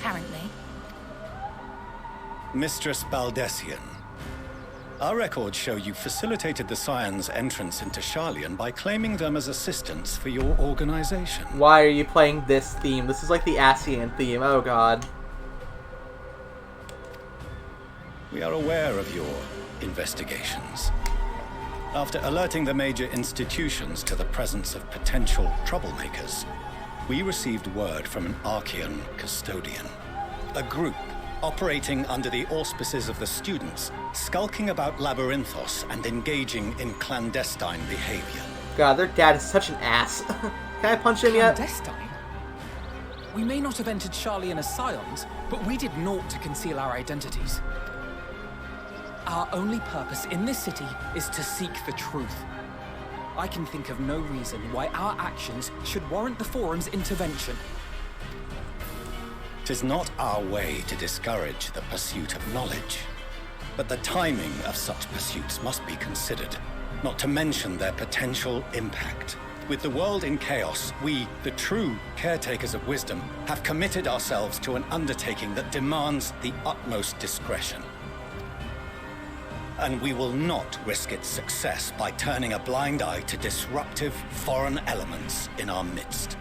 apparently. Mistress Baldessian, our records show you facilitated the Scions' entrance into Sharlayan by claiming them as assistants for your organization. Why are you playing this theme? This is like the Asian theme. Oh god. We are aware of your investigations. After alerting the major institutions to the presence of potential troublemakers, we received word from an Archean custodian. A group operating under the auspices of the students, skulking about Labyrinthos and engaging in clandestine behavior. God, their dad is such an ass. Can I punch him yet? Clandestine? We may not have entered Sharlayan as Scions, but we did naught to conceal our identities. Our only purpose in this city is to seek the truth. I can think of no reason why our actions should warrant the Forum's intervention. 'Tis not our way to discourage the pursuit of knowledge, but the timing of such pursuits must be considered, not to mention their potential impact. With the world in chaos, we, the true caretakers of wisdom, have committed ourselves to an undertaking that demands the utmost discretion. And we will not risk its success by turning a blind eye to disruptive foreign elements in our midst.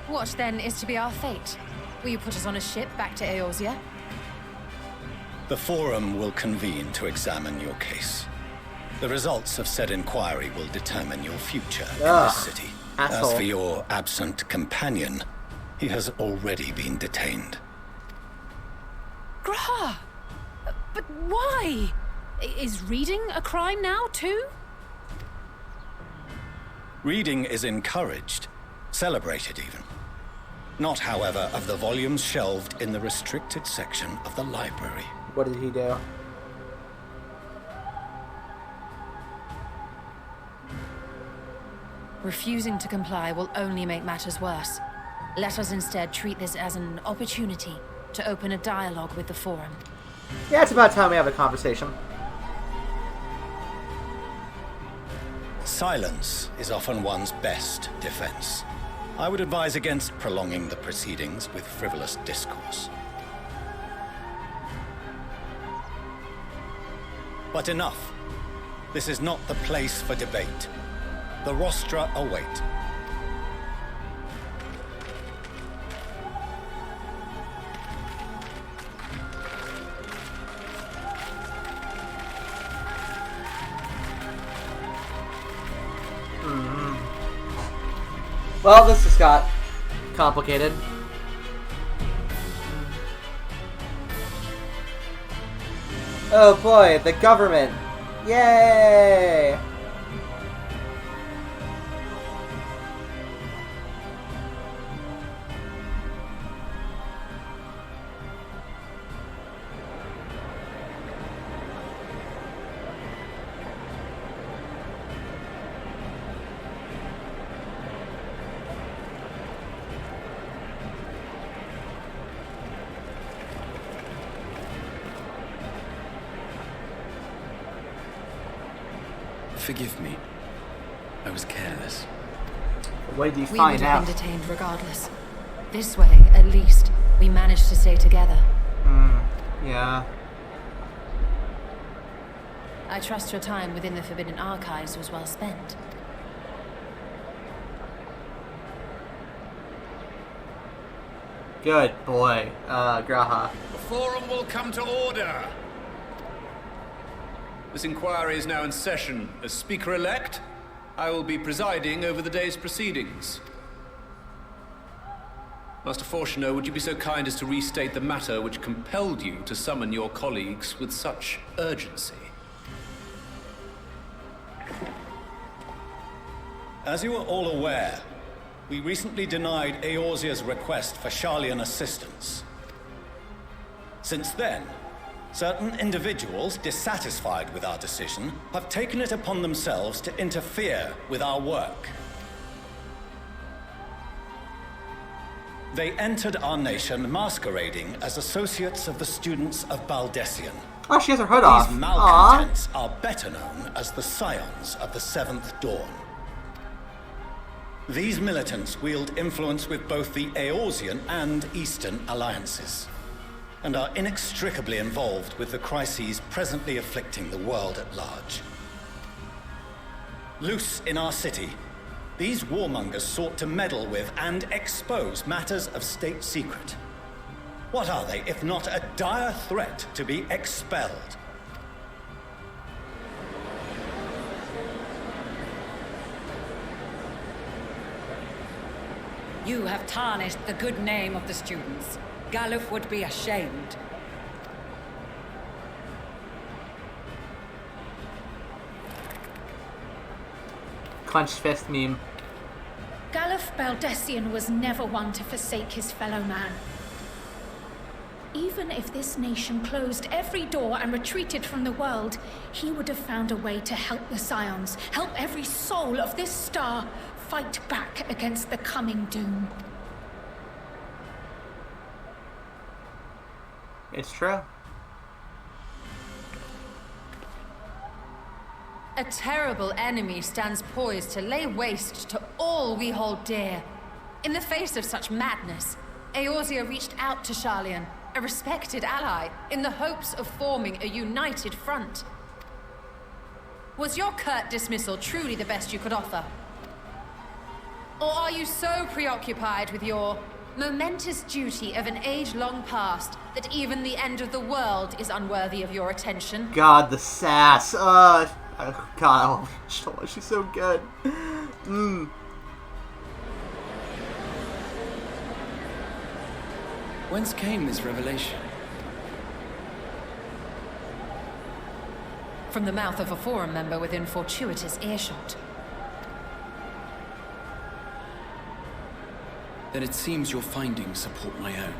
What, then, is to be our fate? Will you put us on a ship back to Eorzea? The Forum will convene to examine your case. The results of said inquiry will determine your future in this city. Asshole. As for your absent companion, he has already been detained. Graha! But why? Is reading a crime now, too? Reading is encouraged, celebrated even. Not, however, of the volumes shelved in the restricted section of the library. What did he do? Refusing to comply will only make matters worse. Let us instead treat this as an opportunity to open a dialogue with the Forum. Yeah, it's about time we have a conversation. Silence is often one's best defense. I would advise against prolonging the proceedings with frivolous discourse. But enough. This is not the place for debate. The rostra await. Well, this just got complicated. Oh boy, the government! Yay! Forgive me. I was careless. What did you We find would have out? been detained regardless. This way, at least, we managed to stay together. Yeah. I trust your time within the Forbidden Archives was well spent. Good boy, Graha. The Forum will come to order. This inquiry is now in session. As Speaker-elect, I will be presiding over the day's proceedings. Master Fortuner, would you be so kind as to restate the matter which compelled you to summon your colleagues with such urgency? As you are all aware, we recently denied Eorzea's request for Sharlayan assistance. Since then, certain individuals dissatisfied with our decision have taken it upon themselves to interfere with our work. They entered our nation masquerading as associates of the students of Baldessian. Oh, she has her hood off. These Aww. malcontents are better known as the Scions of the Seventh Dawn. These militants wield influence with both the Eorzean and Eastern alliances, and are inextricably involved with the crises presently afflicting the world at large. Loose in our city, these warmongers sought to meddle with and expose matters of state secret. What are they, if not a dire threat to be expelled? You have tarnished the good name of the students. Galuf would be ashamed. Clenched fist meme. Galuf Baldessian was never one to forsake his fellow man. Even if this nation closed every door and retreated from the world, he would have found a way to help the Scions, help every soul of this star fight back against the coming doom. It's true. A terrible enemy stands poised to lay waste to all we hold dear. In the face of such madness, Eorzea reached out to Sharlayan, a respected ally, in the hopes of forming a united front. Was your curt dismissal truly the best you could offer? Or are you so preoccupied with your momentous duty of an age long past that even the end of the world is unworthy of your attention? God, the sass. God, I love Shalom. She's so good. Whence came this revelation? From the mouth of a forum member within fortuitous earshot. Then it seems your findings support my own.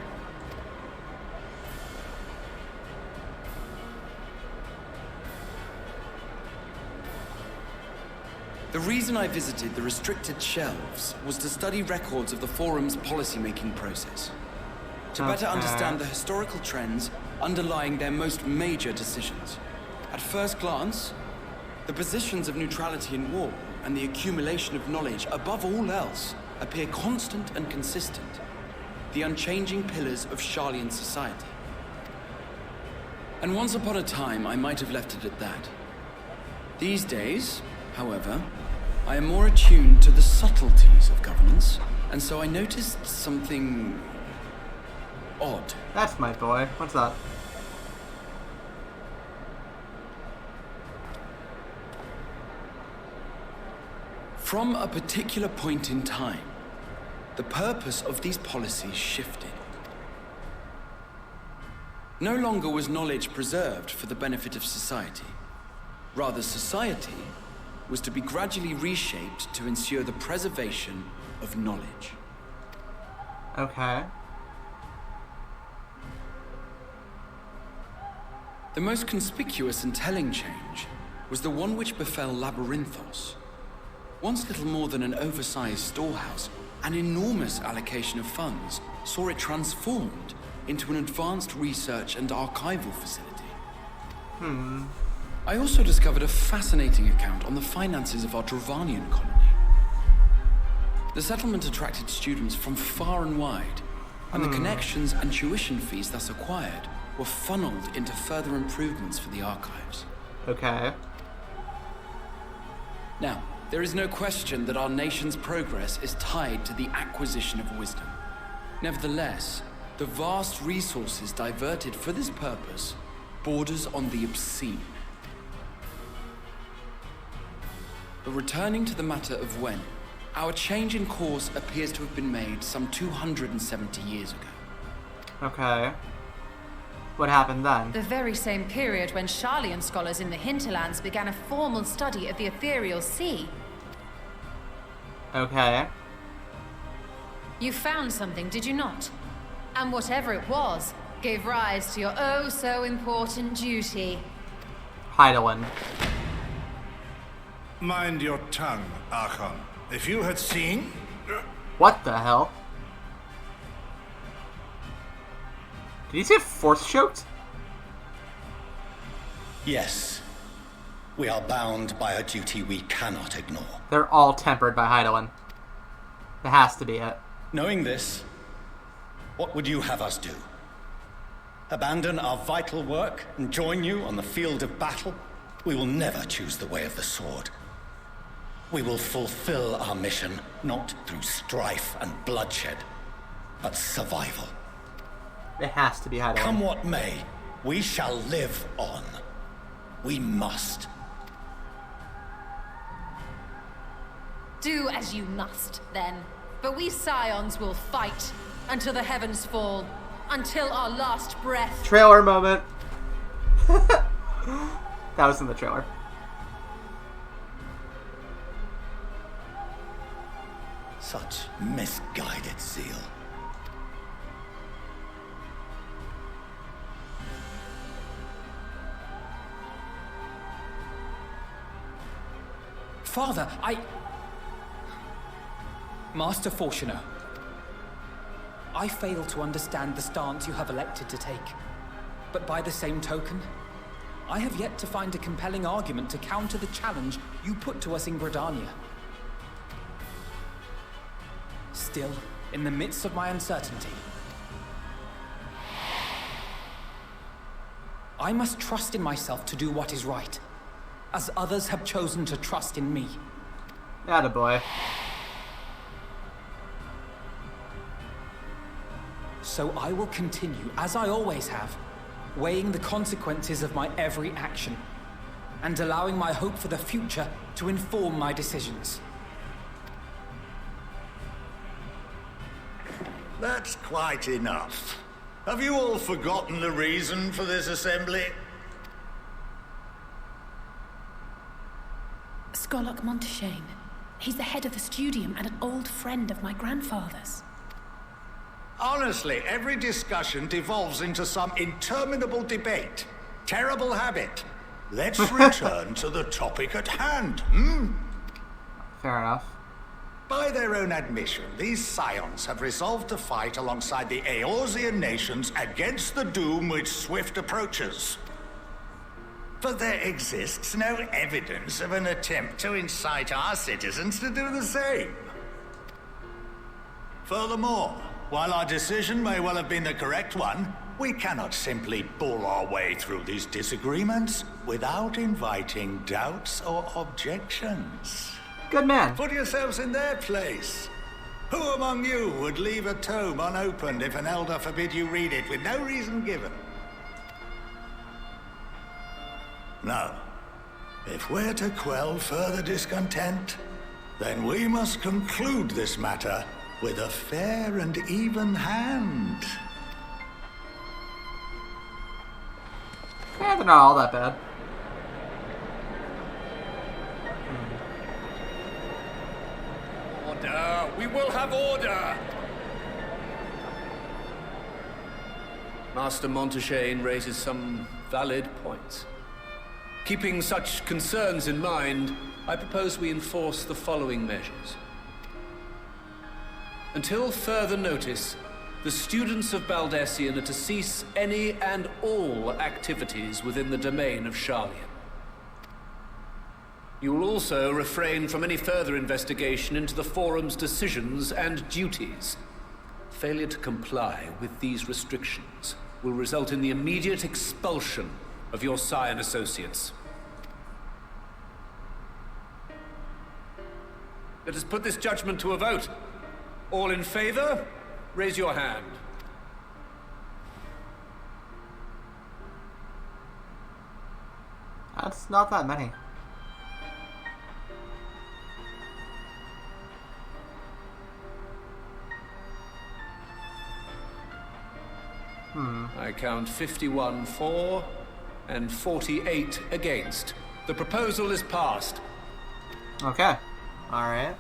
The reason I visited the restricted shelves was to study records of the Forum's policymaking process. To better understand the historical trends underlying their most major decisions. At first glance, the positions of neutrality in war and the accumulation of knowledge above all else appear constant and consistent, the unchanging pillars of Sharlayan society. And once upon a time, I might have left it at that. These days, however, I am more attuned to the subtleties of governance, and so I noticed something odd. That's my boy. What's that? From a particular point in time, the purpose of these policies shifted. No longer was knowledge preserved for the benefit of society. Rather, society was to be gradually reshaped to ensure the preservation of knowledge. Okay. The most conspicuous and telling change was the one which befell Labyrinthos. Once little more than an oversized storehouse, an enormous allocation of funds saw it transformed into an advanced research and archival facility. I also discovered a fascinating account on the finances of our Dravanian colony. The settlement attracted students from far and wide, and the connections and tuition fees thus acquired were funneled into further improvements for the archives. Okay. Now, there is no question that our nation's progress is tied to the acquisition of wisdom. Nevertheless, the vast resources diverted for this purpose borders on the obscene. But returning to the matter of when, our change in course appears to have been made some 270 years ago. Okay. What happened then? The very same period when Sharlayan scholars in the hinterlands began a formal study of the ethereal sea. Okay. You found something, did you not? And whatever it was, gave rise to your oh so important duty. Heidelin. Mind your tongue, Archon. If you had seen... What the hell? Did he say force choked? Yes. We are bound by a duty we cannot ignore. They're all tempered by Heidelin. It has to be it. Knowing this, what would you have us do? Abandon our vital work and join you on the field of battle? We will never choose the way of the sword. We will fulfill our mission, not through strife and bloodshed, but survival. It has to be hideaway. Come what may, we shall live on. We must. Do as you must, then. But we Scions will fight until the heavens fall, until our last breath. Trailer moment. That was in the trailer. Such misguided zeal. Father, Master Fortuner, I fail to understand the stance you have elected to take. But by the same token, I have yet to find a compelling argument to counter the challenge you put to us in Gridania. Still, in the midst of my uncertainty, I must trust in myself to do what is right, as others have chosen to trust in me. Attaboy. So I will continue, as I always have, weighing the consequences of my every action, and allowing my hope for the future to inform my decisions. That's quite enough. Have you all forgotten the reason for this assembly? Skolok Monteshane. He's the head of the studium and an old friend of my grandfather's. Honestly, every discussion devolves into some interminable debate. Terrible habit. Let's return to the topic at hand, Fair enough. By their own admission, these Scions have resolved to fight alongside the Eorzean nations against the doom which swift approaches. But there exists no evidence of an attempt to incite our citizens to do the same. Furthermore, while our decision may well have been the correct one, we cannot simply bull our way through these disagreements without inviting doubts or objections. Good man. Put yourselves in their place. Who among you would leave a tome unopened if an elder forbid you read it with no reason given? No. If we're to quell further discontent, then we must conclude this matter with a fair and even hand. Yeah, they're not all that bad. Order! We will have order! Master Monteshane raises some valid points. Keeping such concerns in mind, I propose we enforce the following measures. Until further notice, the students of Baldessian are to cease any and all activities within the domain of Sharlian. You will also refrain from any further investigation into the Forum's decisions and duties. Failure to comply with these restrictions will result in the immediate expulsion of your Scion associates. Let us put this judgment to a vote. All in favor, raise your hand. That's not that many. I count 51 for and 48 against. The proposal is passed. Okay. Alright.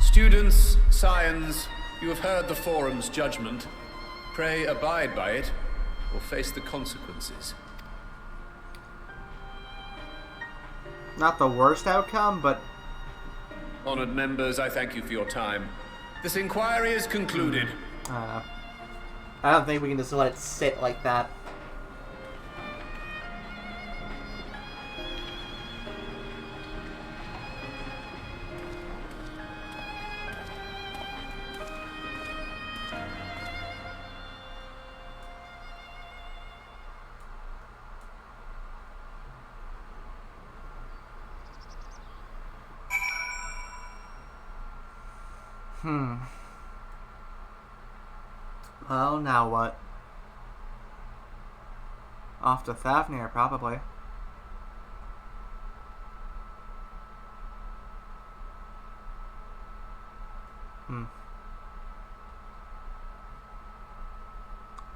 Students, Scions, you have heard the Forum's judgment. Pray abide by it, or face the consequences. Not the worst outcome, but... Honored members, I thank you for your time. This inquiry is concluded. I don't think we can just let it sit like that. Well, now what? Off to Thavnir, probably.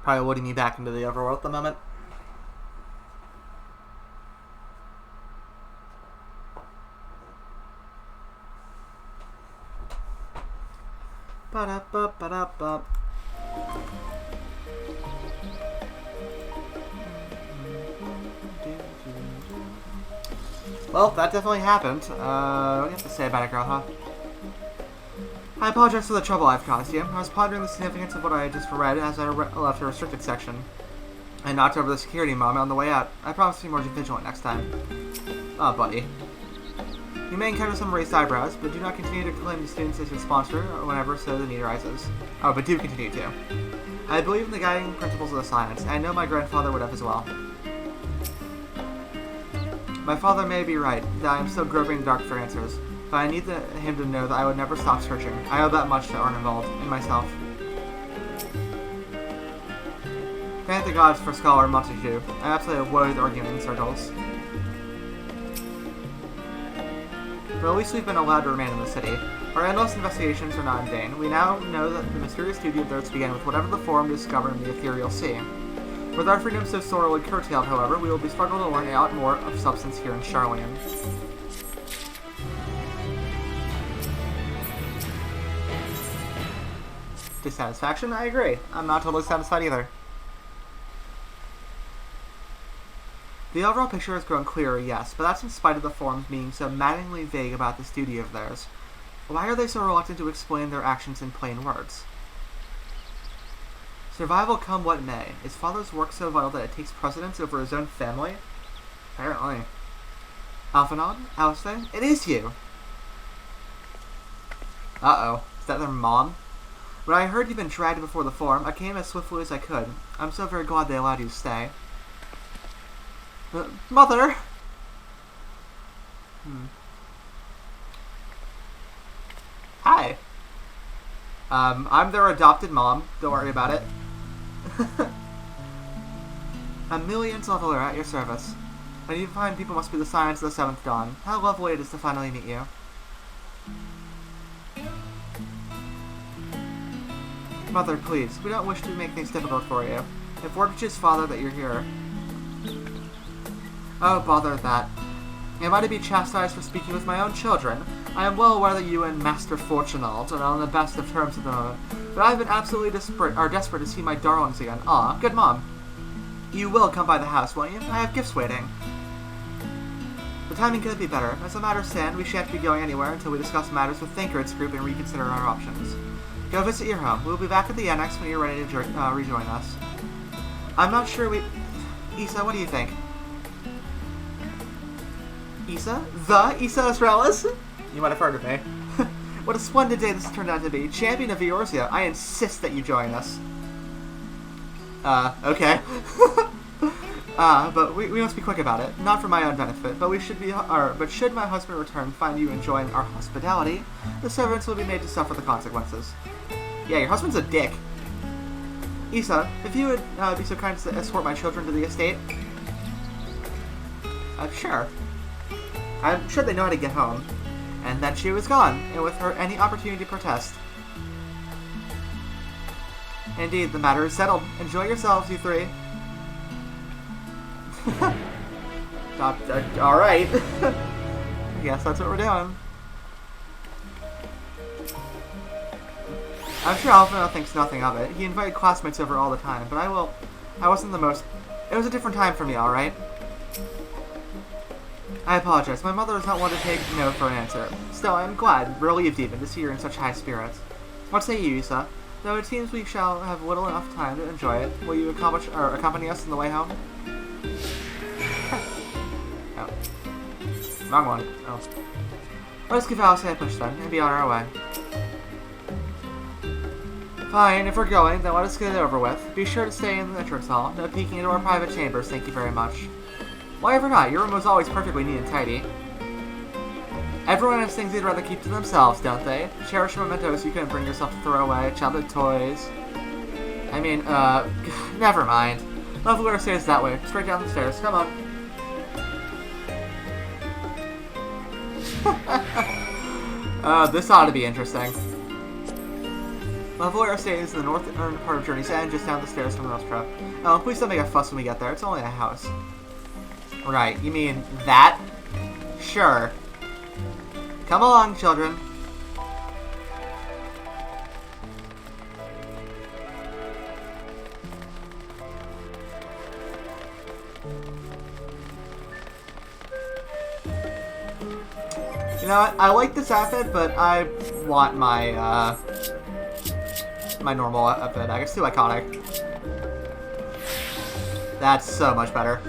Probably loading me back into the overworld at the moment. Ba-da-ba-ba-da-ba. Well, that definitely happened. What do you have to say about it, girl, huh? I apologize for the trouble I've caused you. I was pondering the significance of what I had just read as I left the restricted section. I knocked over the security mom on the way out. I promise to be more vigilant next time. Oh, buddy. You may encounter some raised eyebrows, but do not continue to claim the students as your sponsor whenever so the need arises. Oh, but do continue to. I believe in the guiding principles of the science, and I know my grandfather would have as well. My father may be right, that I am still groping in the dark for answers, but I need him to know that I would never stop searching. I owe that much to Arnivald and myself. Thank the gods for Scholar Montague. I absolutely avoid arguing in circles. But at least we've been allowed to remain in the city. Our endless investigations are not in vain. We now know that the mysterious duty of theirs began with whatever the Forum discovered in the ethereal sea. With our freedom so sorely curtailed, however, we will be struggling to learn a lot more of substance here in Charlian. Dissatisfaction? I agree. I'm not totally satisfied either. The overall picture has grown clearer, yes, but that's in spite of the Forums being so maddeningly vague about this duty of theirs. Why are they so reluctant to explain their actions in plain words? Survival come what may. Is Father's work so vital that it takes precedence over his own family? Apparently. Alphanon? Alistair? It is you! Uh-oh. Is that their mom? When I heard you'd been dragged before the Forum, I came as swiftly as I could. I'm so very glad they allowed you to stay. Mother! Hi. I'm their adopted mom. Don't worry about it. Amelia and Salvador at your service. I need to find people must be the signs of the 7th dawn. How lovely it is to finally meet you. Mother, please. We don't wish to make things difficult for you. If word reaches Father that you're here. Oh, bother that. Am I to be chastised for speaking with my own children? I am well aware that you and Master Fortunald are on the best of terms at the moment, but I've been absolutely desperate to see my darlings again. Aw, good mom. You will come by the house, won't you? I have gifts waiting. The timing couldn't be better. As a matter of stand, we shan't be going anywhere until we discuss matters with Thancred's group and reconsider our options. Go visit your home. We'll be back at the annex when you're ready to rejoin us. I'm not sure we... Issa, what do you think? Issa? The Issa Astralis? You might have heard of me. What a splendid day this has turned out to be. Champion of Eorzea, I insist that you join us. Okay. But we must be quick about it. Not for my own benefit, but but should my husband return find you enjoying our hospitality, the servants will be made to suffer the consequences. Yeah, your husband's a dick. Issa, if you would be so kind as to escort my children to the estate. Sure. I'm sure they know how to get home. And then she was gone, and with her any opportunity to protest. Indeed, the matter is settled. Enjoy yourselves, you three. Alright. I guess that's what we're doing. I'm sure Alphino thinks nothing of it. He invited classmates over all the time, but I wasn't the most... It was a different time for me, alright? I apologize. My mother does not want to take no for an answer. Still, I am glad, relieved even, to see her in such high spirits. What say you, Issa? Though it seems we shall have little enough time to enjoy it, will you accompany us on the way home? Oh. Wrong one. Oh. Let us give Alice a push then, and be on our way. Fine, if we're going, then let us get it over with. Be sure to stay in the entrance hall. No peeking into our private chambers, thank you very much. Why ever not? Your room was always perfectly neat and tidy. Everyone has things they'd rather keep to themselves, don't they? Cherish mementos you couldn't bring yourself to throw away, childhood toys. I mean, never mind. Leveler stairs that way. Straight down the stairs. Come on. This ought to be interesting. Leveler stays in the northern part of Journey's End, just down the stairs from the rest trap. Oh, please don't make a fuss when we get there. It's only a house. Right, you mean that? Sure. Come along, children. You know what? I like this outfit, but I want my, my normal outfit. I guess too iconic. That's so much better.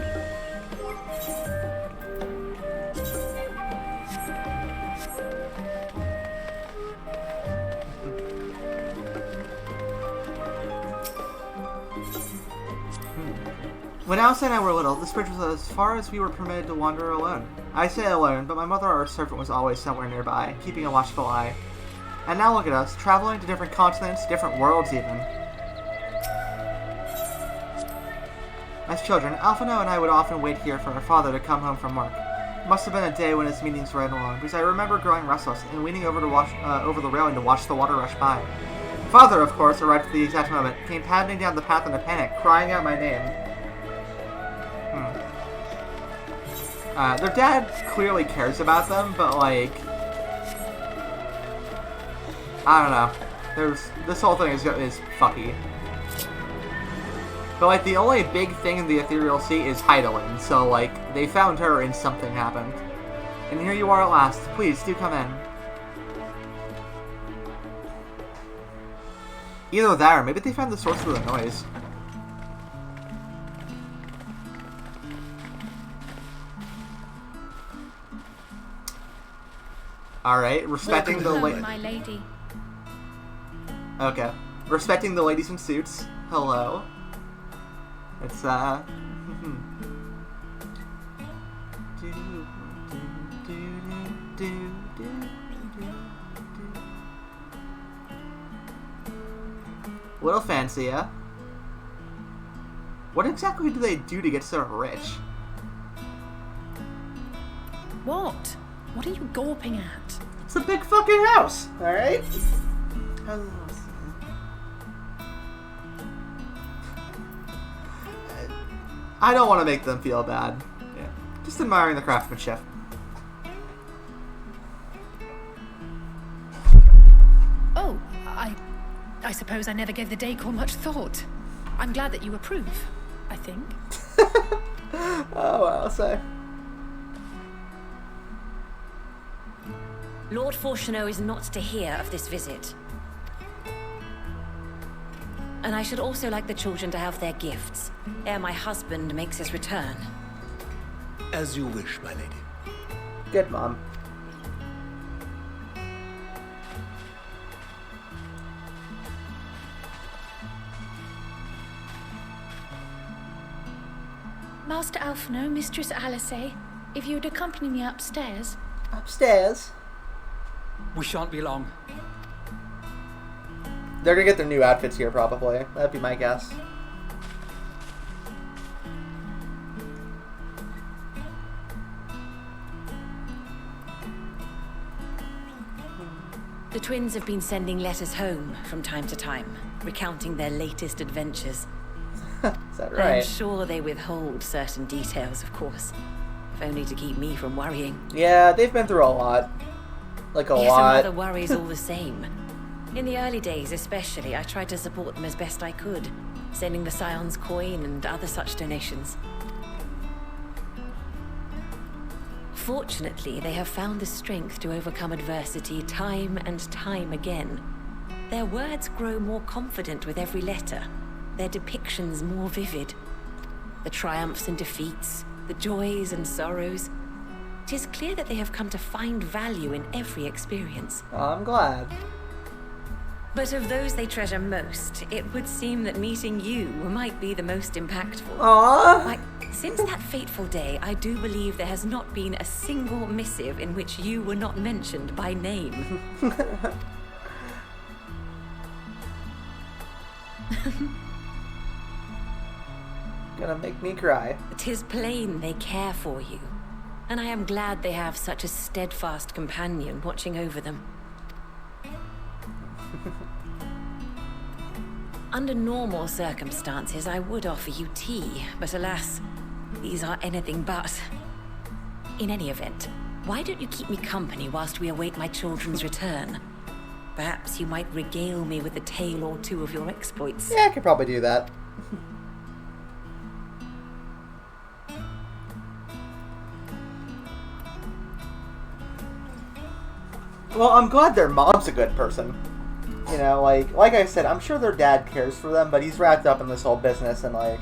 When Alice and I were little, this bridge was as far as we were permitted to wander alone. I say alone, but my mother or servant was always somewhere nearby, keeping a watchful eye. And now look at us, traveling to different continents, different worlds even. As children, Alphino and I would often wait here for our father to come home from work. It must have been a day when his meetings ran along, because I remember growing restless and leaning over to watch over the railing to watch the water rush by. Father, of course, arrived at the exact moment, came padding down the path in a panic, crying out my name. Their dad clearly cares about them, but, like, I don't know. This whole thing is fucky. But, like, the only big thing in the Ethereal Sea is Heidelin, so, like, they found her and something happened. And here you are at last. Please, do come in. Either that, or maybe they found the source of the noise. Alright, respecting the my lady. Okay. Respecting the ladies in suits. Hello. It's, little fancy, yeah? What exactly do they do to get so rich? What? What are you gawping at? It's a big fucking house, alright? I don't want to make them feel bad. Yeah. Just admiring the craftsmanship. Oh, I suppose I never gave the decor much thought. I'm glad that you approve, I think. Oh, well, I'll say. Lord Fortuneau is not to hear of this visit. And I should also like the children to have their gifts, ere my husband makes his return. As you wish, my lady. Good, Mom. Master Alphino, Mistress Alice, if you'd accompany me upstairs. Upstairs? We shan't be long. They're gonna get their new outfits here, probably. That'd be my guess. The twins have been sending letters home from time to time, recounting their latest adventures. Is that right? I'm sure they withhold certain details, of course, if only to keep me from worrying. Yeah, they've been through a lot. Like a yes, lot. and other worries all the same. In the early days especially, I tried to support them as best I could, sending the Scion's coin and other such donations. Fortunately, they have found the strength to overcome adversity time and time again. Their words grow more confident with every letter, their depictions more vivid. The triumphs and defeats, the joys and sorrows. It is clear that they have come to find value in every experience. Oh, I'm glad. But of those they treasure most, it would seem that meeting you might be the most impactful. Aww. Like, since that fateful day, I do believe there has not been a single missive in which you were not mentioned by name. Gonna make me cry. 'Tis plain they care for you, and I am glad they have such a steadfast companion watching over them. Under normal circumstances, I would offer you tea, but alas, these are anything but. In any event, why don't you keep me company whilst we await my children's return? Perhaps you might regale me with a tale or two of your exploits. Yeah, I could probably do that. Well, I'm glad their mom's a good person. You know, like I said, I'm sure their dad cares for them, but he's wrapped up in this whole business, and, like,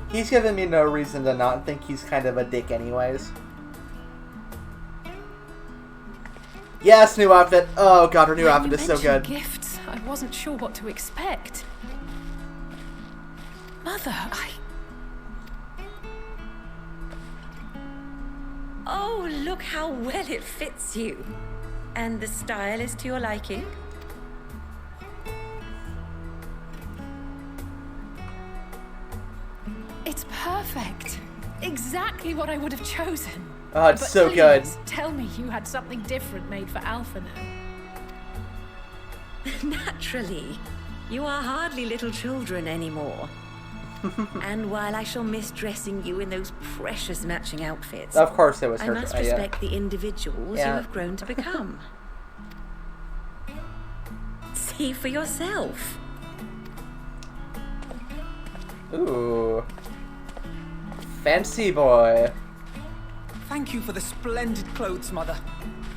he's given me no reason to not think he's kind of a dick anyways. Yes, new outfit. Oh god, her new outfit is so good. Gifts. I wasn't sure what to expect. Mother, Oh, look how well it fits you. And the style is to your liking? It's perfect. Exactly what I would have chosen. Oh, it's But so good. please, tell me you had something different made for Alphino. Naturally. You are hardly little children anymore. And while I shall miss dressing you in those precious matching outfits, Of course it was I her. must Yeah. respect the individuals Yeah. you have grown to become. See for yourself. Ooh. Fancy boy. Thank you for the splendid clothes, Mother.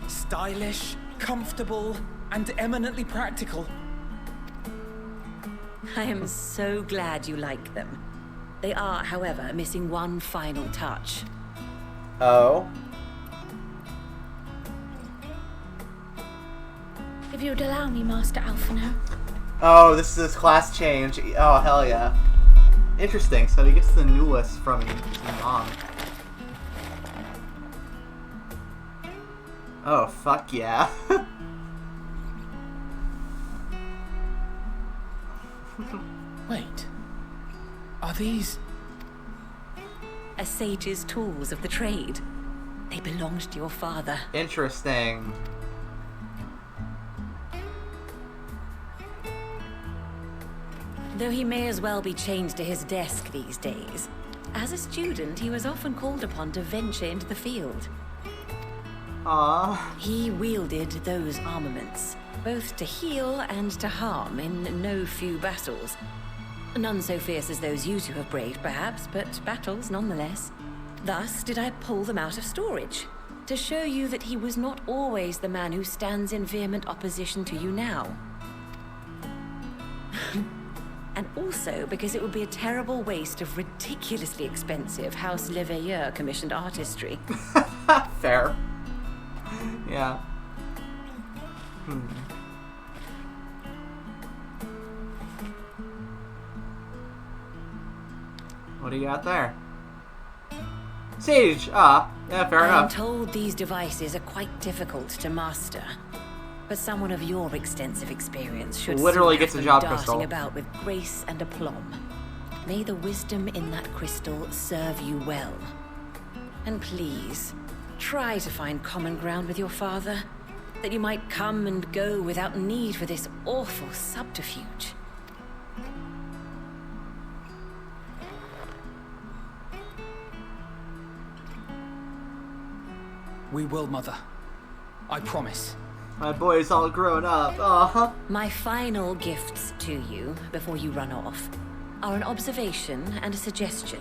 Stylish, comfortable, and eminently practical. I am so glad you like them. They are, however, missing one final touch. Oh. If you'd allow me, Master Alphino. Oh, this is his class change. Oh, hell yeah. Interesting, so he gets the newest from his mom. Oh, fuck yeah. Wait. Are these... A sage's tools of the trade. They belonged to your father. Interesting. Though he may as well be chained to his desk these days, as a student he was often called upon to venture into the field. Aww. He wielded those armaments, both to heal and to harm in no few battles. None so fierce as those you two have braved, perhaps, but battles nonetheless. Thus did I pull them out of storage, to show you that he was not always the man who stands in vehement opposition to you now. And also because it would be a terrible waste of ridiculously expensive House Leveilleur commissioned artistry. Fair. Yeah. What do you got there? Sage! Ah, yeah, fair I am enough. told these devices are quite difficult to master. But someone of your extensive experience should Literally see gets a them job darting crystal. about with grace and aplomb. May the wisdom in that crystal serve you well. And please, try to find common ground with your father, that you might come and go without need for this awful subterfuge. We will, Mother. I promise. My boy's all grown up. Uh-huh. My final gifts to you, before you run off, are an observation and a suggestion.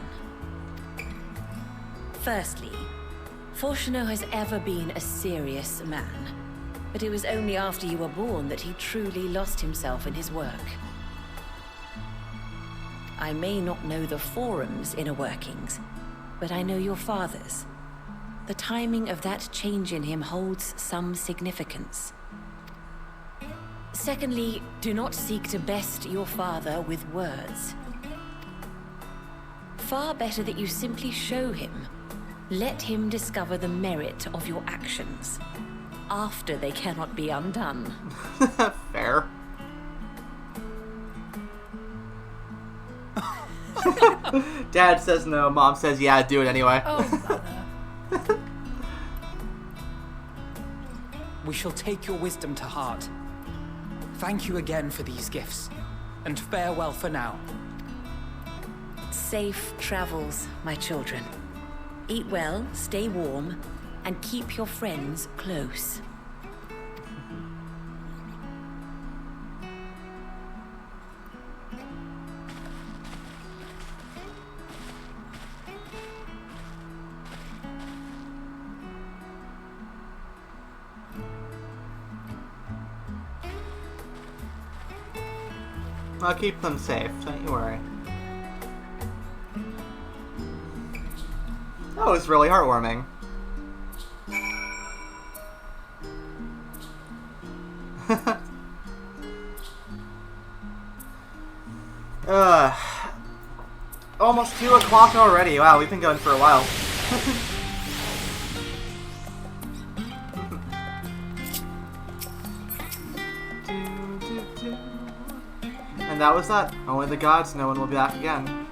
Firstly, Fortuno has ever been a serious man, but it was only after you were born that he truly lost himself in his work. I may not know the Forum's inner workings, but I know your father's. The timing of that change in him holds some significance. Secondly, do not seek to best your father with words. Far better that you simply show him. Let him discover the merit of your actions. After they cannot be undone. Fair. Dad says no, Mom says yeah, do it anyway. Oh, mother. We shall take your wisdom to heart. Thank you again for these gifts, and farewell for now. Safe travels, my children. Eat well, stay warm, and keep your friends close. I'll keep them safe, don't you worry. That was really heartwarming. Almost 2 o'clock already. Wow, we've been going for a while. And that was that. Only the gods know when we'll be back again.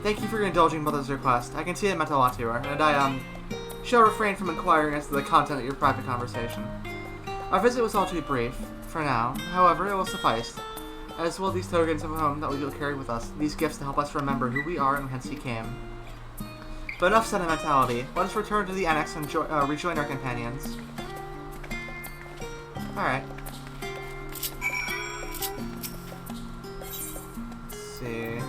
Thank you for indulging Mother's request. I can see it meant a lot to her, and I, shall refrain from inquiring as to the content of your private conversation. Our visit was all too brief, for now. However, it will suffice, as will these tokens of home that we will carry with us, these gifts to help us remember who we are and whence we came. But enough sentimentality. Let us return to the annex and rejoin our companions. Alright. Let's see.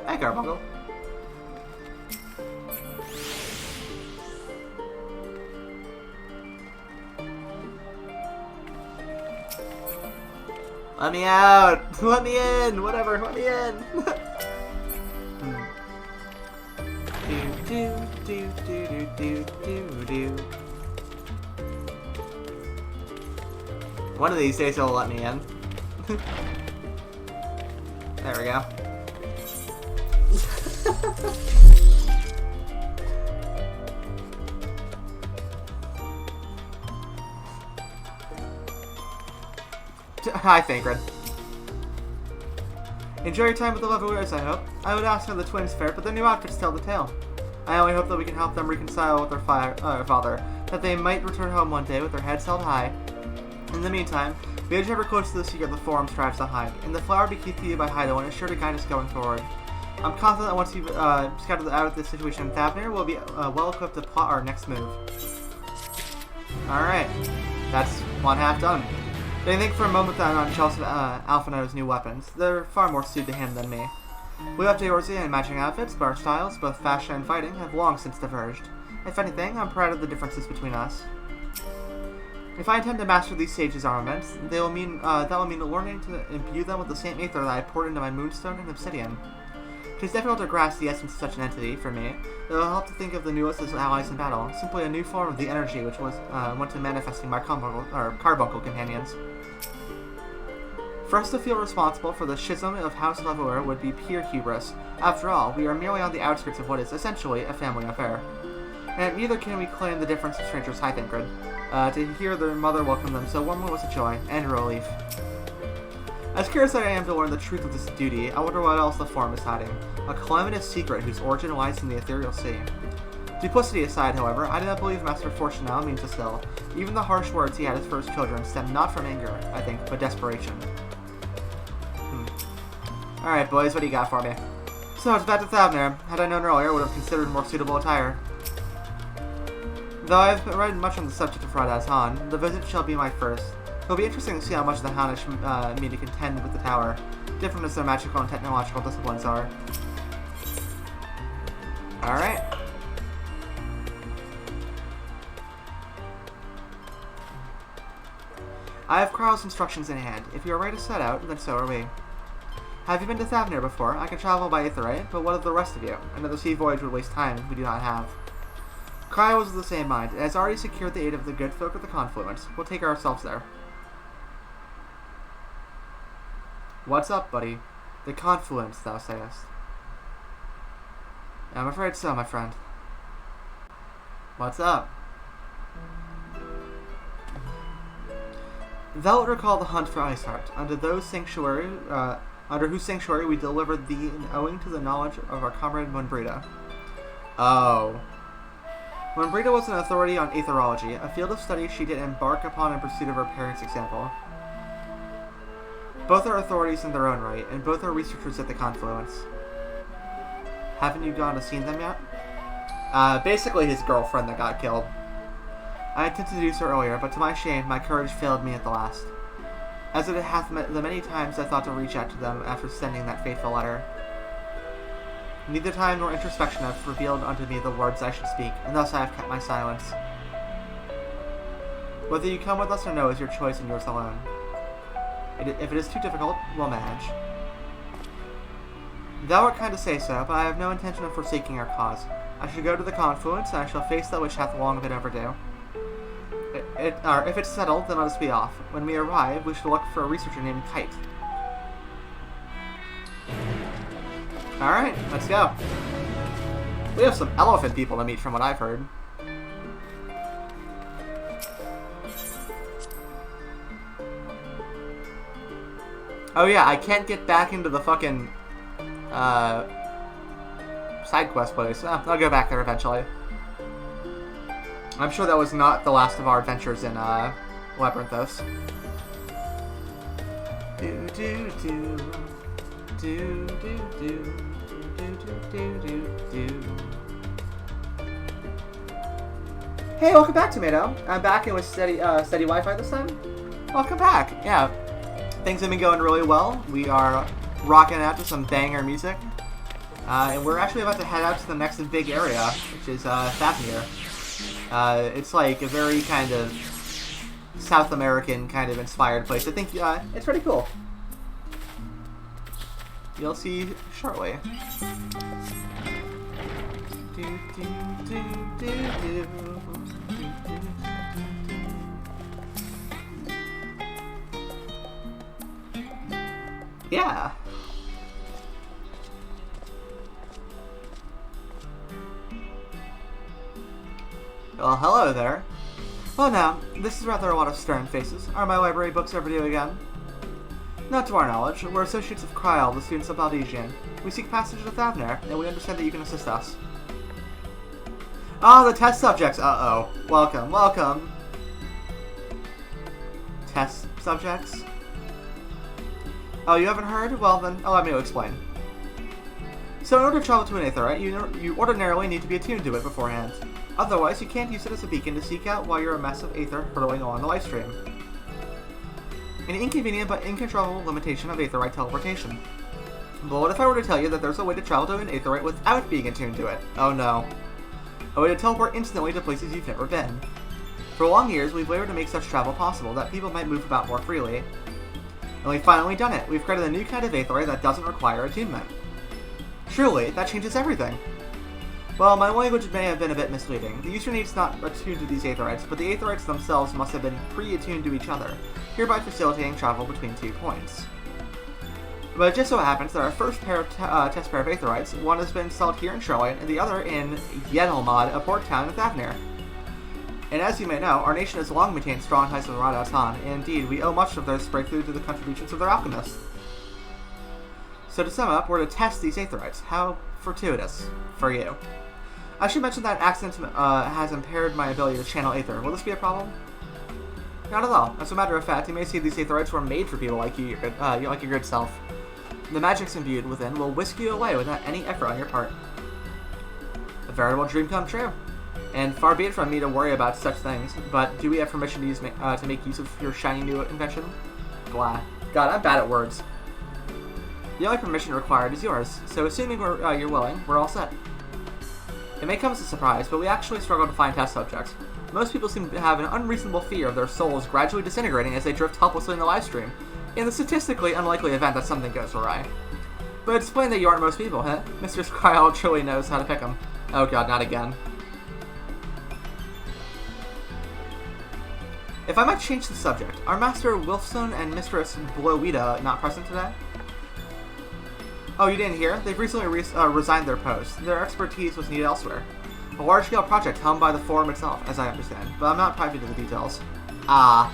Hey, Carbuncle. Let me out! Let me in! Whatever, let me in! One of these days it'll let me in. There we go. Hi, Thancred. Enjoy your time with the Levelers, I hope. I would ask how the twins fare, but their new outfits tell the tale. I only hope that we can help them reconcile with their father, that they might return home one day with their heads held high. In the meantime, we edge ever close to the secret the Forum strives to hide, and the flower bequeathed to you by Hydo is sure to guide us going forward. I'm confident that once you've scattered out of this situation, Thavnir will be well equipped to plot our next move. Alright, that's one half done. They think for a moment that on Chelsea Alphinaud's new weapons. They're far more suited to him than me. We left Eorzea in matching outfits, but our styles, both fashion and fighting, have long since diverged. If anything, I'm proud of the differences between us. If I intend to master these sages' armaments, that will mean learning to imbue them with the same ether that I poured into my moonstone and obsidian. It is difficult to grasp the essence of such an entity, for me. It will help to think of the newest as allies in battle, simply a new form of the energy which went to manifesting my carbuncle companions. For us to feel responsible for the schism of House Leveler would be pure hubris. After all, we are merely on the outskirts of what is essentially a family affair. And neither can we claim the difference of strangers' high Thancred. To hear their mother welcome them so warmly was a joy and a relief. As curious as I am to learn the truth of this duty, I wonder what else the Forum is hiding. A calamitous secret whose origin lies in the ethereal sea. Duplicity aside, however, I do not believe Master Fortunel means us ill. Even the harsh words he had for his children stem not from anger, I think, but desperation. Alright, boys, what do you got for me? So, it's back to Thavnir. Had I known earlier, I would have considered more suitable attire. Though I have read much on the subject of Radaz Han, the visit shall be my first. It will be interesting to see how much the Houndish mean to contend with the tower, different as their magical and technological disciplines are. Alright. I have Kryl's instructions in hand. If you are ready to set out, then so are we. Have you been to Thavnir before? I can travel by Aetheryte, but what of the rest of you? Another sea voyage would waste time we do not have. Kryl was of the same mind, and has already secured the aid of the good folk of the Confluence. We'll take ourselves there. What's up, buddy? The Confluence, thou sayest. I'm afraid so, my friend. What's up? Thou wilt recall the hunt for Iceheart, under whose sanctuary we delivered thee, owing to the knowledge of our comrade Monbrita. Oh. Monbrita was an authority on aetherology, a field of study she did embark upon in pursuit of her parents' example. Both are authorities in their own right, and both are researchers at the Confluence. Haven't you gone to see them yet? Basically his girlfriend that got killed. I attempted to do so earlier, but to my shame, my courage failed me at the last. As it hath the many times I thought to reach out to them after sending that fateful letter. Neither time nor introspection hath revealed unto me the words I should speak, and thus I have kept my silence. Whether you come with us or no is your choice and yours alone. If it is too difficult, we'll manage. Thou art kind to say so, but I have no intention of forsaking our cause. I shall go to the Confluence, and I shall face that which hath long been overdue. If it's settled, then let us be off. When we arrive, we shall look for a researcher named Kite. Alright, let's go. We have some elephant people to meet from what I've heard. Oh yeah, I can't get back into the fucking side quest place. I'll go back there eventually. I'm sure that was not the last of our adventures in Labyrinthos. Do do do do do do do do do do. Hey, welcome back, Tomato. I'm back and with steady Wi-Fi this time. Welcome back. Yeah, things have been going really well. We are rocking out to some banger music, and we're actually about to head out to the next big area, which is Thavnir. It's like a very kind of South American kind of inspired place. I think it's pretty cool. You'll see shortly. Do, do, do, do, do. Yeah. Well, hello there. Well now, this is rather a lot of stern faces. Are my library books overdue again? Not to our knowledge. We're associates of Kryl, the students of Valdesian. We seek passage to Thavnir, and we understand that you can assist us. Ah, the test subjects! Uh-oh. Welcome, welcome. Test subjects? Oh, you haven't heard? Well then, allow me to explain. So in order to travel to an Aetheryte, you ordinarily need to be attuned to it beforehand. Otherwise, you can't use it as a beacon to seek out while you're a mess of aether hurtling along the lifestream. An inconvenient but incontrollable limitation of Aetheryte teleportation. But what if I were to tell you that there's a way to travel to an Aetheryte without being attuned to it? Oh no. A way to teleport instantly to places you've never been. For long years, we've labored to make such travel possible that people might move about more freely. And we've finally done it. We've created a new kind of Aetheryte that doesn't require attunement. Truly, that changes everything. Well, my language may have been a bit misleading. The user needs not attuned to these Aetherites, but the Aetherites themselves must have been pre-attuned to each other, hereby facilitating travel between 2 points. But it just so happens that our first test pair of Aetherites, one has been installed here in Charlotte, and the other in Yedelmod, a port town in Thavnir. And as you may know, our nation has long maintained strong ties with Radautan, and indeed, we owe much of their breakthrough to the contributions of their alchemists. So to sum up, we're to test these Aetherites. How fortuitous for you. I should mention that an accident has impaired my ability to channel Aether. Will this be a problem? Not at all. As a matter of fact, you may see these Aetherites were made for people like you, like your good self. The magics imbued within will whisk you away without any effort on your part. A veritable dream come true. And far be it from me to worry about such things, but do we have permission to use to make use of your shiny new invention? Blah. God, I'm bad at words. The only permission required is yours, so assuming you're willing, we're all set. It may come as a surprise, but we actually struggle to find test subjects. Most people seem to have an unreasonable fear of their souls gradually disintegrating as they drift helplessly in the livestream, in the statistically unlikely event that something goes awry. But it's plain that you aren't most people, huh? Mr. Skryle truly knows how to pick them. Oh god, not again. If I might change the subject, are Master Wilfson and Mistress Blowita not present today? Oh, you didn't hear? They've recently resigned their posts. Their expertise was needed elsewhere. A large-scale project helmed by the Forum itself, as I understand, but I'm not privy to the details. Ah.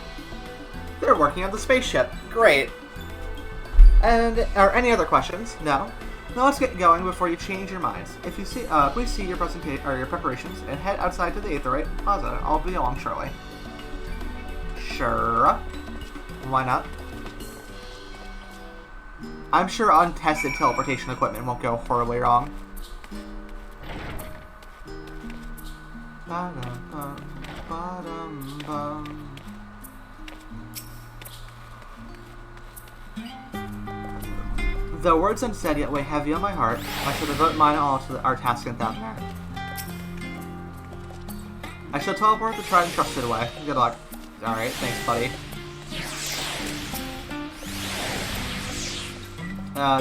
They're working on the spaceship. Great. And, are any other questions? No? Now let's get going before you change your minds. If you see, please see your presentation or your preparations and head outside to the Aetherite Plaza. I'll be along shortly. Sure. Why not? I'm sure untested teleportation equipment won't go horribly wrong. Though words unsaid yet weigh heavy on my heart, I shall devote mine all to our task in Thavner. I shall teleport the tried and trusted away. Good luck. Alright, thanks, buddy.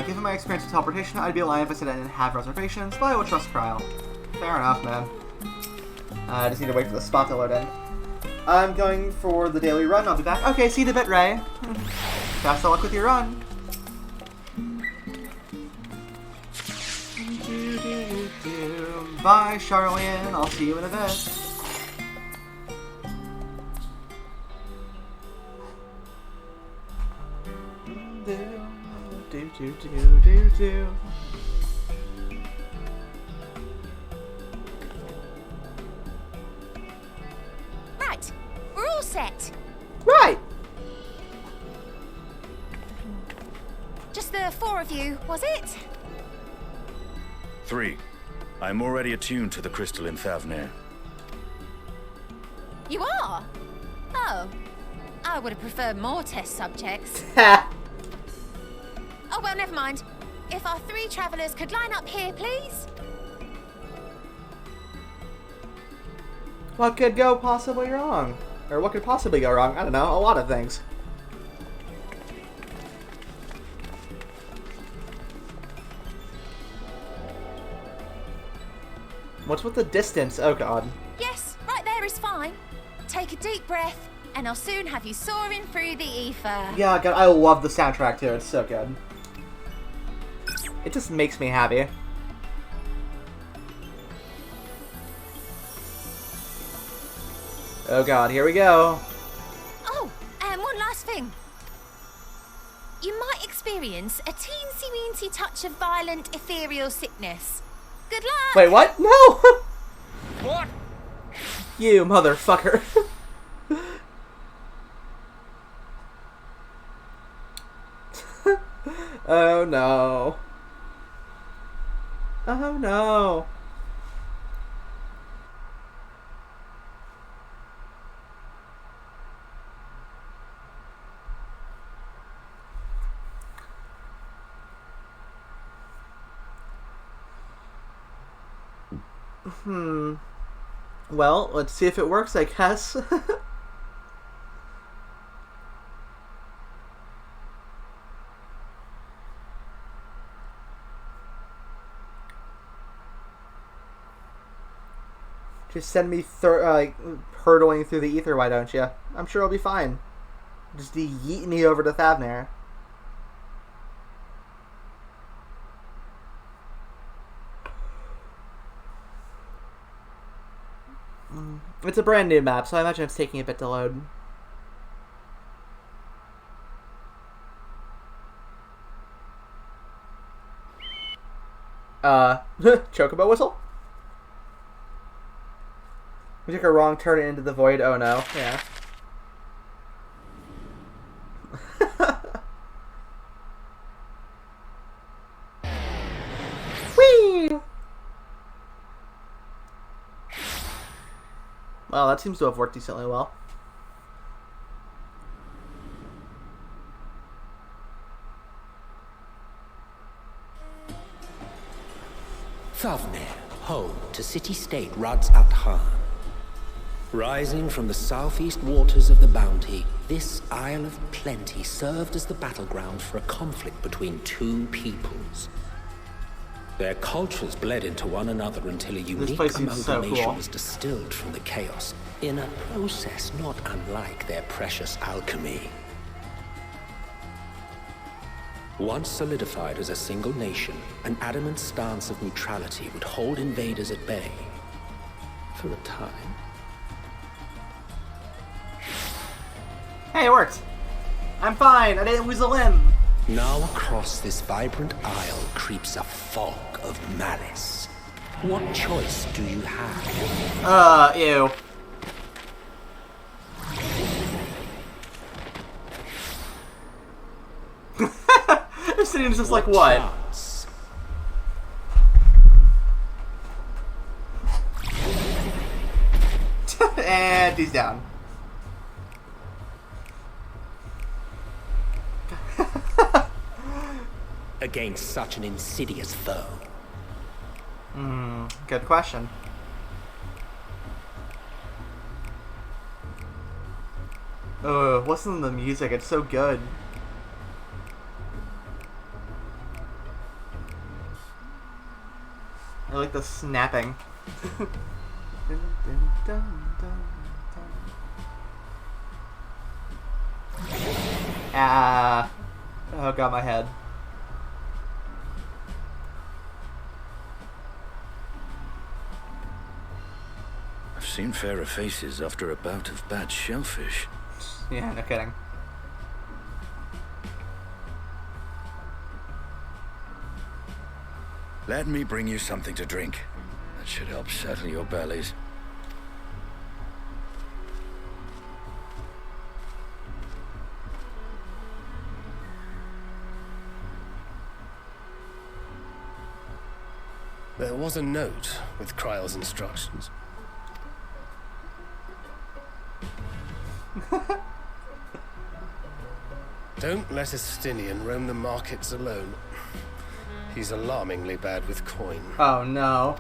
Given my experience with teleportation, I'd be lying if I said I didn't have reservations, but I will trust Cryle. Fair enough, man. I just need to wait for the spot to load in. I'm going for the daily run. I'll be back. Okay, see you in a bit, Ray. Best of luck with your run. Bye, Charlian. I'll see you in a bit. Right, we're all set. Right. Just the four of you, was it? 3. I'm already attuned to the crystal in Thavner. You are? Oh. I would have preferred more test subjects. Oh, well, never mind. If our 3 travelers could line up here, please. What could go possibly wrong? Or what could possibly go wrong? I don't know, a lot of things. What's with the distance? Oh god. Yes, right there is fine. Take a deep breath, and I'll soon have you soaring through the ether. Yeah, god, I love the soundtrack too, it's so good. It just makes me happy. Oh god, here we go. Oh, and one last thing. You might experience a teensy-weensy touch of violent ethereal sickness. Good luck! Wait, what? No! What? You motherfucker. Oh no. Oh no. Well, let's see if it works, I guess. Just send me hurtling through the ether, why don't you? I'm sure I'll be fine. Just yeet me over to Thavner. It's a brand new map, so I imagine it's taking a bit to load. Chocobo whistle? We took a wrong turn into the void. Oh no. Yeah. Whee! Well, that seems to have worked decently well. Thavner, home to city-state Rads at Han. Rising from the southeast waters of the Bounty, this Isle of Plenty served as the battleground for a conflict between two peoples. Their cultures bled into one another until a unique amalgamation was distilled from the chaos, in a process not unlike their precious alchemy. Once solidified as a single nation, an adamant stance of neutrality would hold invaders at bay. For a time. Hey, it worked! I'm fine! I didn't lose a limb! Now across this vibrant isle creeps a fog of malice. What choice do you have? Ew. This seems just like what? Chance? And he's down. Against such an insidious foe? Good question. Oh, listen to the music, it's so good. I like the snapping. Ah. Oh, got my head. I've seen fairer faces after a bout of bad shellfish. Yeah, no kidding. Let me bring you something to drink. That should help settle your bellies. There was a note with Kryle's instructions. Don't let Estinian roam the markets alone. He's alarmingly bad with coin. Oh no.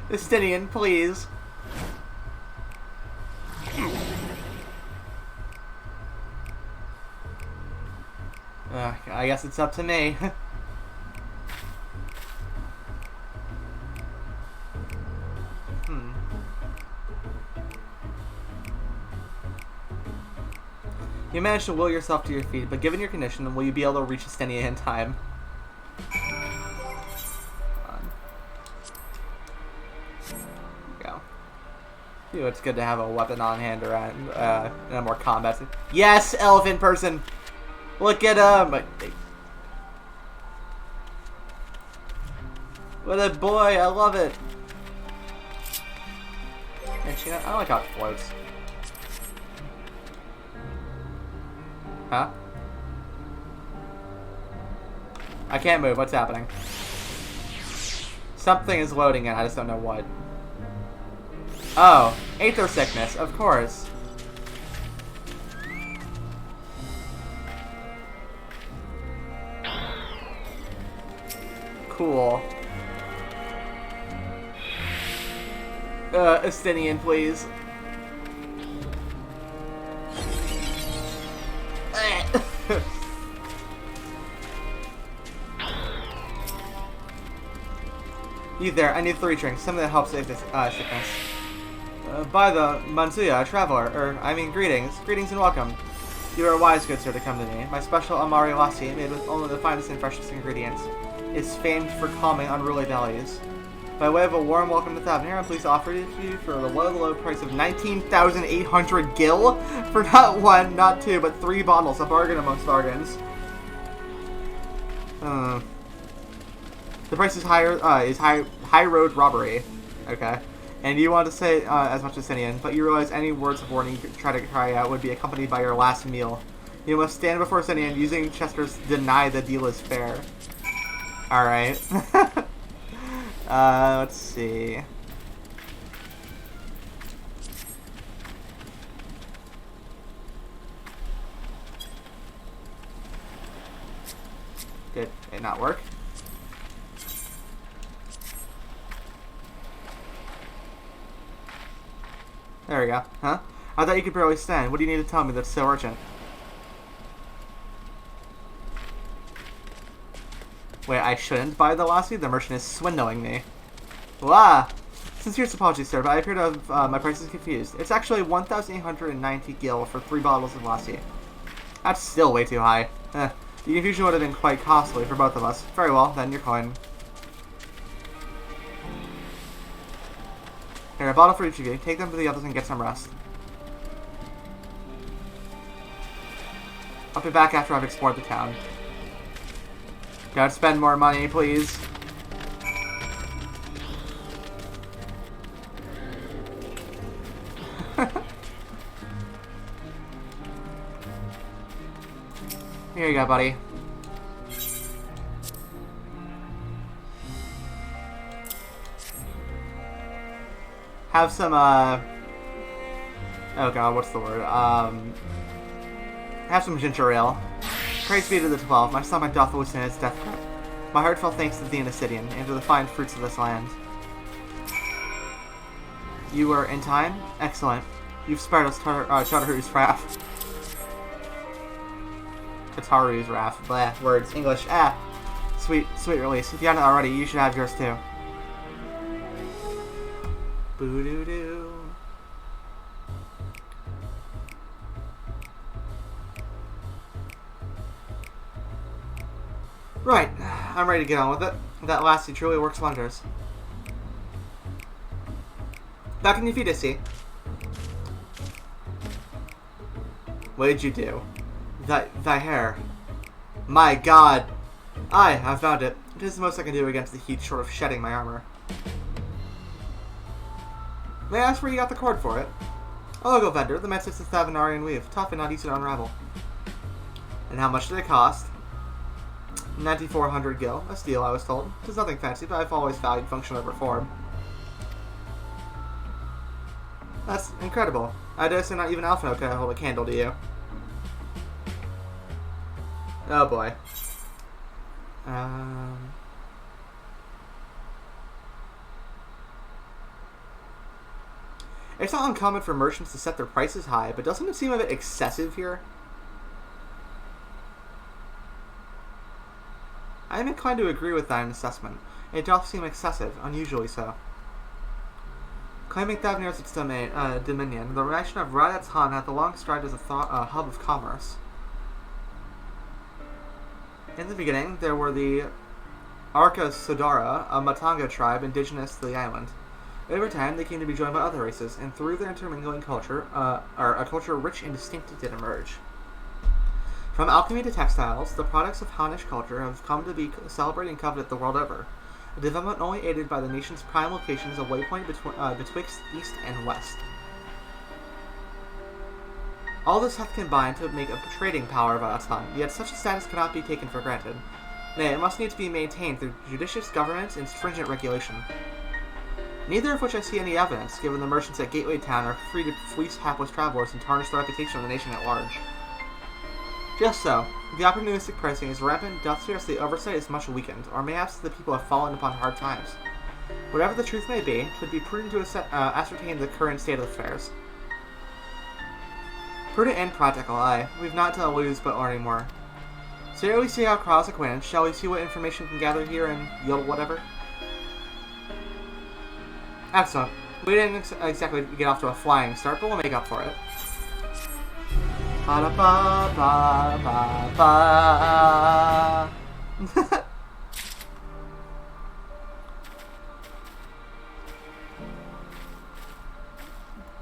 Estinian, please. I guess it's up to me. You managed to will yourself to your feet, but given your condition, will you be able to reach Estinian in time? Go. Ew, it's good to have a weapon on hand around in a more combat. Yes, elephant person. Look at him. What a boy! I love it. And I like how it floats. Huh? I can't move. What's happening? Something is loading in. I just don't know what. Oh, Aether Sickness. Of course. Cool. Estinian, please. You there, I need 3 drinks, something that helps save this sickness. By the Mansuya, traveler, greetings. Greetings and welcome. You are wise, good sir, to come to me. My special Amari Lassi, made with only the finest and freshest ingredients, is famed for calming unruly bellies. By way of a warm welcome to Thavnir, I'm pleased to offer it to you for the low price of 19,800 gil for not 1, not 2, but 3 bottles. A bargain amongst bargains. The price is higher. High road robbery. Okay. And you want to say as much as Estinian, but you realize any words of warning you try to cry out would be accompanied by your last meal. You must stand before Estinian using Chester's deny the deal is fair. All right. Let's see. Did it not work? There we go. Huh? I thought you could barely stand. What do you need to tell me that's so urgent? Wait, I shouldn't buy the lassie? The merchant is swindling me. Wah! Sincere apologies, sir, but I appear to have my prices confused. It's actually 1,890 gil for 3 bottles of lassie. That's still way too high. The confusion would have been quite costly for both of us. Very well, then your coin. Here, a bottle for each of you. Take them to the others and get some rest. I'll be back after I've explored the town. Don't spend more money, please. Here you go, buddy. Have some, oh god, what's the word? Have some ginger ale. Praise be to the 12. My stomach doth loosen its death grip. My heartfelt thanks to the Anassidian, and to the fine fruits of this land. You were in time? Excellent. You've spared us Chataru's wrath. Chataru's wrath. Blah. Words. English. Ah. Sweet release. If you haven't already, you should have yours too. Boo-doo-doo. Right, I'm ready to get on with it. That lassie truly works wonders. Back in your feet, Issa. What did you do? Thy hair. My god! Aye, I found it. It is the most I can do against the heat short of shedding my armor. May I ask where you got the cord for it? A local vendor. The Metzit's a Thavanarian weave. Tough and not easy to unravel. And how much did it cost? 9,400 gil. A steal, I was told. It's nothing fancy, but I've always valued function over form. That's incredible. I dare say not even Alphino could hold a candle to you. Oh boy. It's not uncommon for merchants to set their prices high, but doesn't it seem a bit excessive here? I am inclined to agree with thine assessment. It doth seem excessive, unusually so. Claiming Thavnir as its dominion, the nation of Radat's Han hath long strived as a hub of commerce. In the beginning, there were the Arca Sodara, a Matanga tribe indigenous to the island. Over time, they came to be joined by other races, and through their intermingling culture, a culture rich and distinctive did emerge. From alchemy to textiles, the products of Hanish culture have come to be celebrated and coveted the world over. A development only aided by the nation's prime location as a waypoint betwixt east and west. All this hath combined to make a trading power of Atan, yet such a status cannot be taken for granted. Nay, it must needs be maintained through judicious governance and stringent regulation. Neither of which I see any evidence, given the merchants at Gateway Town are free to fleece hapless travelers and tarnish the reputation of the nation at large. Just so, the opportunistic pricing is rampant, doth suggest the oversight is much weakened, or mayhaps the people have fallen upon hard times. Whatever the truth may be, it would be prudent to ascertain the current state of affairs. Prudent and practical, aye. We've not to lose but learning more. So here we see how Kral's acquainted. Shall we see what information we can gather here and yield whatever? Excellent. We didn't exactly get off to a flying start, but we'll make up for it. Ba-da-ba-ba-ba-ba.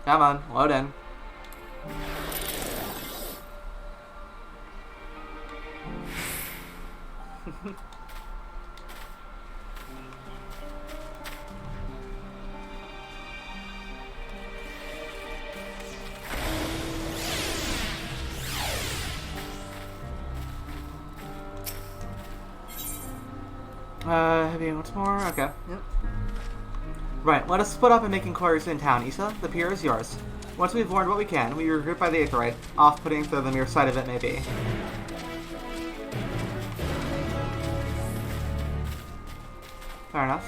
Come on, load in. Have you once more? Okay. Yep. Right, let us split up and make inquiries in town, Issa. The pier is yours. Once we've learned what we can, we regroup by the Aetheryte, off-putting though the mere sight of it may be. Fair enough.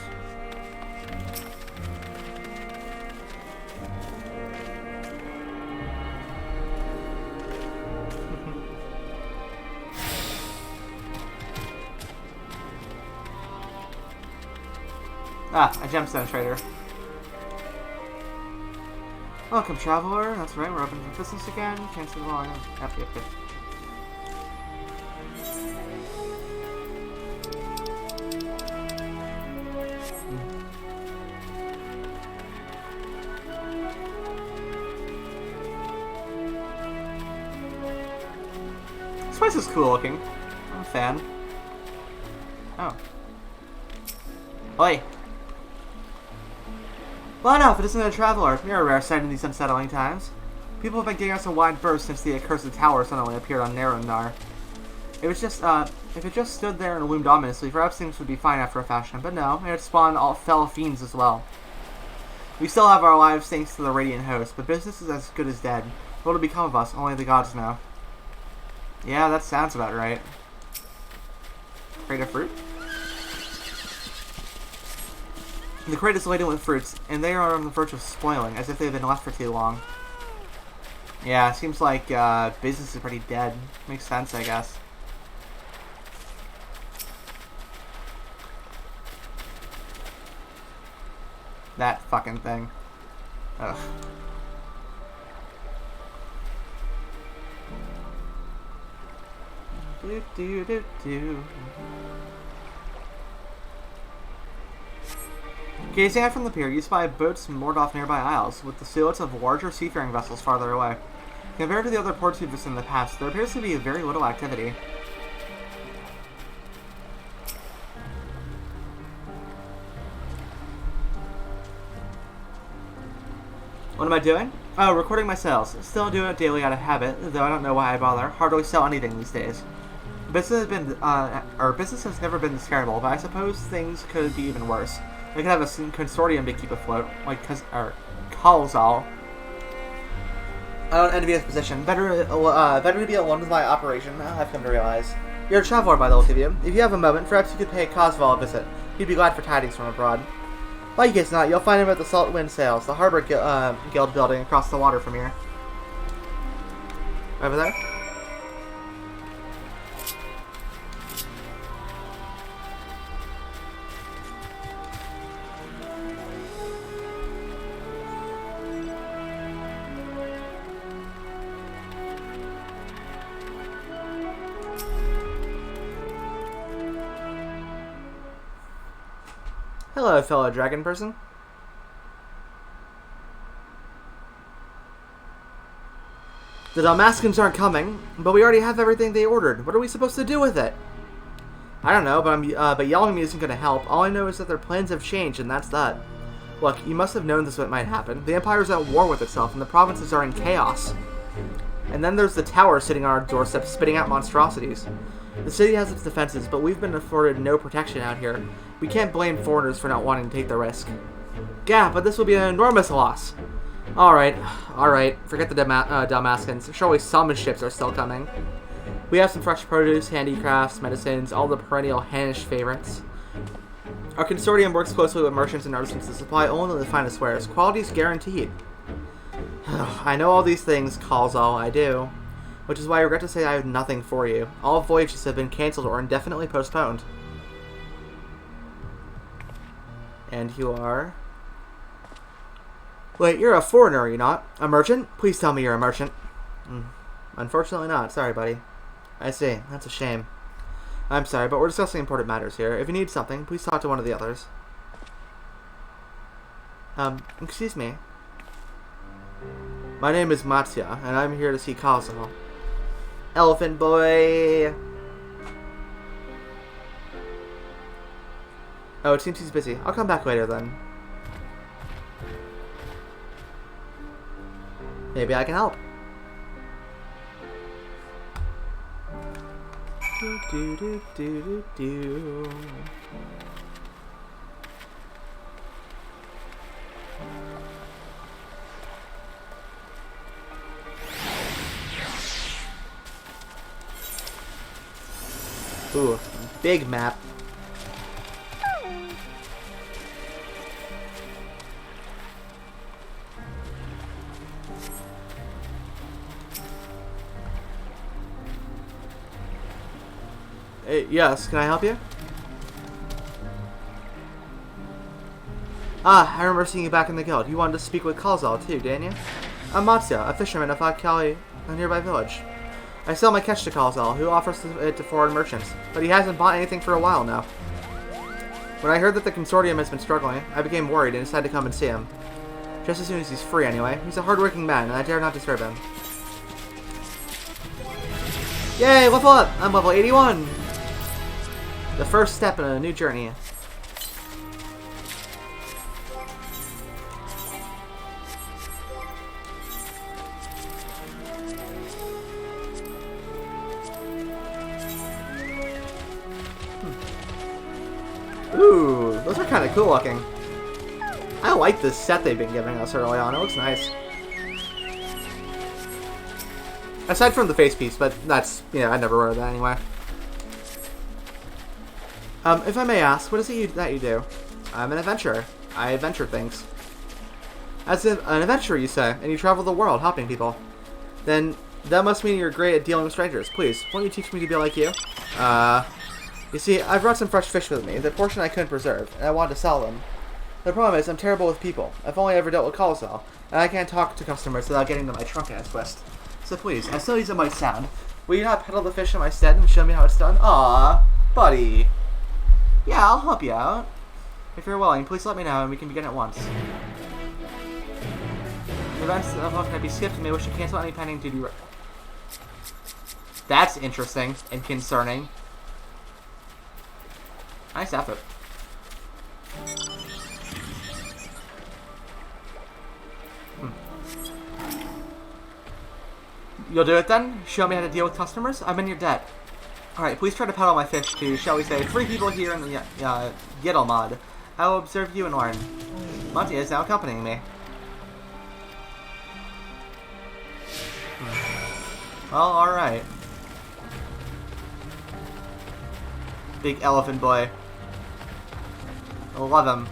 Ah, a gemstone trader. Welcome, traveler. That's right, we're open for business again. Cancel the line. Yep. This place is cool looking. I'm a fan. Oh. Oi! Well enough, it isn't a traveler. You're a rare sight in these unsettling times. People have been giving us a wide berth since the accursed tower suddenly appeared on Narondar. If it just stood there and loomed ominously, perhaps things would be fine after a fashion, but no, it spawned all fell fiends as well. We still have our lives thanks to the Radiant Host, but business is as good as dead. What will become of us? Only the gods know. Yeah, that sounds about right. Crate of fruit? The crate is laden with fruits, and they are on the verge of spoiling, as if they've been left for too long. Yeah, it seems like business is pretty dead. Makes sense, I guess. That fucking thing. Ugh. Do. Gazing out from the pier, you spy boats moored off nearby isles, with the silhouettes of larger seafaring vessels farther away. Compared to the other ports you've visited in the past, there appears to be very little activity. What am I doing? Oh, recording my sales. Still do it daily out of habit, though I don't know why I bother. Hardly sell anything these days. Business has never been this terrible, but I suppose things could be even worse. They could have a consortium to keep afloat, like Kalzal. I don't envy his position. Better to be alone with my operation, I've come to realize. You're a traveler by the look of you. If you have a moment, perhaps you could pay Kozval a visit. He'd be glad for tidings from abroad. Like it's not, you'll find him at the Salt Wind Sails, the Harbor Guild building across the water from here. Over there? Hello, fellow dragon person. The Dalmaskins aren't coming, but we already have everything they ordered. What are we supposed to do with it? I don't know, but yelling me isn't going to help. All I know is that their plans have changed, and that's that. Look, you must have known this what might happen. The Empire's at war with itself, and the provinces are in chaos. And then there's the tower sitting on our doorstep, spitting out monstrosities. The city has its defenses, but we've been afforded no protection out here. We can't blame foreigners for not wanting to take the risk. Yeah, but this will be an enormous loss. Alright. Forget the Dalmaskins. Surely some ships are still coming. We have some fresh produce, handicrafts, medicines, all the perennial Hanish favorites. Our consortium works closely with merchants and artisans to supply only the finest wares. Quality is guaranteed. I know all these things, Kalzal, I do. Which is why I regret to say I have nothing for you. All voyages have been cancelled or indefinitely postponed. And you are... Wait, you're a foreigner, are you not? A merchant? Please tell me you're a merchant. Unfortunately not. Sorry, buddy. I see. That's a shame. I'm sorry, but we're discussing important matters here. If you need something, please talk to one of the others. Excuse me. My name is Matya, and I'm here to see Kalzal. Elephant boy! Oh, it seems he's busy. I'll come back later then. Maybe I can help. Do. Ooh, big map. Yes, can I help you? Ah, I remember seeing you back in the guild. You wanted to speak with Kalzal too, didn't you? I'm Matsuya, a fisherman of Akali, a nearby village. I sell my catch to Kalzal, who offers it to foreign merchants, but he hasn't bought anything for a while now. When I heard that the consortium has been struggling, I became worried and decided to come and see him. Just as soon as he's free, anyway. He's a hard-working man, and I dare not disturb him. Yay, level up! I'm level 81! The first step in a new journey. Ooh, those are kind of cool looking. I like this set they've been giving us early on. It looks nice. Aside from the face piece, but that's, I never ordered that anyway. If I may ask, what is it that you do? I'm an adventurer. I adventure things. As an adventurer, you say, and you travel the world, helping people. Then that must mean you're great at dealing with strangers. Please, won't you teach me to be like you? You see, I brought some fresh fish with me, the portion I couldn't preserve, and I wanted to sell them. The problem is, I'm terrible with people. I've only ever dealt with Kalzal, and I can't talk to customers without getting them my trunk in a twist. So please, as silly as it might sound, will you not peddle the fish in my stead and show me how it's done? Aww, buddy. Yeah, I'll help you out. If you're willing, please let me know and we can begin at once. The events of can be skipped and may wish to cancel any pending duty. That's interesting and concerning. Nice effort. You'll do it then? Show me how to deal with customers? I'm in your debt. Alright, please try to peddle my fish to, shall we say, 3 people here in the Giddle mod. I will observe you and learn. Monty is now accompanying me. Well, alright. Big elephant boy. I love him.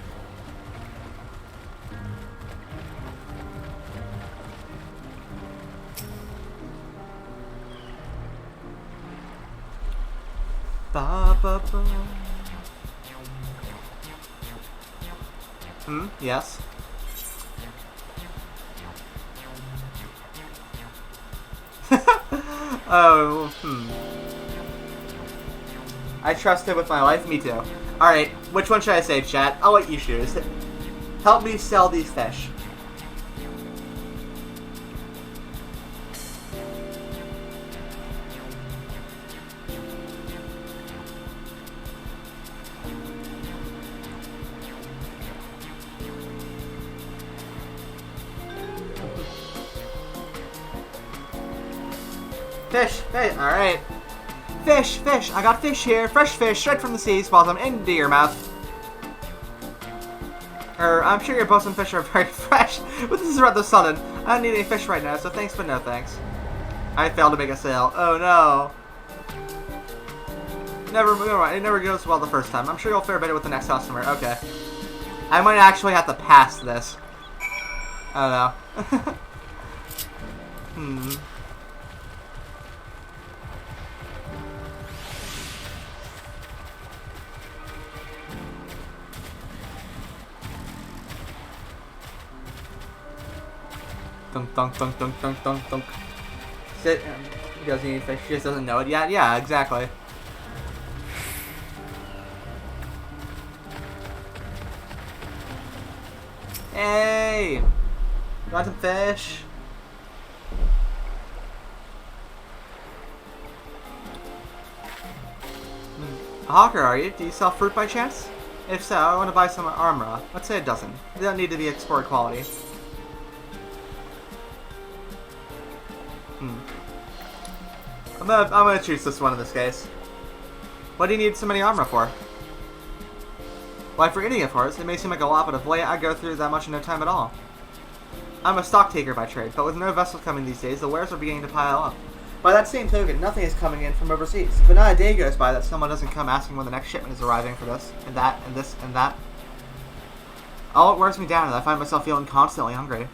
Ba, ba, ba. Yes. Oh, I trust him with my life, me too. Alright, which one should I say, chat? I'll let you choose. Help me sell these fish. Fish, fish, alright. Fish, fish, I got fish here. Fresh fish, straight from the sea, swallow them into your mouth. I'm sure your boats and fish are very fresh, but this is rather sudden. I don't need any fish right now, so thanks but no thanks. I failed to make a sale. Oh no. It never goes well the first time. I'm sure you'll fare better with the next customer. Okay. I might actually have to pass this. I don't know. Dunk, dunk, dunk, dunk, dunk, dunk, dunk. Sit. He doesn't need fish. He just doesn't know it yet. Yeah, exactly. Hey! You want some fish? A hawker, are you? Do you sell fruit by chance? If so, I want to buy some armor. Let's say a dozen. They don't need to be export quality. I'm gonna choose this one in this case. What do you need so many armor for? Why, for eating, of course. It may seem like a lot, but of late I go through that much in no time at all. I'm a stock taker by trade, but with no vessels coming these days, the wares are beginning to pile up. By that same token, nothing is coming in from overseas. But not a day goes by that someone doesn't come asking when the next shipment is arriving for this, and that, and this, and that. All it wears me down is I find myself feeling constantly hungry.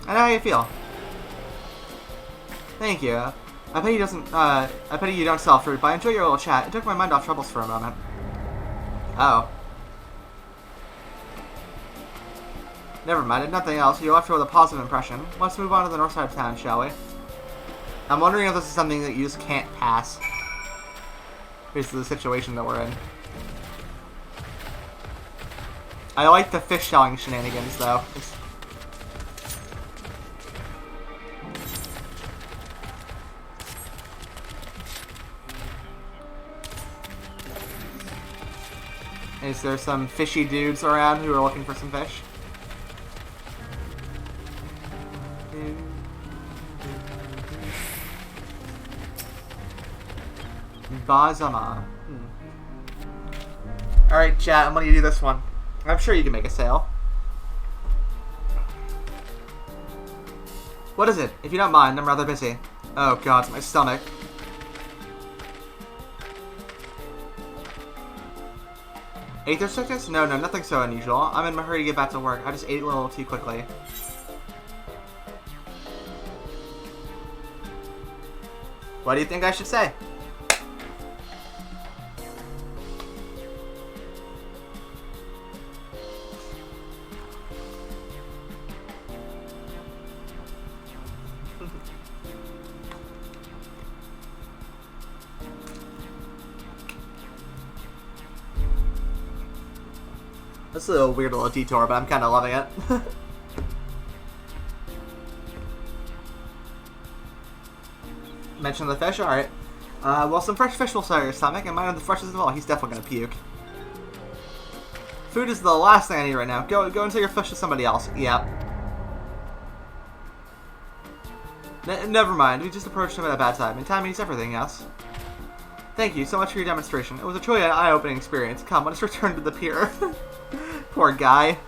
I know how you feel. Thank you. I bet he doesn't, I bet you don't sell fruit, but I enjoy your little chat. It took my mind off troubles for a moment. Oh. Never mind, if nothing else, you left her with a positive impression. Let's move on to the north side of town, shall we? I'm wondering if this is something that you just can't pass. Based on the situation that we're in. I like the fish selling shenanigans, though. Is there some fishy dudes around who are looking for some fish? Bazama. Alright, chat, I'm gonna do this one. I'm sure you can make a sale. What is it? If you don't mind, I'm rather busy. Oh god, it's my stomach. Ate their sickness? No, nothing so unusual. I'm in a hurry to get back to work. I just ate a little too quickly. What do you think I should say? This is a weird little detour, but I'm kind of loving it. Mention the fish? Alright. Well, some fresh fish will start your stomach, and mine are the freshest of all. He's definitely gonna puke. Food is the last thing I need right now. Go and sell your fish to somebody else. Yep. Never mind. We just approached him at a bad time, and timing is everything, yes? Thank you so much for your demonstration. It was a truly eye-opening experience. Come, let us return to the pier. Poor guy.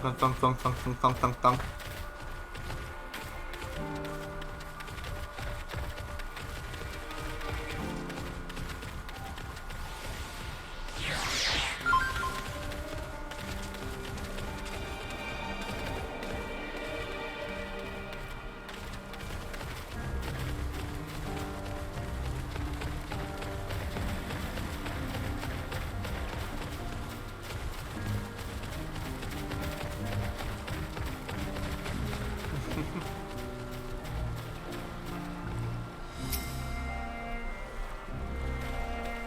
Thunk, thunk, thunk, thunk, thunk, thunk, thunk, thunk.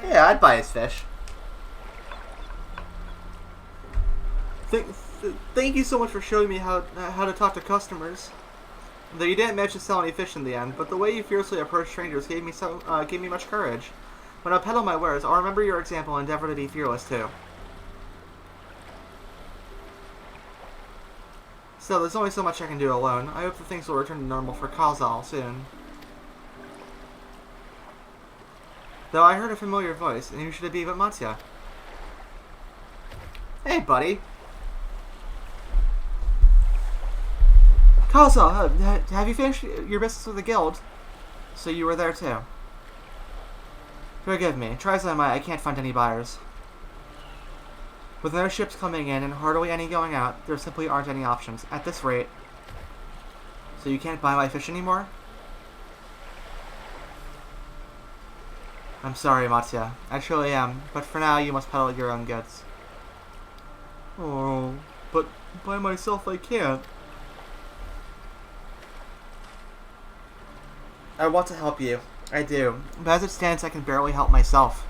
Yeah, I'd buy his fish. Thank you so much for showing me how to talk to customers. Though you didn't manage to sell any fish in the end, but the way you fiercely approach strangers gave me much courage. When I peddle my wares, I'll remember your example and endeavor to be fearless too. Still, there's only so much I can do alone. I hope that things will return to normal for Kazal soon. Though I heard a familiar voice, and who should it be but Matya? Hey, buddy. Kazal, have you finished your business with the guild? So you were there too. Forgive me. Try as I might, I can't find any buyers. With no ships coming in and hardly any going out, there simply aren't any options. At this rate. So you can't buy my fish anymore? I'm sorry, Matya. I truly am, but for now you must peddle your own goods. Oh, but by myself I can't. I want to help you. I do. But as it stands, I can barely help myself.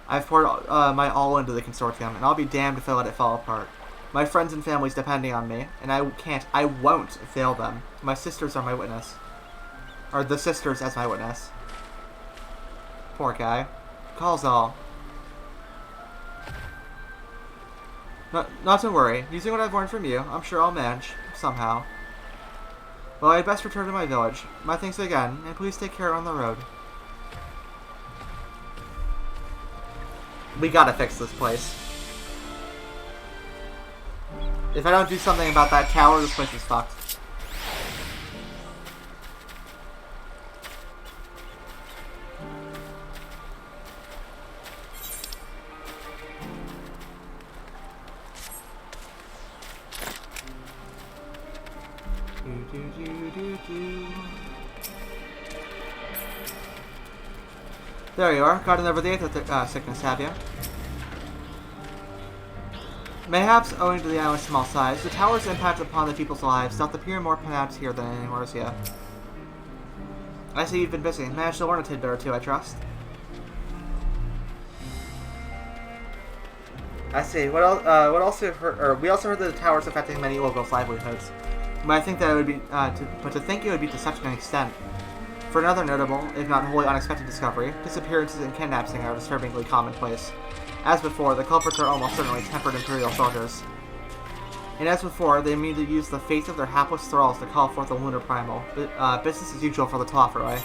I've poured my all into the consortium, and I'll be damned if I let it fall apart. My friends and family's depending on me, and I won't fail them. My sisters are my witness. Or the sisters as my witness. Poor guy. Calls all. Not to worry. Using what I've learned from you, I'm sure I'll manage. Somehow. Well, I'd best return to my village. My thanks again, and please take care on the road. We gotta fix this place. If I don't do something about that tower, this place is fucked. There you are. Gotten over the sickness, have you? Mayhaps owing to the island's small size, the tower's impact upon the people's lives doth appear more pronounced here than in Eorzea. I see you've been busy. Managed to learn a tidbit or two, I trust. I see. What also heard? We also heard that the tower's affecting many locals' livelihoods. But I think that it would be, to think it would be to such an extent. For another notable, if not wholly unexpected discovery, disappearances and kidnapping are disturbingly commonplace. As before, the culprits are almost certainly tempered Imperial soldiers. And as before, they immediately use the faith of their hapless thralls to call forth the lunar primal. Business as usual for the Tofferoi.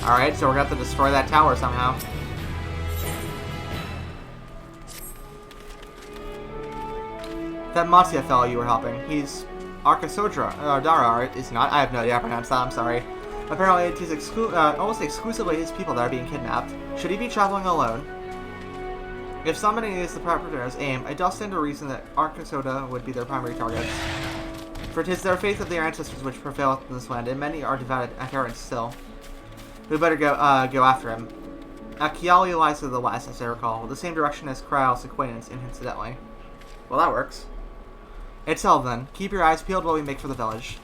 Alright, so we're going to have to destroy that tower somehow. That Mattia fellow you were helping, he's Dara, is not? I have no idea how to pronounce that, I'm sorry. Apparently it is almost exclusively his people that are being kidnapped. Should he be traveling alone? If summoning is the perpetrator's aim, I does stand to reason that Arcasoda would be their primary targets. For it is their faith of their ancestors which prevaileth in this land, and many are devoted adherents still. We better go after him. Chiali lies to the west, as I recall, the same direction as Kryal's acquaintance, incidentally. Well, that works. It's held then. Keep your eyes peeled while we make for the village.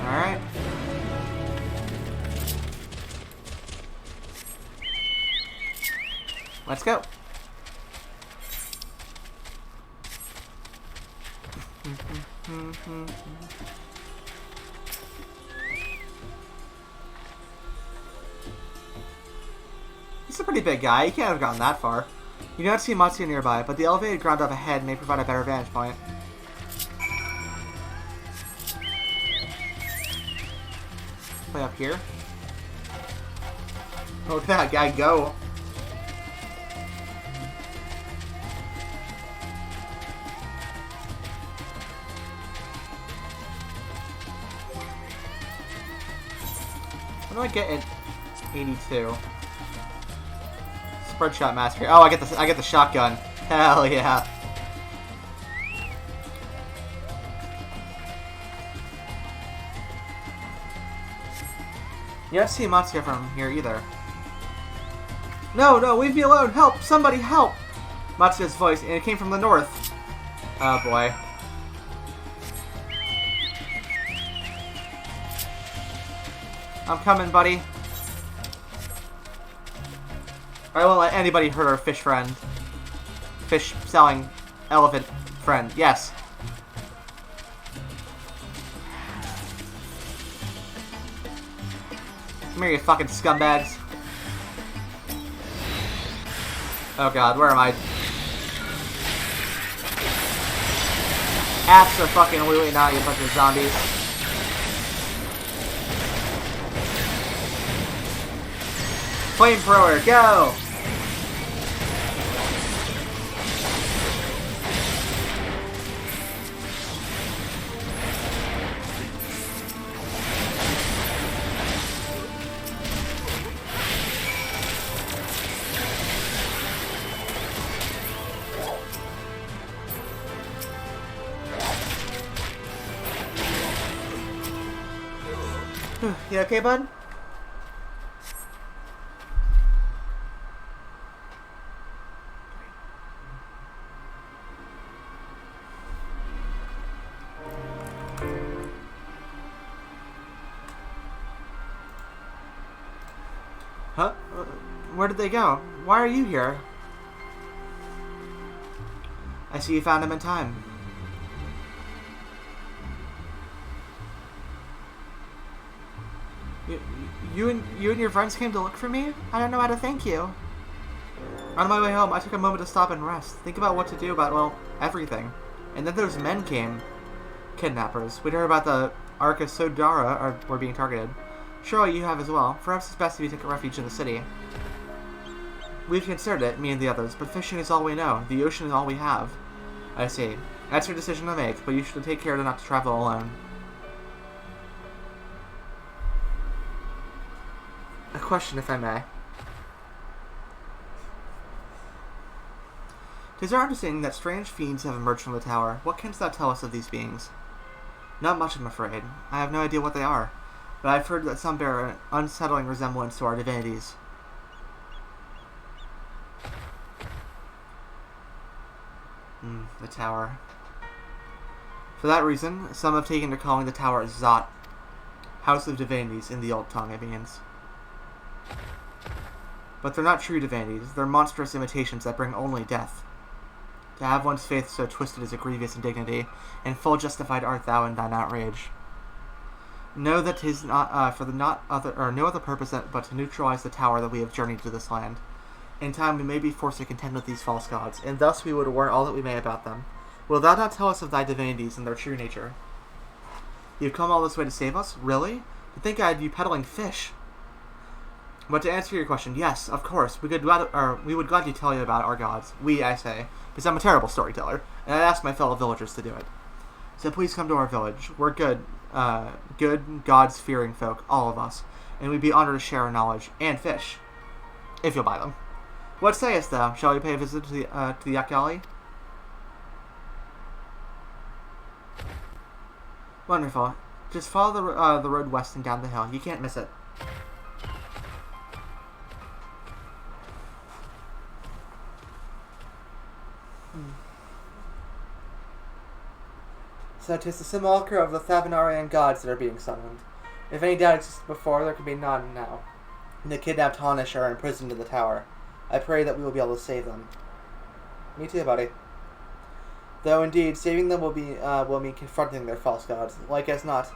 Alright. Let's go. He's a pretty big guy. He can't have gotten that far. You do not see Matsuya nearby, but the elevated ground up ahead may provide a better vantage point. Play up here. Oh, look at that guy go. What do I get at 82? Spread shot mastery. Oh, I get the shotgun. Hell yeah. You don't see Matsuya from here either. No, leave me alone! Help! Somebody help! Matsuya's voice, and it came from the north. Oh boy. I'm coming, buddy. I won't let anybody hurt our fish friend. Fish-selling elephant friend. Yes. Come here, you fucking scumbags. Oh god, where am I? Abso-fucking-lutely not, you bunch of zombies. Flamethrower, go! You okay, bud? Huh? Where did they go? Why are you here? I see you found him in time. You and your friends came to look for me? I don't know how to thank you. On my way home, I took a moment to stop and rest. Think about what to do about, well, everything. And then those men came. Kidnappers. We'd heard about the Arcasodara were being targeted. Surely you have as well. Perhaps it's best if you take refuge in the city. We've considered it, me and the others, but fishing is all we know. The ocean is all we have. I see. That's your decision to make, but you should take care not to travel alone. A question, if I may. 'Tis our understanding that strange fiends have emerged from the tower. What canst thou tell us of these beings? Not much, I'm afraid. I have no idea what they are, but I've heard that some bear an unsettling resemblance to our divinities. The tower. For that reason, some have taken to calling the tower Zot, House of Divinities in the old tongue, it means. But they're not true divinities, they're monstrous imitations that bring only death. To have one's faith so twisted is a grievous indignity, and full justified art thou in thine outrage. Know that 'tis not for the no other purpose but to neutralize the tower that we have journeyed to this land. In time we may be forced to contend with these false gods, and thus we would warn all that we may about them. Wilt thou not tell us of thy divinities and their true nature? You've come all this way to save us? Really? To think I had you peddling fish. But to answer your question, yes, of course, we would gladly tell you about our gods. We, I say, because I'm a terrible storyteller, and I'd ask my fellow villagers to do it. So please come to our village. We're good, gods-fearing folk, all of us, and we'd be honored to share our knowledge, and fish, if you'll buy them. What sayest thou? Shall we pay a visit to the Astralis? Wonderful. Just follow the road west and down the hill. You can't miss it. So 'tis the simulacra of the Thavanarian gods that are being summoned. If any doubt existed before, there can be none now. The kidnapped Honish are imprisoned in the tower. I pray that we will be able to save them. Me too, buddy. Though indeed, saving them will mean confronting their false gods. Like as not,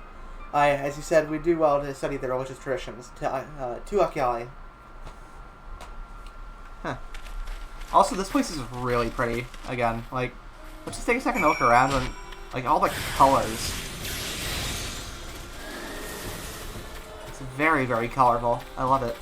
as you said, we do well to study their religious traditions. To Astralis. Huh. Also, this place is really pretty. Again, like, let's just take a second to look around and, like, all the colors. It's very, very colorful. I love it.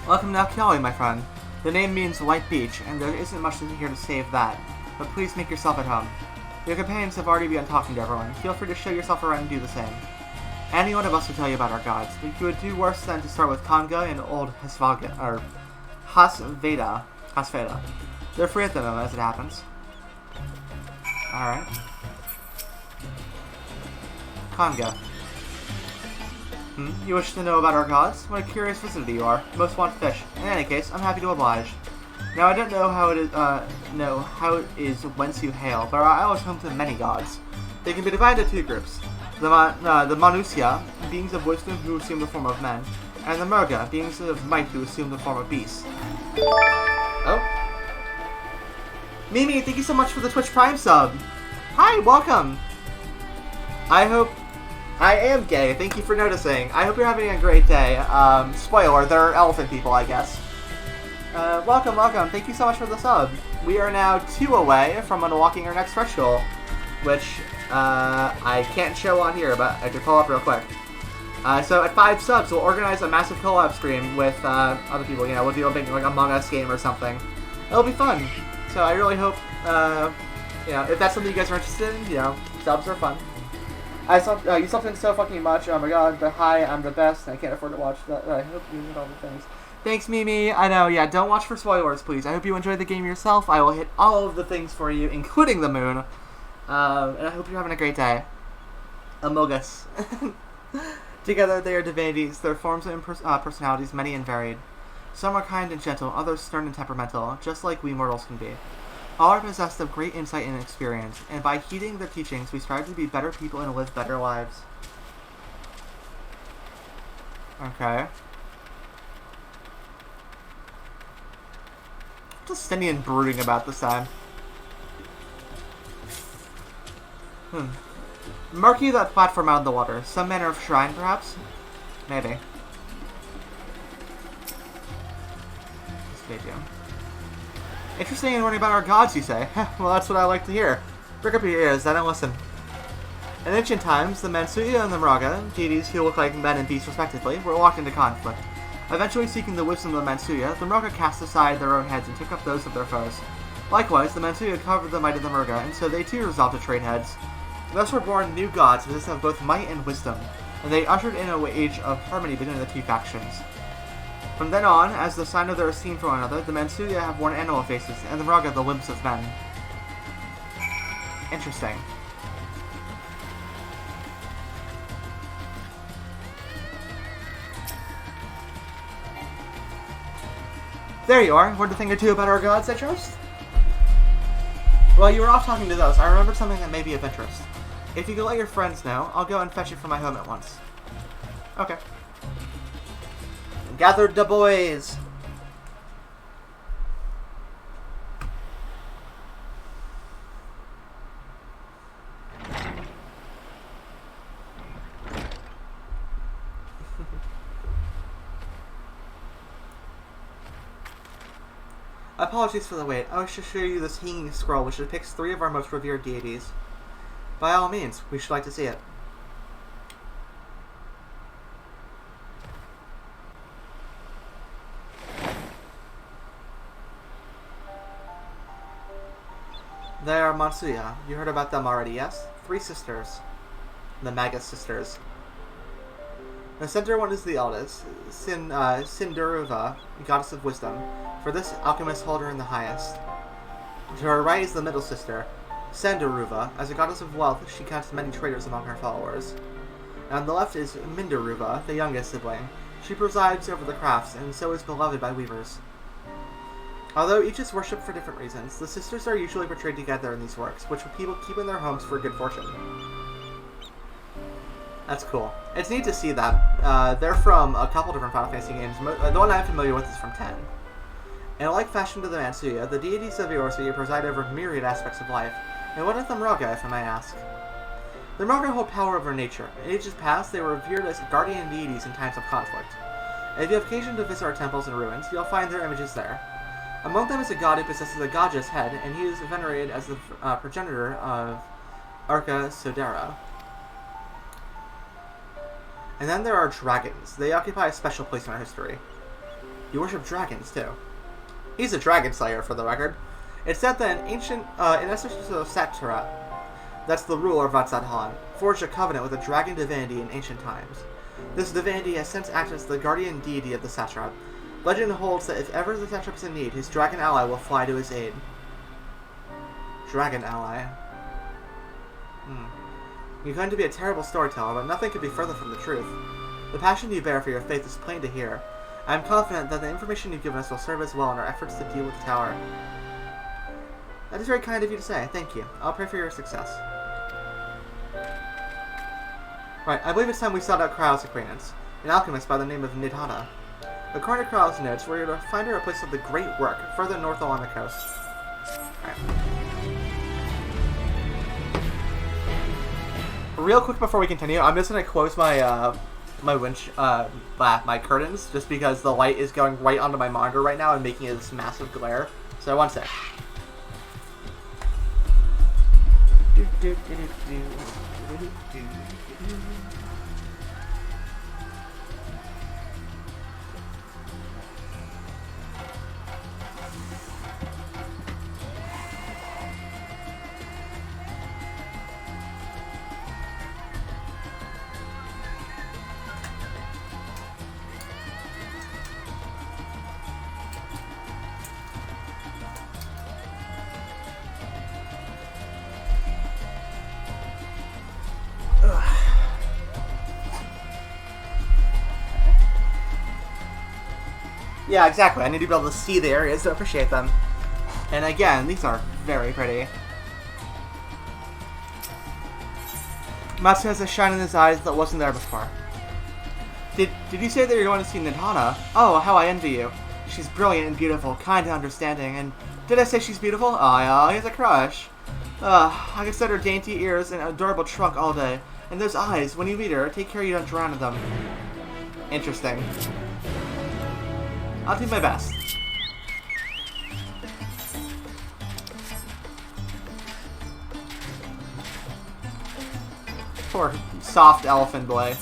Welcome to Astralis, my friend. The name means Light Beach, and there isn't much here to save that, but please make yourself at home. Your companions have already begun talking to everyone. Feel free to show yourself around and do the same. Any one of us will tell you about our gods, but you would do worse than to start with Kanga and old Hasveda. They're free at the moment, as it happens. Alright. Kanga. You wish to know about our gods? What a curious visitor you are. Most want fish. In any case, I'm happy to oblige. Now, I don't know how it is whence you hail, but our isle is home to many gods. They can be divided into two groups. The Manusya, beings of wisdom who assume the form of men, and the Murga, beings of might who assume the form of beasts. Oh. Mimi, thank you so much for the Twitch Prime sub. Hi, welcome. I am gay. Thank you for noticing. I hope you're having a great day. Spoiler, they're elephant people, I guess. Welcome. Thank you so much for the sub. We are now 2 away from unlocking our next stretch goal, which I can't show on here, but I could pull up real quick. So at 5 subs, we'll organize a massive co-op stream with other people. You know, we'll do a big like Among Us game or something. It'll be fun. So I really hope, you know, if that's something you guys are interested in, you know, subs are fun. You something so fucking much. Oh my god, but hi, I'm the best, and I can't afford to watch that. I hope you hit all the things. Thanks, Mimi. I know, yeah, don't watch for spoilers, please. I hope you enjoyed the game yourself. I will hit all of the things for you, including the moon. And I hope you're having a great day. Amogus. Together they are divinities, their forms and personalities many and varied. Some are kind and gentle, others stern and temperamental, just like we mortals can be. All are possessed of great insight and experience, and by heeding their teachings, we strive to be better people and live better lives. Okay. Just standing and brooding about this time. Mark you that platform out of the water. Some manner of shrine, perhaps? Maybe. Stadium. Interesting in learning about our gods, you say? Well, that's what I like to hear. Prick up your ears, then and listen. In ancient times, the Mansuya and the Mraga, deities who look like men and beasts respectively, were locked into conflict. Eventually seeking the wisdom of the Mansuya, the Mraga cast aside their own heads and took up those of their foes. Likewise, the Mansuya covered the might of the Mraga, and so they too resolved to trade heads. Thus were born new gods possessed of both might and wisdom, and they ushered in an age of harmony between the two factions. From then on, as the sign of their esteem for one another, the Mansuya have worn animal faces, and the Mraga the limbs of men. Interesting. There you are. Learned a thing or two about our gods, I trust? While you were off talking to those, I remembered something that may be of interest. If you could let your friends know, I'll go and fetch it from my home at once. Okay. Gather the boys! Apologies for the wait. I wish to show you this hanging scroll which depicts 3 of our most revered deities. By all means, we should like to see it. They are Mansuya. You heard about them already, yes? 3 sisters. The Magus sisters. The center one is the eldest, Sindaruva, goddess of wisdom. For this, alchemists hold her in the highest. To her right is the middle sister, Sandaruva. As a goddess of wealth, she counts many traders among her followers. And on the left is Mindaruva, the youngest sibling. She presides over the crafts, and so is beloved by weavers. Although each is worshipped for different reasons, the sisters are usually portrayed together in these works, which people keep in their homes for good fortune. That's cool. It's neat to see that. They're from a couple different Final Fantasy games. The one I'm familiar with is from 10. In a like fashion to the Mansuya, the deities of Eorzea preside over myriad aspects of life. And what of the Mraga, if I may ask? The Mraga hold power over nature. In ages past, they were revered as guardian deities in times of conflict. If you have occasion to visit our temples and ruins, you'll find their images there. Among them is a god who possesses a Gaja's head, and he is venerated as the progenitor of Arca Sodera. And then there are dragons. They occupy a special place in our history. You worship dragons, too. He's a dragon slayer, for the record. It's said that an ancient, in essence, Satrat, that's the ruler of Vatsadhan, forged a covenant with a dragon divinity in ancient times. This divinity has since acted as the guardian deity of the Satrap. Legend holds that if ever the Satrap is in need, his dragon ally will fly to his aid. Dragon ally. You claim to be a terrible storyteller, but nothing could be further from the truth. The passion you bear for your faith is plain to hear. I am confident that the information you've given us will serve us well in our efforts to deal with the tower. That is very kind of you to say. Thank you. I'll pray for your success. Right, I believe it's time we sought out Krau's acquaintance, an alchemist by the name of Nidhana. According to Krau's notes, we're to find her a place of the great work, further north along the coast. Alright. Real quick before we continue, I'm just gonna close my my curtains, just because the light is going right onto my monitor right now and making it this massive glare. So one sec. Yeah, exactly. I need to be able to see the areas to appreciate them. And again, these are very pretty. Matsu has a shine in his eyes that wasn't there before. Did you say that you're going to see Nidhana? Oh, how I envy you. She's brilliant and beautiful, kind and understanding, and did I say she's beautiful? Oh, yeah, he has a crush. I can set her dainty ears and adorable trunk all day. And those eyes, when you meet her, take care you don't drown in them. Interesting. I'll do my best. Poor soft elephant boy.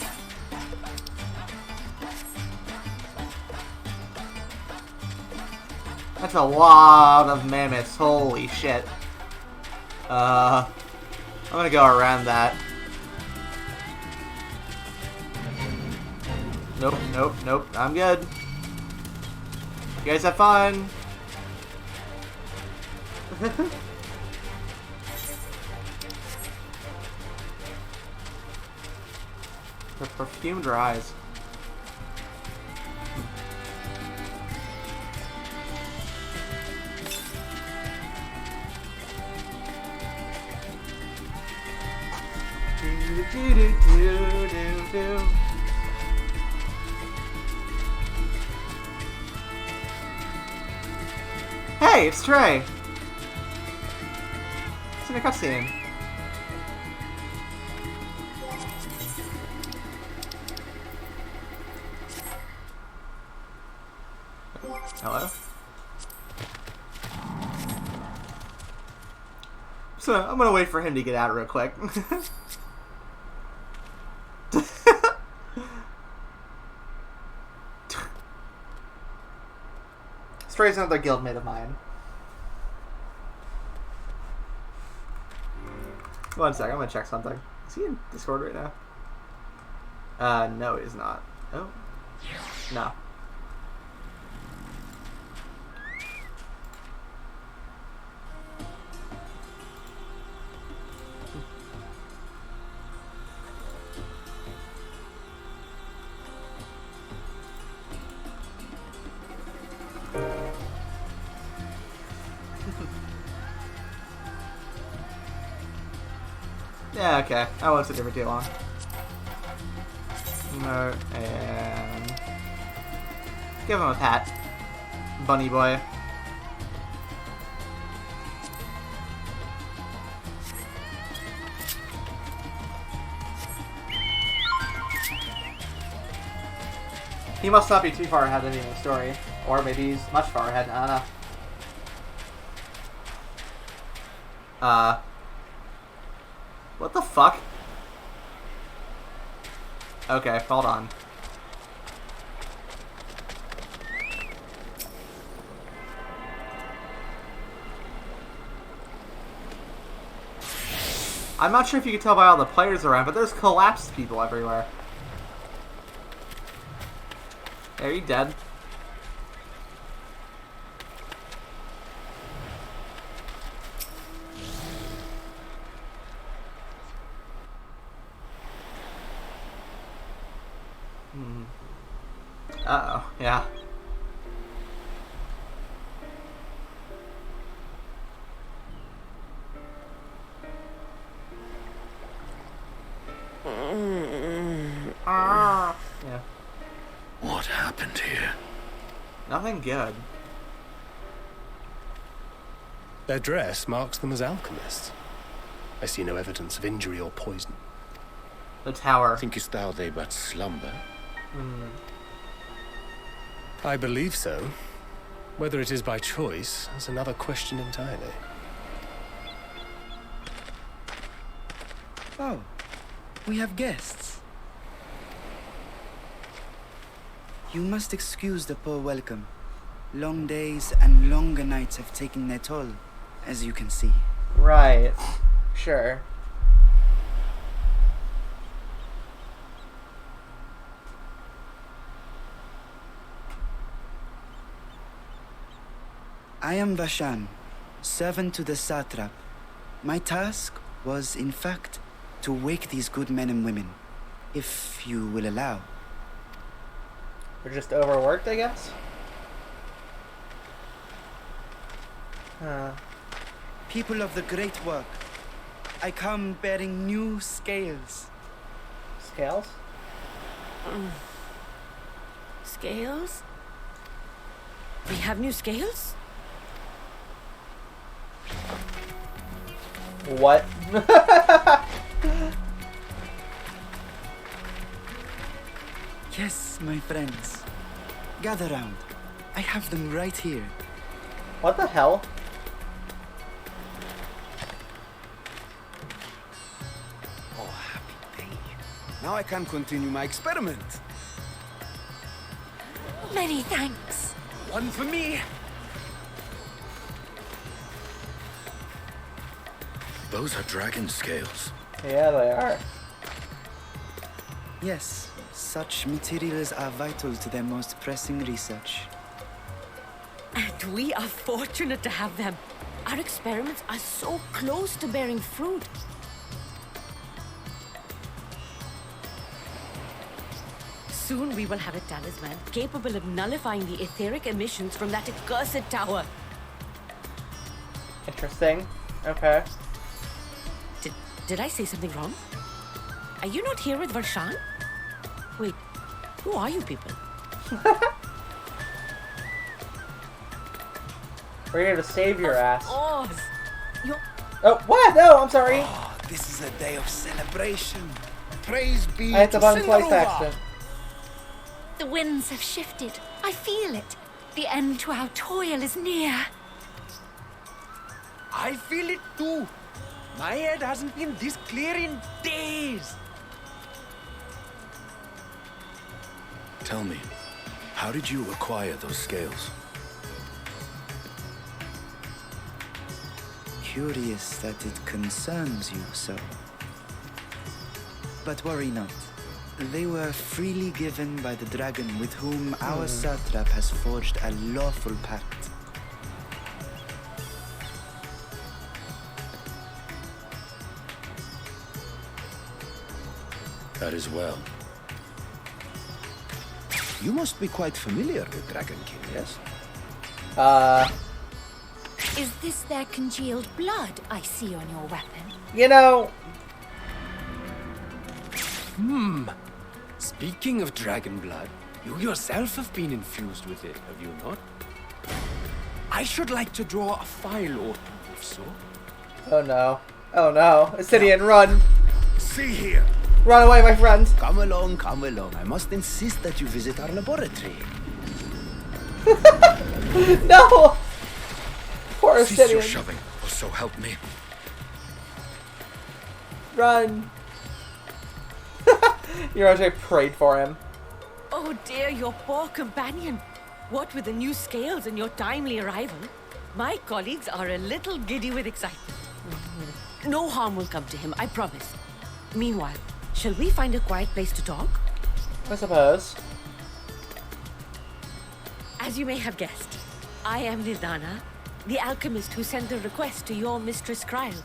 That's a lot of mammoths. Holy shit. I'm gonna go around that. Nope, nope, nope. I'm good. You guys have fun. The perfumed eyes. Hey, it's Trey. It's in a cutscene. Hello? So, I'm gonna wait for him to get out real quick. Stray's another guildmate of mine. One sec, I'm gonna check something. Is he in Discord right now? No, he's not. Oh. No. Yeah, okay. I won't sit there for too long. No, and give him a pat, bunny boy. He must not be too far ahead of me in the story, or maybe he's much far ahead. I don't know. What the fuck? Okay, hold on. I'm not sure if you can tell by all the players around, but there's collapsed people everywhere. Are you dead? Uh-oh, yeah. Yeah. What happened here? Nothing good. Their dress marks them as alchemists. I see no evidence of injury or poison. The tower. Thinkest thou they but slumber? I believe so. Whether it is by choice is another question entirely. Oh, we have guests. You must excuse the poor welcome. Long days and longer nights have taken their toll, as you can see. Right. Sure. I am Vashan, servant to the satrap. My task was, in fact, to wake these good men and women, if you will allow. We're just overworked, I guess? People of the great work, I come bearing new scales. Scales? Scales? We have new scales? What? Yes, my friends. Gather round. I have them right here. What the hell? Oh, happy day. Now I can continue my experiment. Many thanks. One for me. Those are dragon scales. Yeah, they are. Yes, such materials are vital to their most pressing research. And we are fortunate to have them. Our experiments are so close to bearing fruit. Soon we will have a talisman capable of nullifying the etheric emissions from that accursed tower. Interesting. Okay. Did I say something wrong? Are you not here with Varshan? Wait, who are you people? We're here to save your ass. Oh, what? No, I'm sorry. Oh, this is a day of celebration. Praise be I hit the to button twice by Cinderova. accident. The winds have shifted. I feel it. The end to our toil is near. I feel it too. My head hasn't been this clear in days. Tell me, how did you acquire those scales? Curious that it concerns you so. But worry not. They were freely given by the dragon with whom our satrap has forged a lawful pact. That is well. You must be quite familiar with Dragon King, yes? Is this their congealed blood I see on your weapon? You know... Speaking of dragon blood, you yourself have been infused with it, have you not? I should like to draw a file or two, if so. Oh no. Oh no. Obsidian, run! See here. Run away, my friend! Come along, come along. I must insist that you visit our laboratory. No! Poor Cease your Obsidian. shoving, or so help me. Run! Your prayed for him. Oh dear, your poor companion. What with the new scales and your timely arrival, my colleagues are a little giddy with excitement. No harm will come to him, I promise. Meanwhile, shall we find a quiet place to talk? I suppose. As you may have guessed, I am Nidana, the alchemist who sent the request to your Mistress Kryl.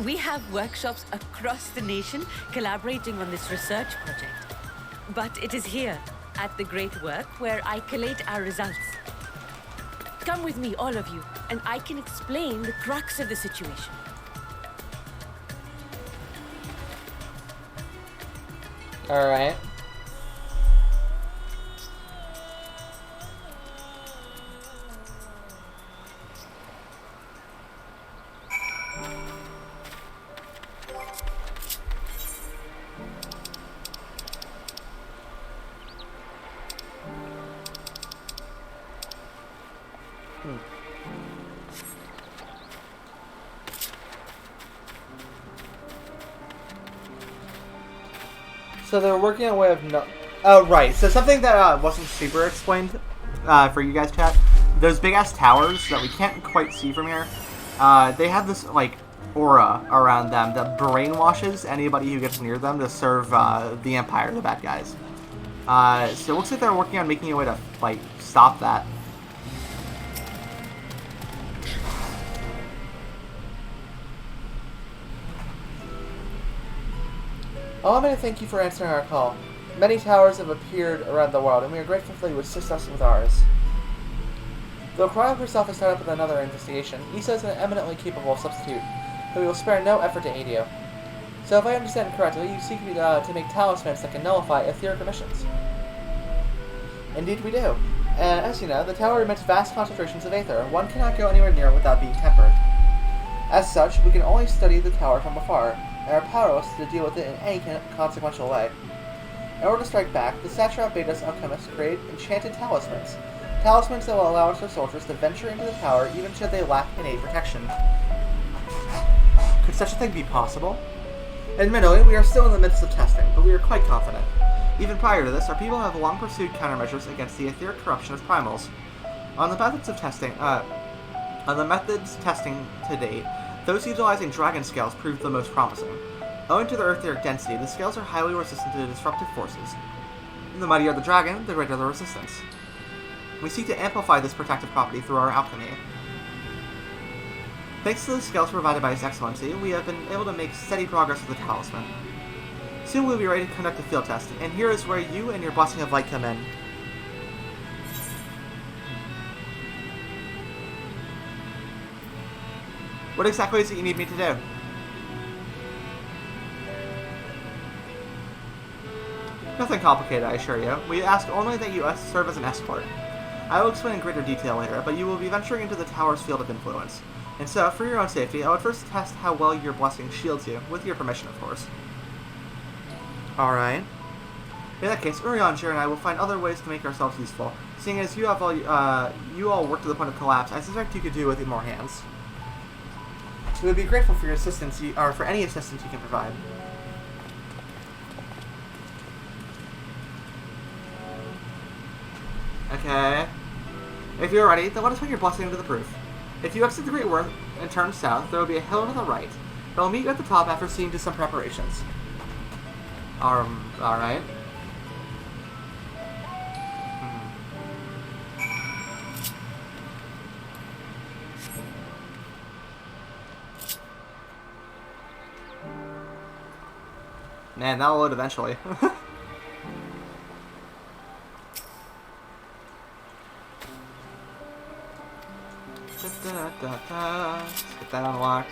We have workshops across the nation collaborating on this research project. But it is here, at the Great Work, where I collate our results. Come with me, all of you, and I can explain the crux of the situation. Alright. So they're working on a way of no... Oh, right. So something that wasn't super explained for you guys, chat. Those big-ass towers that we can't quite see from here, they have this, like, aura around them that brainwashes anybody who gets near them to serve the Empire, the bad guys. So it looks like they're working on making a way to, like, stop that. Allow me to thank you for answering our call. Many towers have appeared around the world, and we are grateful that you would assist us with ours. Though Kryl herself has started up with another investigation, Issa is an eminently capable substitute, who will spare no effort to aid you. So if I understand correctly, you seek to make talismans that can nullify etheric emissions. Indeed we do. And as you know, the tower emits vast concentrations of aether. One cannot go anywhere near it without being tempered. As such, we can only study the tower from afar, and are powerless to deal with it in any consequential way. In order to strike back, the satrap bade us alchemists create enchanted talismans. Talismans that will allow our soldiers to venture into the tower even should they lack innate protection. Could such a thing be possible? Admittedly, we are still in the midst of testing, but we are quite confident. Even prior to this, our people have long pursued countermeasures against the etheric corruption of primals. On the methods testing to date, those utilizing dragon scales proved the most promising. Owing to their etheric density, the scales are highly resistant to disruptive forces. The mightier the dragon, the greater the resistance. We seek to amplify this protective property through our alchemy. Thanks to the scales provided by His Excellency, we have been able to make steady progress with the talisman. Soon we'll be ready to conduct a field test, and here is where you and your Blessing of Light come in. What exactly is it you need me to do? Nothing complicated, I assure you. We ask only that you serve as an escort. I will explain in greater detail later, but you will be venturing into the tower's field of influence. And so, for your own safety, I would first test how well your blessing shields you, with your permission, of course. Alright. In that case, Urianger and I will find other ways to make ourselves useful. Seeing as you have you all work to the point of collapse, I suspect you could do with more hands. We would be grateful for your assistance, or for any assistance you can provide. Okay. If you're ready, then let us put your blessing into the proof. If you exit the Great Worth and turn south, there will be a hill to the right. It will meet you at the top after seeing to some preparations. Alright. Man, that'll load eventually. Let's get that unlocked.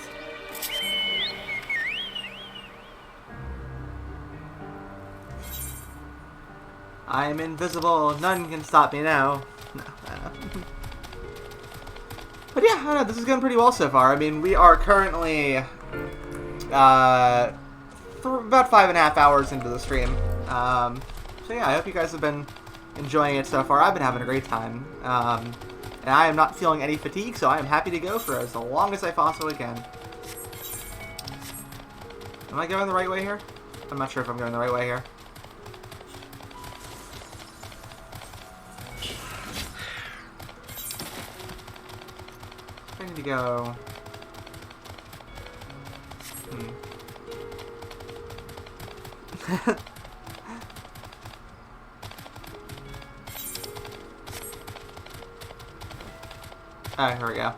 I am invisible. None can stop me now. No, But yeah, I don't know, this is going pretty well so far. I mean, we are currently about 5.5 hours into the stream. So yeah, I hope you guys have been enjoying it so far. I've been having a great time. And I am not feeling any fatigue, so I am happy to go for as long as I possibly can. Am I going the right way here? I'm not sure if I'm going the right way here. I need to go... Alright, here we go.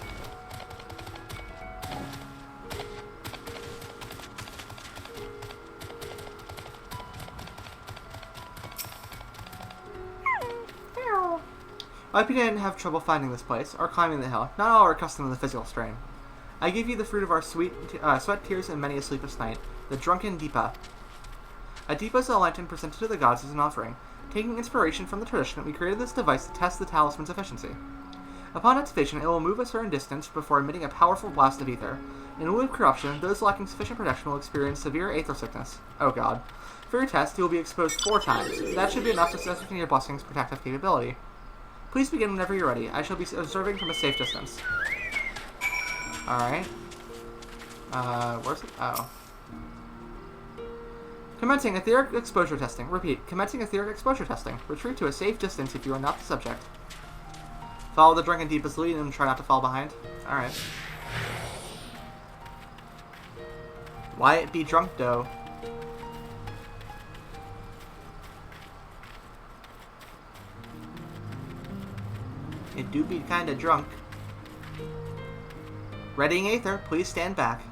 I hope you didn't have trouble finding this place, or climbing the hill. Not all are accustomed to the physical strain. I give you the fruit of our sweat, tears, and many a sleepless night, the drunken Deepa. A Deepa is a lantern presented to the gods as an offering. Taking inspiration from the tradition, we created this device to test the talisman's efficiency. Upon activation, it will move a certain distance before emitting a powerful blast of ether. In lieu of corruption, those lacking sufficient protection will experience severe aether sickness. Oh god. For your test, you will be exposed 4 times. That should be enough to ascertain your blessing's protective capability. Please begin whenever you're ready. I shall be observing from a safe distance. Alright. Where's it? Oh. Commencing etheric exposure testing. Repeat. Commencing etheric exposure testing. Retreat to a safe distance if you are not the subject. Follow the drunken Deepa's lead and try not to fall behind. Alright. Why it be drunk, though? It do be kinda drunk. Readying Aether, please stand back.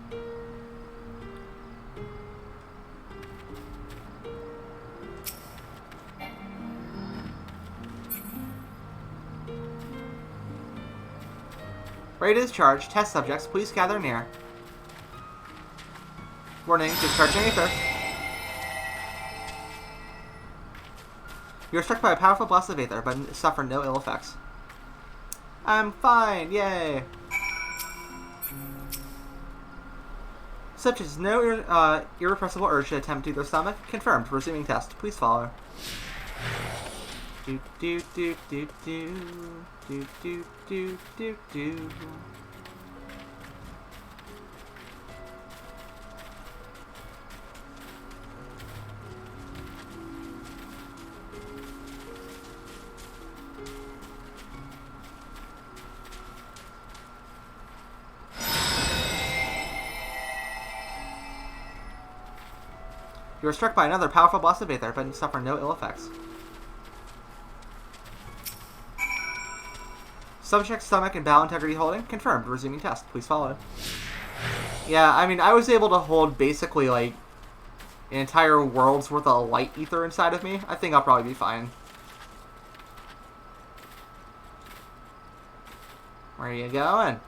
Ready to discharge. Test subjects, please gather near. Warning, discharging Aether. You are struck by a powerful blast of Aether, but suffer no ill effects. I'm fine, yay! Such as no irrepressible urge to attempt to their stomach. Confirmed. Resuming test. Please follow. Do do do do do do do do do do. You were struck by another powerful blast of Aether, but suffer no ill effects. Subject stomach and bowel integrity holding. Confirmed. Resuming test. Please follow. Yeah, I mean, I was able to hold basically, like, an entire world's worth of light ether inside of me. I think I'll probably be fine. Where are you going?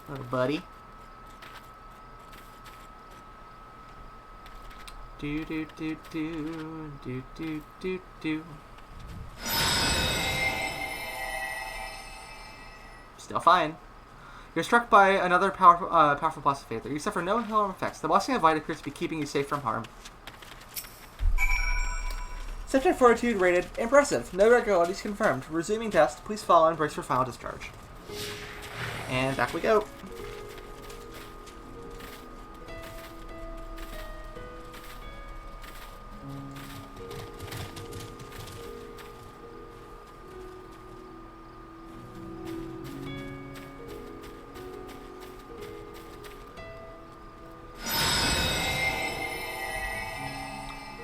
Little buddy. Do do do do do do do do. Still fine. You're struck by another powerful blast of Aether. You suffer no harm effects. The blessing of light appears to be keeping you safe from harm. Subject fortitude rated impressive. No irregularities confirmed. Resuming test. Please follow and brace for final discharge. And back we go.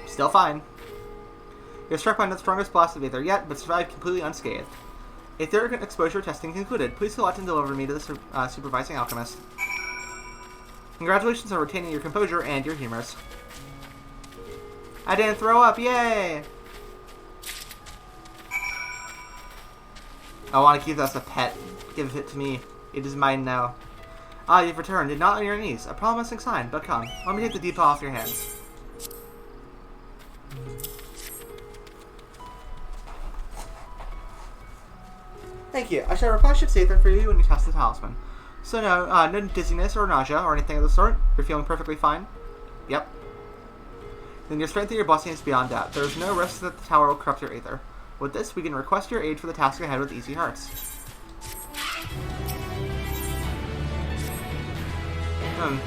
Still fine. You're struck by the strongest blast of Aether yet, but survived completely unscathed. Etheric exposure testing concluded. Please select and deliver me to the supervising alchemist. Congratulations on retaining your composure and your humors. I didn't throw up, yay! I want to keep this as a pet. Give it to me. It is mine now. Ah, you've returned, and not on your knees. A promising sign, but come. Let me take the deep paw off your hands. Thank you. I shall replenish its Aether for you when you test the talisman. So no dizziness or nausea or anything of the sort? You're feeling perfectly fine? Yep. Then your strength of your blessing is beyond doubt. There is no risk that the tower will corrupt your Aether. With this, we can request your aid for the task ahead with easy hearts.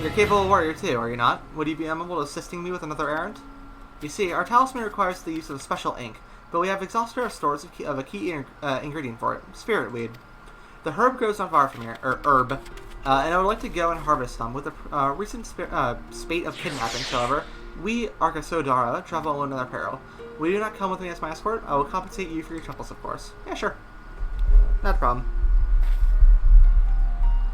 You're a capable warrior too, are you not? Would you be amenable to assisting me with another errand? You see, our talisman requires the use of special ink, but we have exhausted our stores of a key ingredient for it, spirit weed. The herb grows not far from here, and I would like to go and harvest some. With the recent spate of kidnappings, however, we, Arkasodara, travel alone in our peril. Will you not come with me as my escort? I will compensate you for your troubles, of course. Yeah, sure. Not a problem.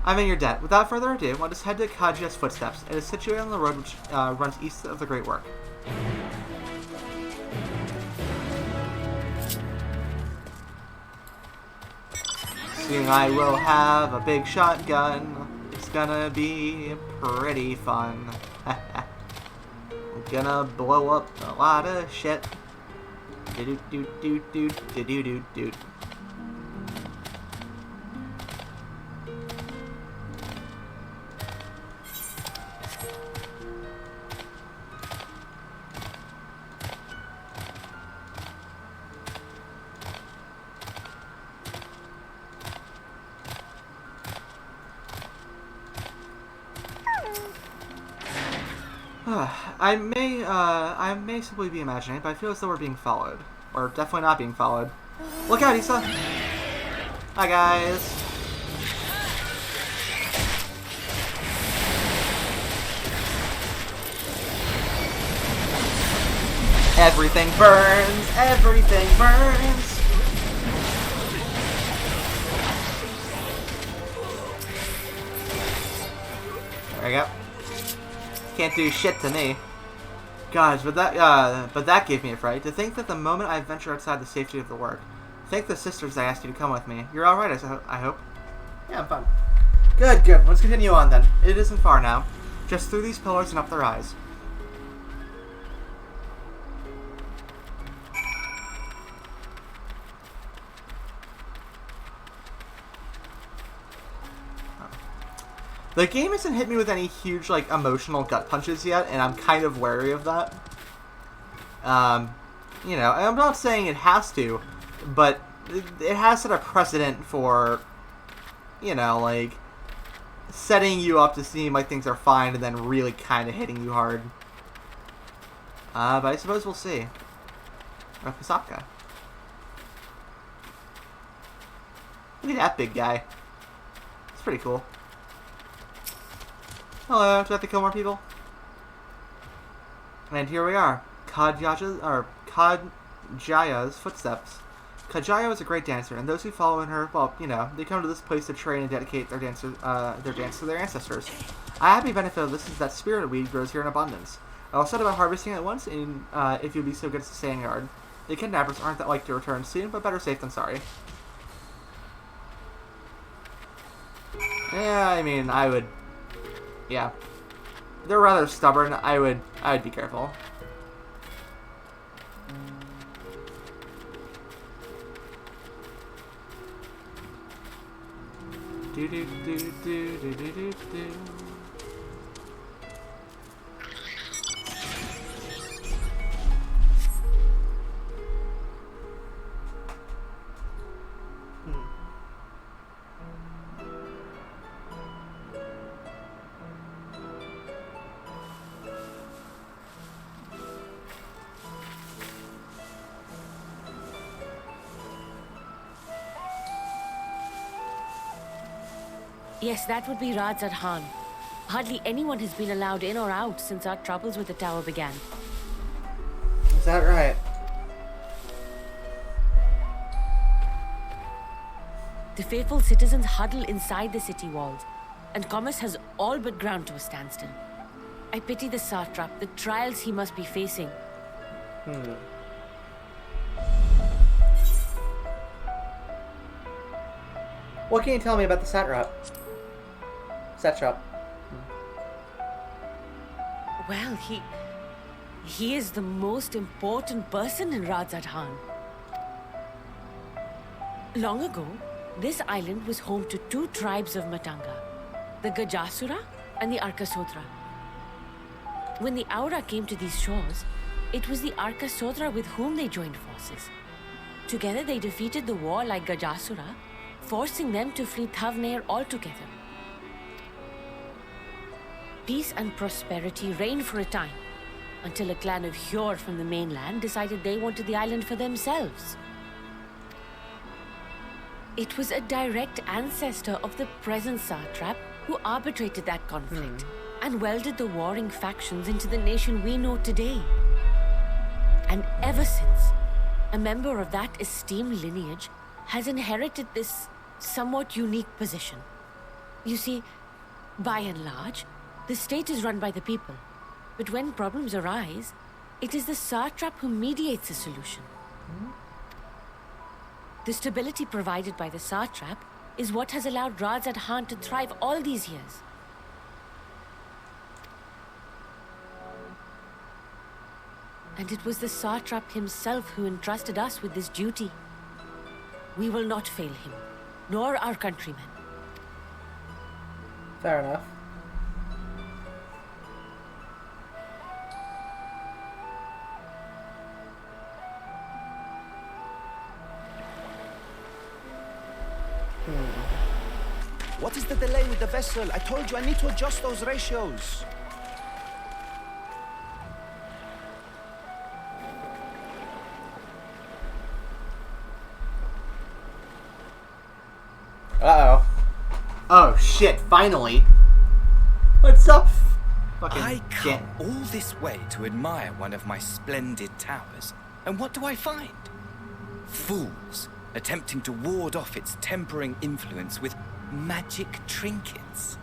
I'm in your debt. Without further ado, let us head to Kajia's footsteps. It is situated on the road which runs east of the Great Work. Soon I will have a big shotgun. It's gonna be pretty fun. I'm gonna blow up a lot of shit. Do do do do do do do do. I may simply be imagining it, but I feel as though we're being followed. Or definitely not being followed. Look out, Issa! Hi, guys! Everything burns! Everything burns! There we go. Can't do shit to me. Gosh, but that gave me a fright. To think that the moment I venture outside the safety of the work. Thank the sisters I asked you to come with me. You're alright, I hope. Yeah, I'm fine. Good, good. Let's continue on then. It isn't far now. Just through these pillars and up their eyes. The game hasn't hit me with any huge, like, emotional gut punches yet, and I'm kind of wary of that. You know, I'm not saying it has to, but it has set a precedent for, you know, like, setting you up to seem like things are fine and then really kind of hitting you hard. But I suppose we'll see. Pasapka. Look at that big guy. It's pretty cool. Hello, do I have to kill more people? And here we are. Kadjaya's footsteps. Kadjaya was a great dancer, and those who follow in her, well, you know, they come to this place to train and dedicate their dance to their ancestors. A happy benefit of this is that spirit weed grows here in abundance. I'll set about harvesting it once, and if you'll be so good as to stay in yard. The kidnappers aren't that likely to return soon, but better safe than sorry. Yeah, I mean, I would... Yeah. They're rather stubborn. I would be careful. Do do do do do do do do. Yes, that would be Radzad Khan. Hardly anyone has been allowed in or out since our troubles with the tower began. Is that right? The faithful citizens huddle inside the city walls, and commerce has all but ground to a standstill. I pity the satrap, the trials he must be facing. What can you tell me about the satrap? Well, he is the most important person in Radzad Khan. Long ago, this island was home to two tribes of Matanga, the Gajasura and the Arkasodra. When the Aura came to these shores, it was the Arkasodra with whom they joined forces. Together they defeated the warlike Gajasura, forcing them to flee Thavnair altogether. Peace and prosperity reigned for a time, until a clan of Hjor from the mainland decided they wanted the island for themselves. It was a direct ancestor of the present satrap who arbitrated that conflict and welded the warring factions into the nation we know today. And ever since, a member of that esteemed lineage has inherited this somewhat unique position. You see, by and large, the state is run by the people, but when problems arise, it is the satrap who mediates a solution. The stability provided by the satrap is what has allowed Radzad Khan to thrive all these years. And it was the satrap himself who entrusted us with this duty. We will not fail him, nor our countrymen. Fair enough. What is the delay with the vessel? I told you I need to adjust those ratios. Uh-oh. Oh, shit, finally. What's up? I come all this way to admire one of my splendid towers, and what do I find? Fools attempting to ward off its tempering influence with magic trinkets.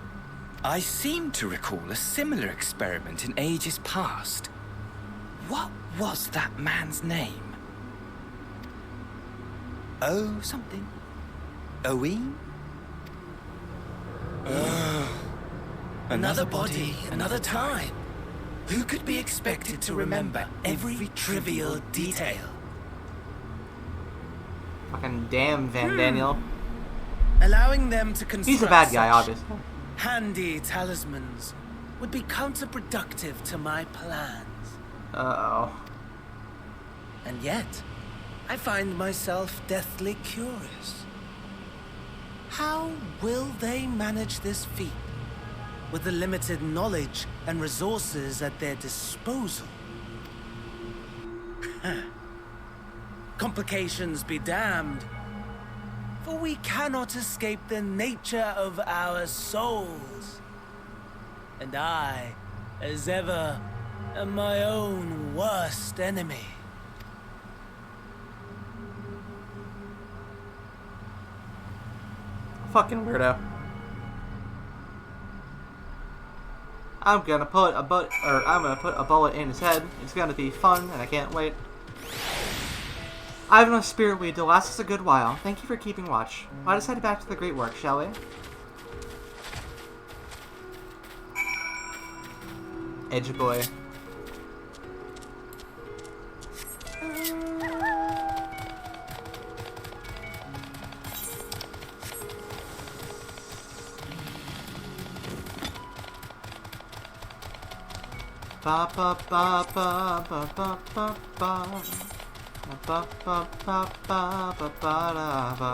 I seem to recall a similar experiment in ages past. What was that man's name? Oh, something. Owen? Another body, another time. Who could be expected to remember every trivial detail? Fucking damn Van Daniel. Allowing them to construct He's a bad guy, such obviously. handy talismans would be counterproductive to my plans. Uh-oh. And yet, I find myself deathly curious. How will they manage this feat with the limited knowledge and resources at their disposal? Complications be damned, for we cannot escape the nature of our souls. And I, as ever, am my own worst enemy. Fucking weirdo. I'm gonna put a bullet in his head. It's gonna be fun, and I can't wait. I have enough spirit weed to last us a good while. Thank you for keeping watch. Let us head back to the great work, shall we? Edge boy. Ba ba ba ba ba ba ba ba ba ba ba ba ba ba ba.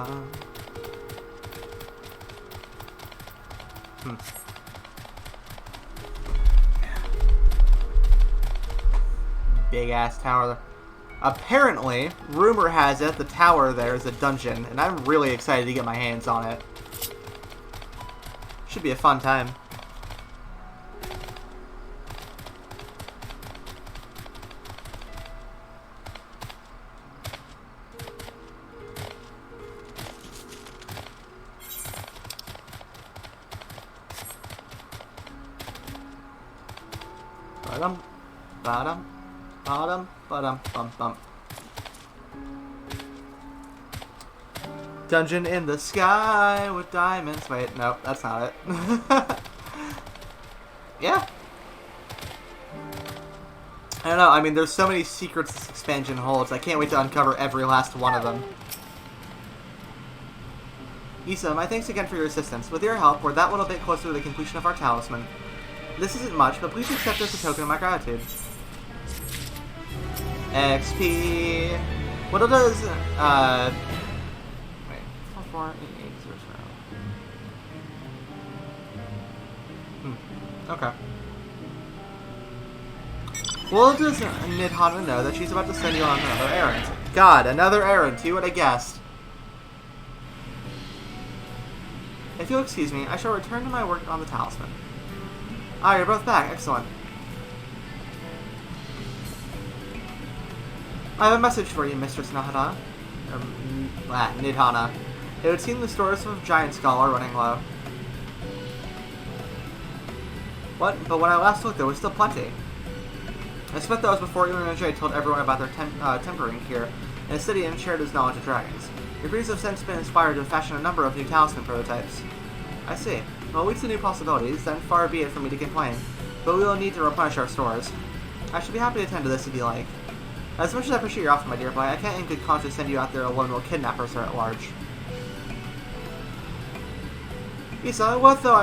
Big ass tower. Apparently, rumor has it the tower there is a dungeon, and I'm really excited to get my hands on it. Should be a fun time. Bottom, bottom, bottom, bottom, bum, bum. Dungeon in the sky with diamonds. Wait, no, that's not it. Yeah. I don't know, I mean, there's so many secrets this expansion holds. I can't wait to uncover every last one of them. Issa, my thanks again for your assistance. With your help, we're that little bit closer to the completion of our talisman. This isn't much, but please accept this as a token of my gratitude. XP. What it does, wait. 4, 8, 0, 0. Okay. Well, does Nidhana know that she's about to send you on another errand? God, another errand. Who would have guessed? If you'll excuse me, I shall return to my work on the talisman. Ah, you're both back. Excellent. I have a message for you, Mistress Nidhana. Nidhana. It would seem the stores of Giant Skull are running low. What? But when I last looked, there was still plenty. I suspect that was before Issa and Jay told everyone about their tempering here, and Obsidian shared his knowledge of dragons. Your breeds have since been inspired to fashion a number of new talisman prototypes. I see. Well, leads to new possibilities, then far be it for me to complain. But we will need to replenish our stores. I should be happy to attend to this if you like. As much as I appreciate your offer, my dear boy, I can't in good conscience send you out there alone while kidnappers are at large. Issa, what though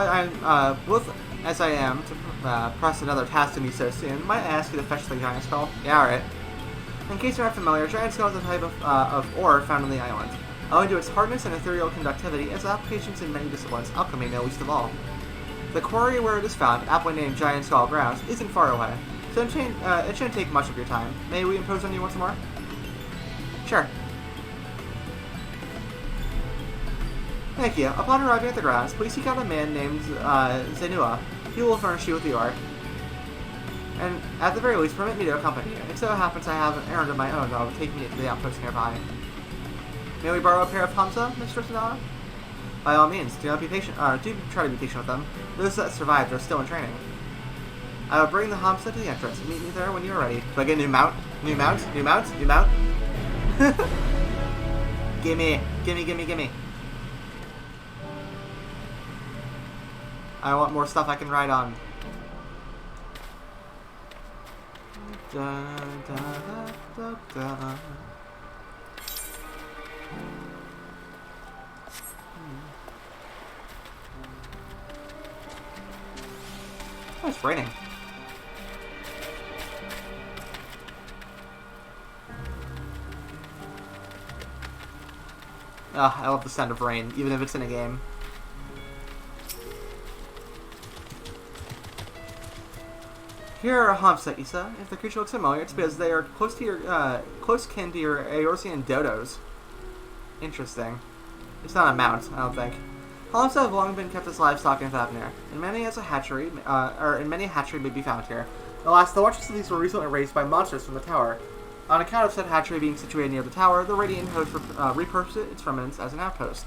as I am to press another task to me so soon, might I ask you to fetch the Giant Skull? Yeah, alright. In case you're not familiar, Giant Skull is a type of ore found on the island. Owing to its hardness and ethereal conductivity, its applications in many disciplines, alchemy no least of all. The quarry where it is found, aptly named Giant Skull Grounds, isn't far away, so it shouldn't take much of your time. May we impose on you once more? Sure. Thank you. Upon arriving at the grounds, please seek out a man named Zenua. He will furnish you with the ore. And at the very least, permit me to accompany you. It so happens I have an errand of my own that will take me to the outpost nearby. May we borrow a pair of Hamsa, Mr. Sonara? By all means, do try to be patient with them. Those that survived are still in training. I will bring the Hamsa to the entrance. Meet me there when you are ready. Do I get a new mount? New mount? New mount? New mount? Gimme. Gimme, gimme, gimme. I want more stuff I can ride on. Da, da, da, da, da. It's raining. I love the sound of rain, even if it's in a game. Here are Hamsa, Issa. If the creature looks familiar, it's because they are close kin to your Eorzean dodos. Interesting. It's not a mount, I don't think. Hamsa have long been kept as livestock in Vavnir, and many a hatchery may be found here. Alas, the watches of these were recently raised by monsters from the tower. On account of said hatchery being situated near the tower, the Radiant Host repurposed its remnants as an outpost.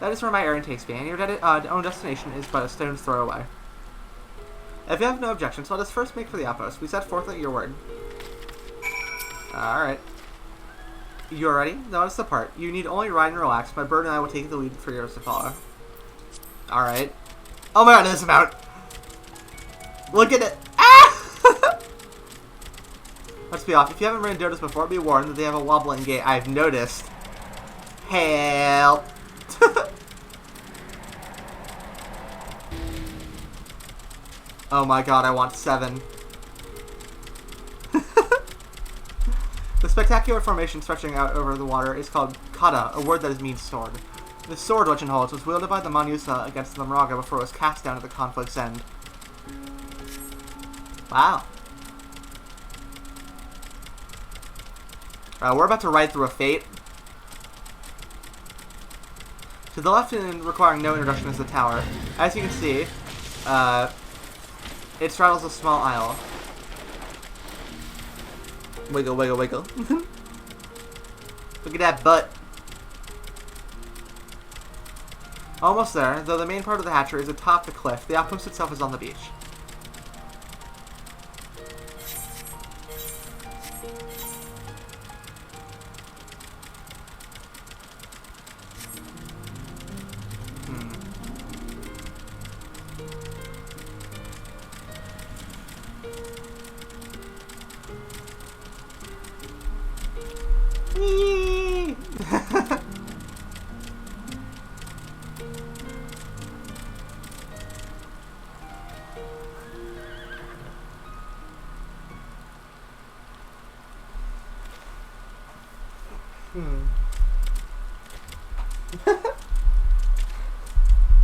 That is where my errand takes me, and your own destination is but a stone's throw away. If you have no objections, let us first make for the outpost. We set forth at your word. Alright. You're ready? Notice the part. You need only ride and relax. My bird and I will take the lead for yours to follow. Alright. Oh my god, this amount! Look at it! Ah! Let's be off. If you haven't ridden dodos before, be warned that they have a wobbling gait. I've noticed. Help! Oh my god, I want 7. The spectacular formation stretching out over the water is called Kata, a word that means sword. The sword, legend holds, was wielded by the Manusa against the Mraga before it was cast down at the conflict's end. Wow. We're about to ride through a fate. To the left, and requiring no introduction, is the tower. As you can see, it straddles a small isle. Wiggle, wiggle, wiggle. Look at that butt. Almost there, though the main part of the hatchery is atop the cliff. The outpost itself is on the beach.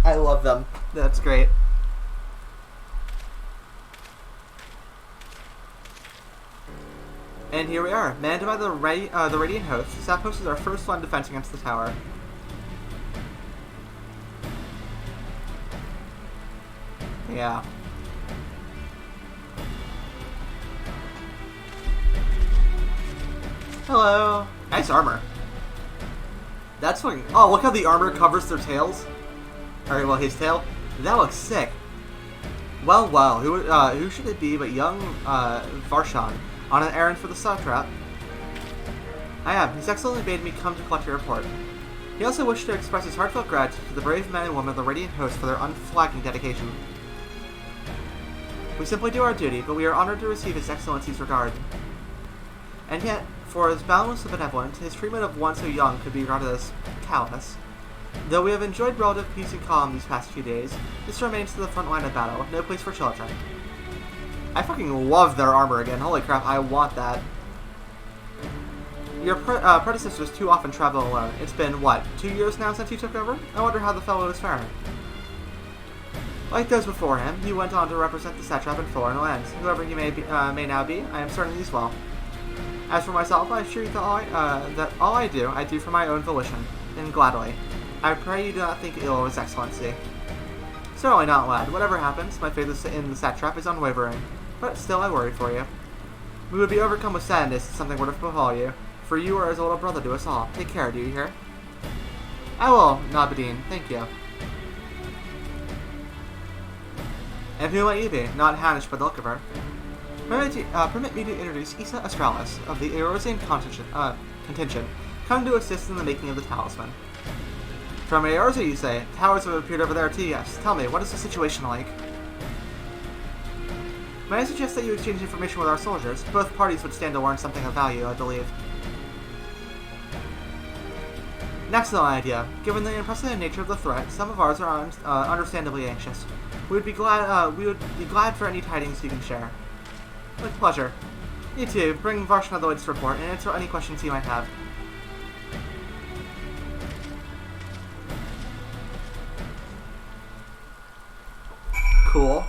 I love them. That's great. And here we are, manned by the Radiant Host. This outpost is our first line of defense against the tower. Yeah. Hello. Nice armor. That's fucking... Oh, look how the armor covers their tails. Alright, well, his tail. That looks sick. Well, well, who should it be but young Varshan on an errand for the satrap? I am. His Excellency bade me come to collect your report. He also wished to express his heartfelt gratitude to the brave men and women of the Radiant Host for their unflagging dedication. We simply do our duty, but we are honored to receive His Excellency's regard. And yet, for as boundless and benevolent, his treatment of one so young could be regarded as callous. Though we have enjoyed relative peace and calm these past few days, this remains to the front line of battle, no place for children. I fucking love their armor again, holy crap, I want that. Your predecessors too often travel alone. It's been, what, 2 years now since you took over? I wonder how the fellow is faring. Like those before him, he went on to represent the satrap in foreign lands. Whoever he may now be, I am certain he's well. As for myself, I assure you that all I do for my own volition, and gladly. I pray you do not think ill of His Excellency. Certainly not, lad. Whatever happens, my faith in the satrap is unwavering. But still, I worry for you. We would be overcome with sadness if something were to befall you, for you are as older brother to us all. Take care, do you hear? I will, Nabadine. Thank you. And who might you be? Not Hanish, but the look of her. Permit me to introduce Issa Astralis of the Eorzean contingent, come to assist in the making of the talisman. From Eorzea, you say? Towers have appeared over there too, yes. Tell me, what is the situation like? May I suggest that you exchange information with our soldiers? Both parties would stand to learn something of value, I believe. An excellent idea. Given the unprecedented nature of the threat, some of ours are understandably anxious. We would be glad for any tidings you can share. With pleasure. You too. Bring Varshan the Woods report and answer any questions you might have. Cool.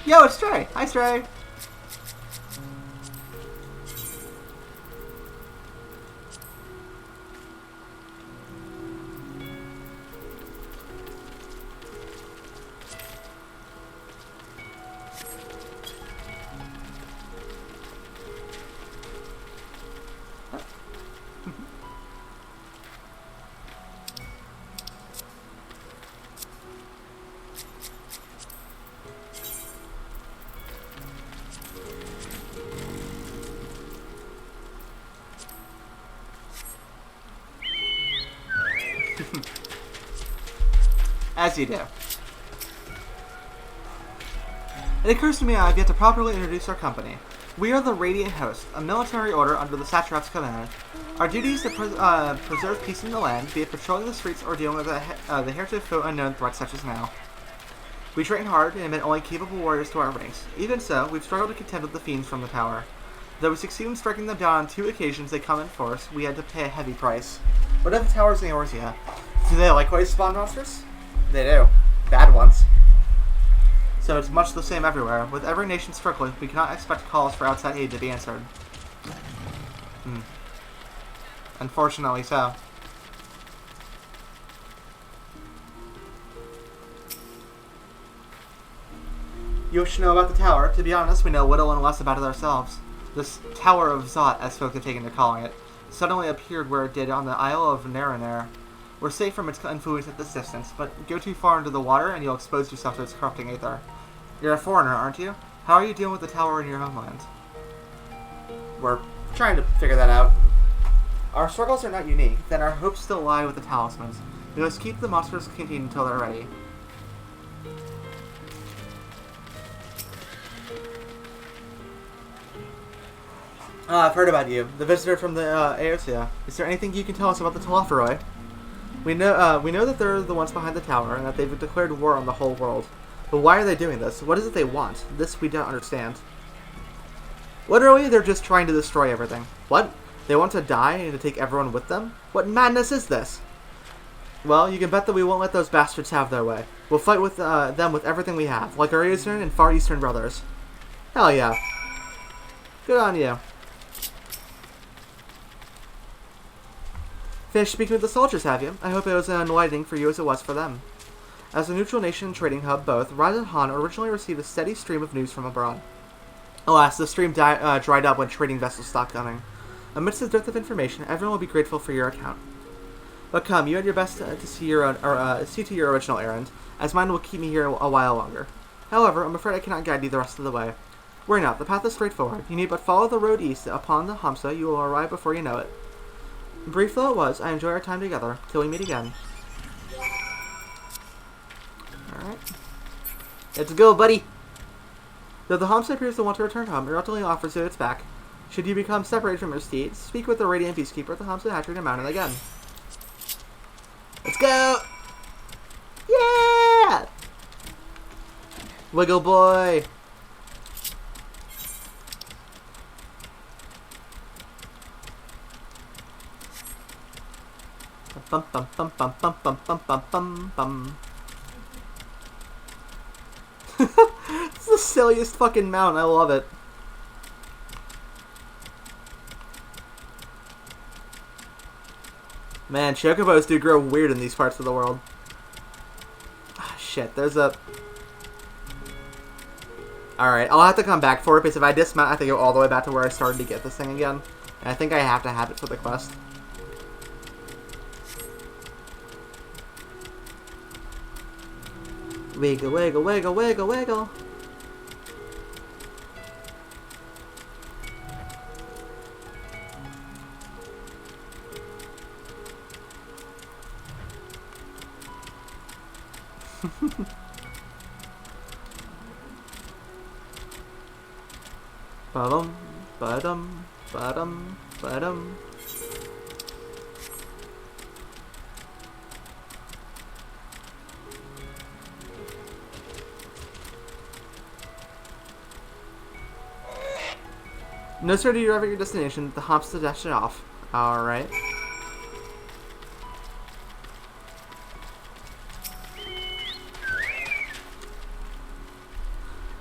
Yo, it's Stray. Hi, Stray. As you do. It occurs to me I have yet to properly introduce our company. We are the Radiant Host, a military order under the Satrap's command. Our duty is to preserve peace in the land, be it patrolling the streets or dealing with the heretofore unknown threats such as now. We train hard and admit only capable warriors to our ranks. Even so, we've struggled to contend with the fiends from the tower. Though we succeed in striking them down on 2 occasions they come in force, we had to pay a heavy price. What are the towers in Eorzea? Do they likewise spawn monsters? They do. Bad ones. So it's much the same everywhere. With every nation struggling, we cannot expect calls for outside aid to be answered. Unfortunately so. You should know about the tower. To be honest, we know little and less about it ourselves. This Tower of Zot, as folk have taken to calling it, suddenly appeared where it did on the Isle of Naranair. We're safe from its influence at this distance, but go too far into the water and you'll expose yourself to its corrupting aether. You're a foreigner, aren't you? How are you dealing with the tower in your homeland? We're trying to figure that out. Our struggles are not unique, then our hopes still lie with the talismans. We must keep the monsters contained until they're ready. I've heard about you, the visitor from the Eorzea. Is there anything you can tell us about the Telophoroi? We know that they're the ones behind the tower, and that they've declared war on the whole world. But why are they doing this? What is it they want? This we don't understand. Literally, they're just trying to destroy everything. What? They want to die and to take everyone with them? What madness is this? Well, you can bet that we won't let those bastards have their way. We'll fight with them with everything we have, like our Eastern and Far Eastern brothers. Hell yeah. Good on you. Finished speaking with the soldiers, have you? I hope it was enlightening for you as it was for them. As a neutral nation and trading hub both, Raz and Han originally received a steady stream of news from abroad. Alas, the stream dried up when trading vessels stopped coming. Amidst the dearth of information, everyone will be grateful for your account. But come, you had your best to see to your original errand, as mine will keep me here a while longer. However, I'm afraid I cannot guide you the rest of the way. Worry not, the path is straightforward. You need but follow the road east upon the Hamsa, you will arrive before you know it. Brief though it was, I enjoy our time together, till we meet again. Alright. Let's go, buddy! Though the Hamsa appears to want to return home, it reluctantly offers you its back. Should you become separated from your steed, speak with the Radiant Peacekeeper at the Hamsa hatchery to mount it again. Let's go! Yeah! Wiggle boy! Bum bum bum bum bum bum bum bum bum bum. It's the silliest fucking mount, I love it. Man, chocobos do grow weird in these parts of the world. Ah, shit, there's a... Alright, I'll have to come back for it, because if I dismount, I have to go all the way back to where I started to get this thing again. And I think I have to have it for the quest. Wiggle, wiggle, wiggle, wiggle, wiggle. Ba-dum, ba-dum, ba-dum, ba-dum. No sooner do you arrive at your destination, the hops to dash it off. Alright.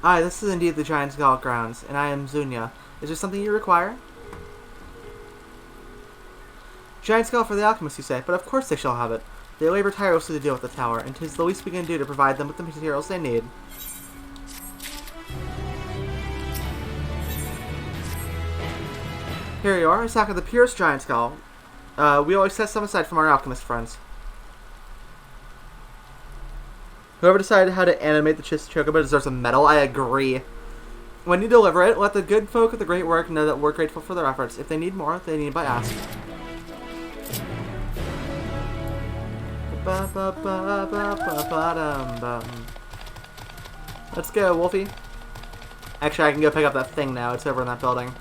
Aye, this is indeed the Giant Skull grounds, and I am Zunya. Is there something you require? Giant Skull for the alchemists, you say, but of course they shall have it. They labor tirelessly to deal with the tower, and 'tis the least we can do to provide them with the materials they need. Here you are, a sack of the purest Giant Skull. We always set some aside from our alchemist friends. Whoever decided how to animate the Chocobo deserves a medal. I agree. When you deliver it, let the good folk of the great work know that we're grateful for their efforts. If they need more, they need by ask. Let's go, Wolfie. Actually, I can go pick up that thing now. It's over in that building.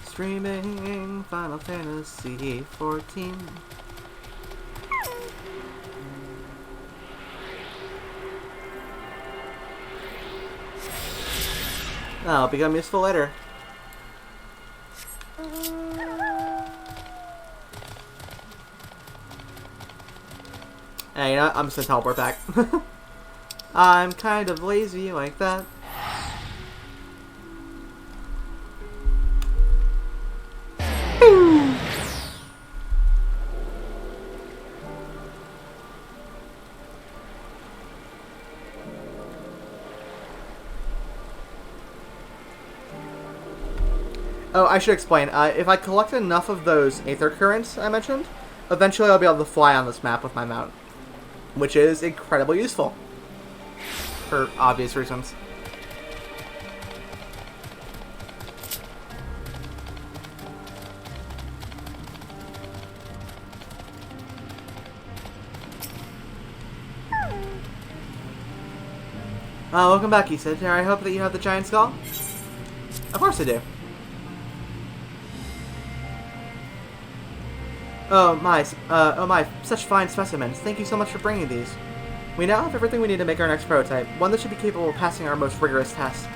Streaming Final Fantasy 14. That'll become useful later. Hey, you know what? I'm just gonna teleport back. I'm kind of lazy like that. Oh, I should explain. If I collect enough of those Aether Currents I mentioned, eventually I'll be able to fly on this map with my mount. Which is incredibly useful. For obvious reasons. Welcome back, Issa. I hope that you have the Giant Skull? Of course I do. Oh my, such fine specimens. Thank you so much for bringing these. We now have everything we need to make our next prototype, one that should be capable of passing our most rigorous test.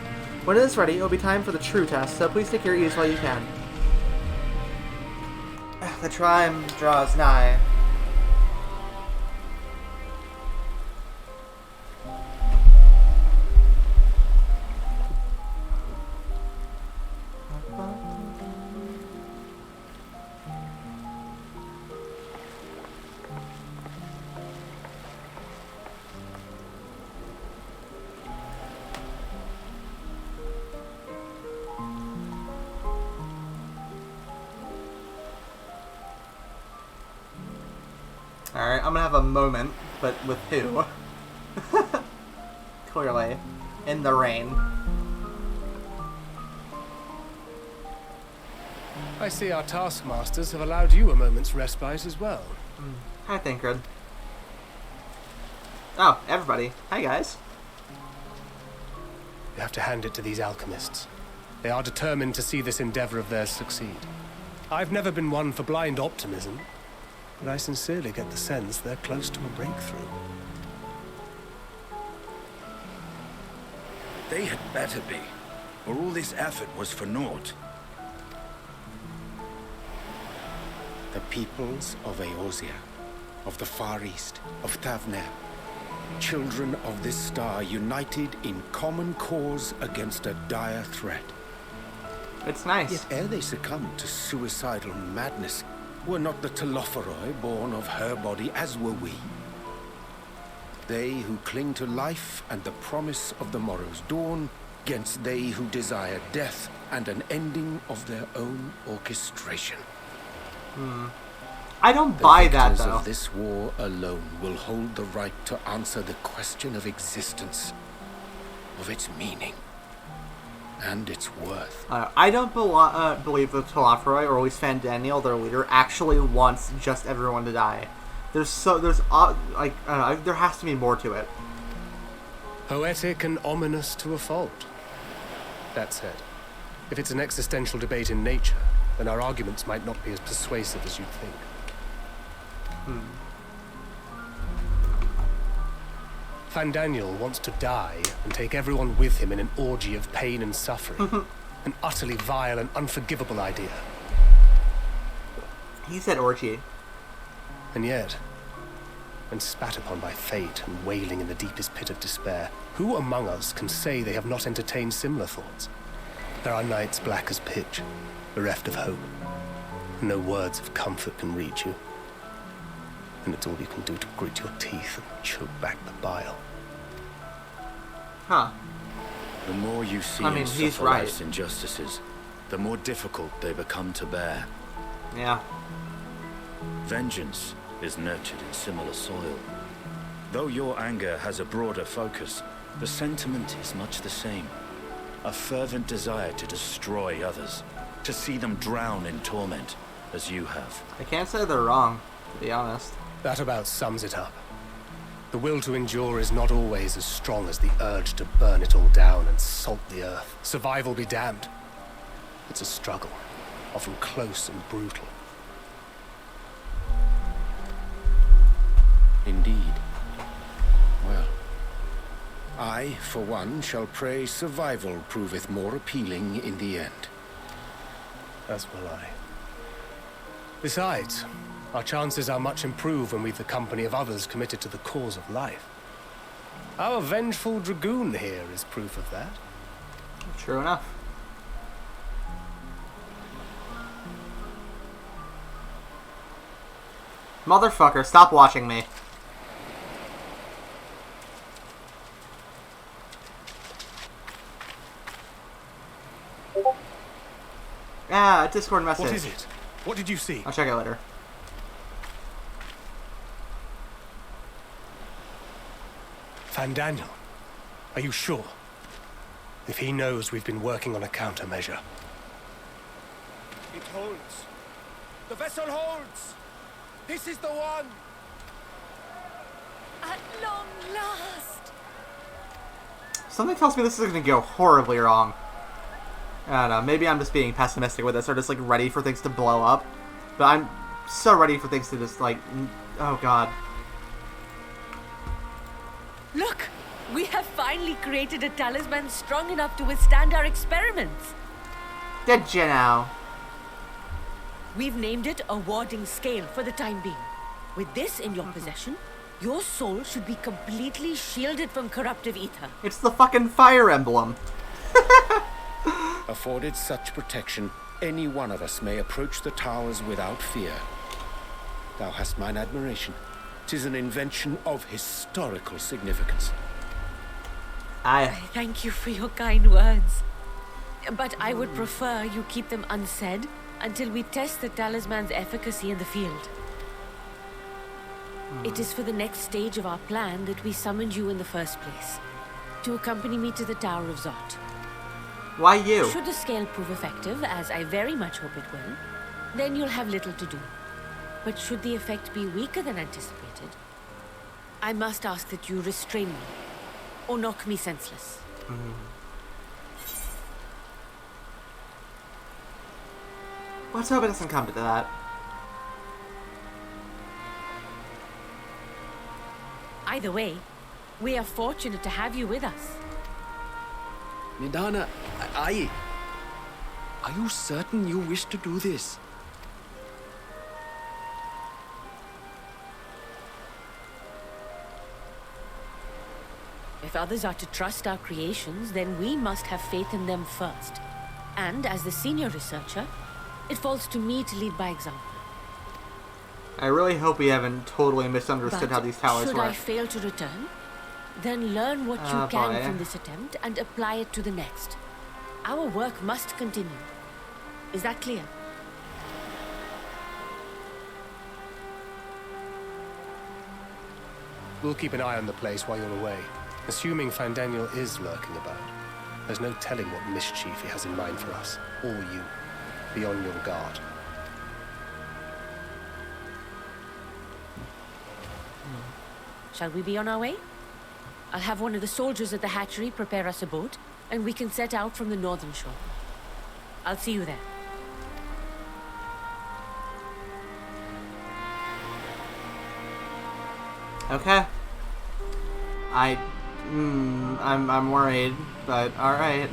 When it is ready, it will be time for the true test, so please take your ease while you can. The time draws nigh. Alright, I'm gonna have a moment, but with who? Clearly. In the rain. I see our taskmasters have allowed you a moment's respite as well. Hi, Thancred. Oh, everybody. Hi, guys. You have to hand it to these alchemists. They are determined to see this endeavor of theirs succeed. I've never been one for blind optimism, but I sincerely get the sense they're close to a breakthrough. They had better be, or all this effort was for naught. The peoples of Eorzea, of the Far East, of Thavner, children of this star united in common cause against a dire threat. It's nice. Yet ere they succumbed to suicidal madness, were not the Telophoroi born of her body as were we? They who cling to life and the promise of the morrow's dawn, against they who desire death and an ending of their own orchestration. I don't buy that, victors though. of this war alone will hold the right to answer the question of existence, of its meaning, and its worth. I don't believe the Telophoroi, or at least Fandaniel, their leader, actually wants just everyone to die. There has to be more to it. Poetic and ominous to a fault. That said, if it's an existential debate in nature, then our arguments might not be as persuasive as you'd think. Fandaniel wants to die and take everyone with him in an orgy of pain and suffering. An utterly vile and unforgivable idea. He said orgy. And yet, when spat upon by fate and wailing in the deepest pit of despair, who among us can say they have not entertained similar thoughts? There are nights black as pitch, bereft of hope. No words of comfort can reach you. And it's all you can do to grit your teeth and choke back the bile. Huh. The more you see and suffer life's injustices, the more difficult they become to bear. Yeah. Vengeance is nurtured in similar soil. Though your anger has a broader focus, the sentiment is much the same. A fervent desire to destroy others, to see them drown in torment, as you have. I can't say they're wrong, to be honest. That about sums it up. The will to endure is not always as strong as the urge to burn it all down and salt the earth. Survival be damned. It's a struggle, often close and brutal. Indeed. Well, I, for one, shall pray survival proveth more appealing in the end. As will I. Besides, our chances are much improved when we've the company of others committed to the cause of life. Our vengeful dragoon here is proof of that. True enough. Motherfucker, stop watching me. Ah, Discord message. What is it? What did you see? I'll check it later. Fandaniel, are you sure? If he knows we've been working on a countermeasure. It holds. The vessel holds. This is the one. At long last. Something tells me this is going to go horribly wrong. I don't know, maybe I'm just being pessimistic with this, or just like ready for things to blow up. But I'm so ready for things to just like, oh god. Look! We have finally created a talisman strong enough to withstand our experiments. Did you know? We've named it a warding scale for the time being. With this in your possession, your soul should be completely shielded from corruptive ether. It's the fucking fire emblem. Afforded such protection, any one of us may approach the towers without fear. Thou hast mine admiration. 'Tis an invention of historical significance. I thank you for your kind words. But I would prefer you keep them unsaid until we test the talisman's efficacy in the field. It is for the next stage of our plan that we summoned you in the first place. To accompany me to the Tower of Zot. Why you? Should the scale prove effective, as I very much hope it will, then you'll have little to do. But should the effect be weaker than anticipated, I must ask that you restrain me, or knock me senseless. Let's hope it doesn't come to that. Either way, we are fortunate to have you with us. Nidana, are you certain you wish to do this? If others are to trust our creations, then we must have faith in them first. And as the senior researcher, it falls to me to lead by example. I really hope we haven't totally misunderstood how these towers should work. I fail to return, then learn what you can from this attempt and apply it to the next. Our work must continue. Is that clear? We'll keep an eye on the place while you're away. Assuming Fandaniel is lurking about, there's no telling what mischief he has in mind for us, or you. Be on your guard. Shall we be on our way? I'll have one of the soldiers at the hatchery prepare us a boat, and we can set out from the northern shore. I'll see you there. Okay. I'm worried, but alright.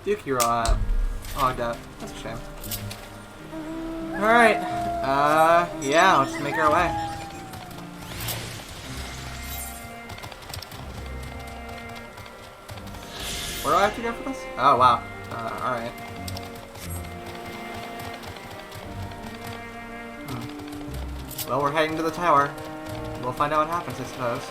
Duke, you're logged out. That's a shame. Alright. Yeah, let's make our way. Where do I have to go for this? Oh, wow. Alright. Well, we're heading to the tower. We'll find out what happens, I suppose.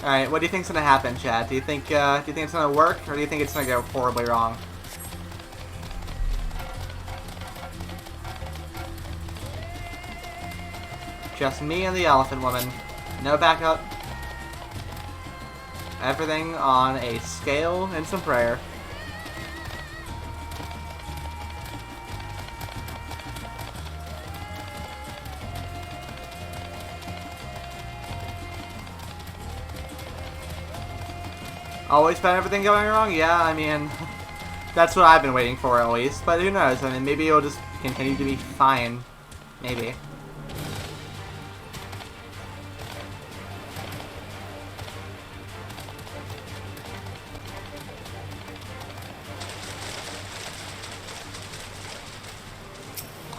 Alright, what do you think's gonna happen, Chad? Do you think it's gonna work, or do you think it's gonna go horribly wrong? Just me and the elephant woman. No backup. Everything on a scale and some prayer. Always been everything going wrong? Yeah, I mean, that's what I've been waiting for at least. But who knows? I mean, maybe it'll just continue to be fine. Maybe.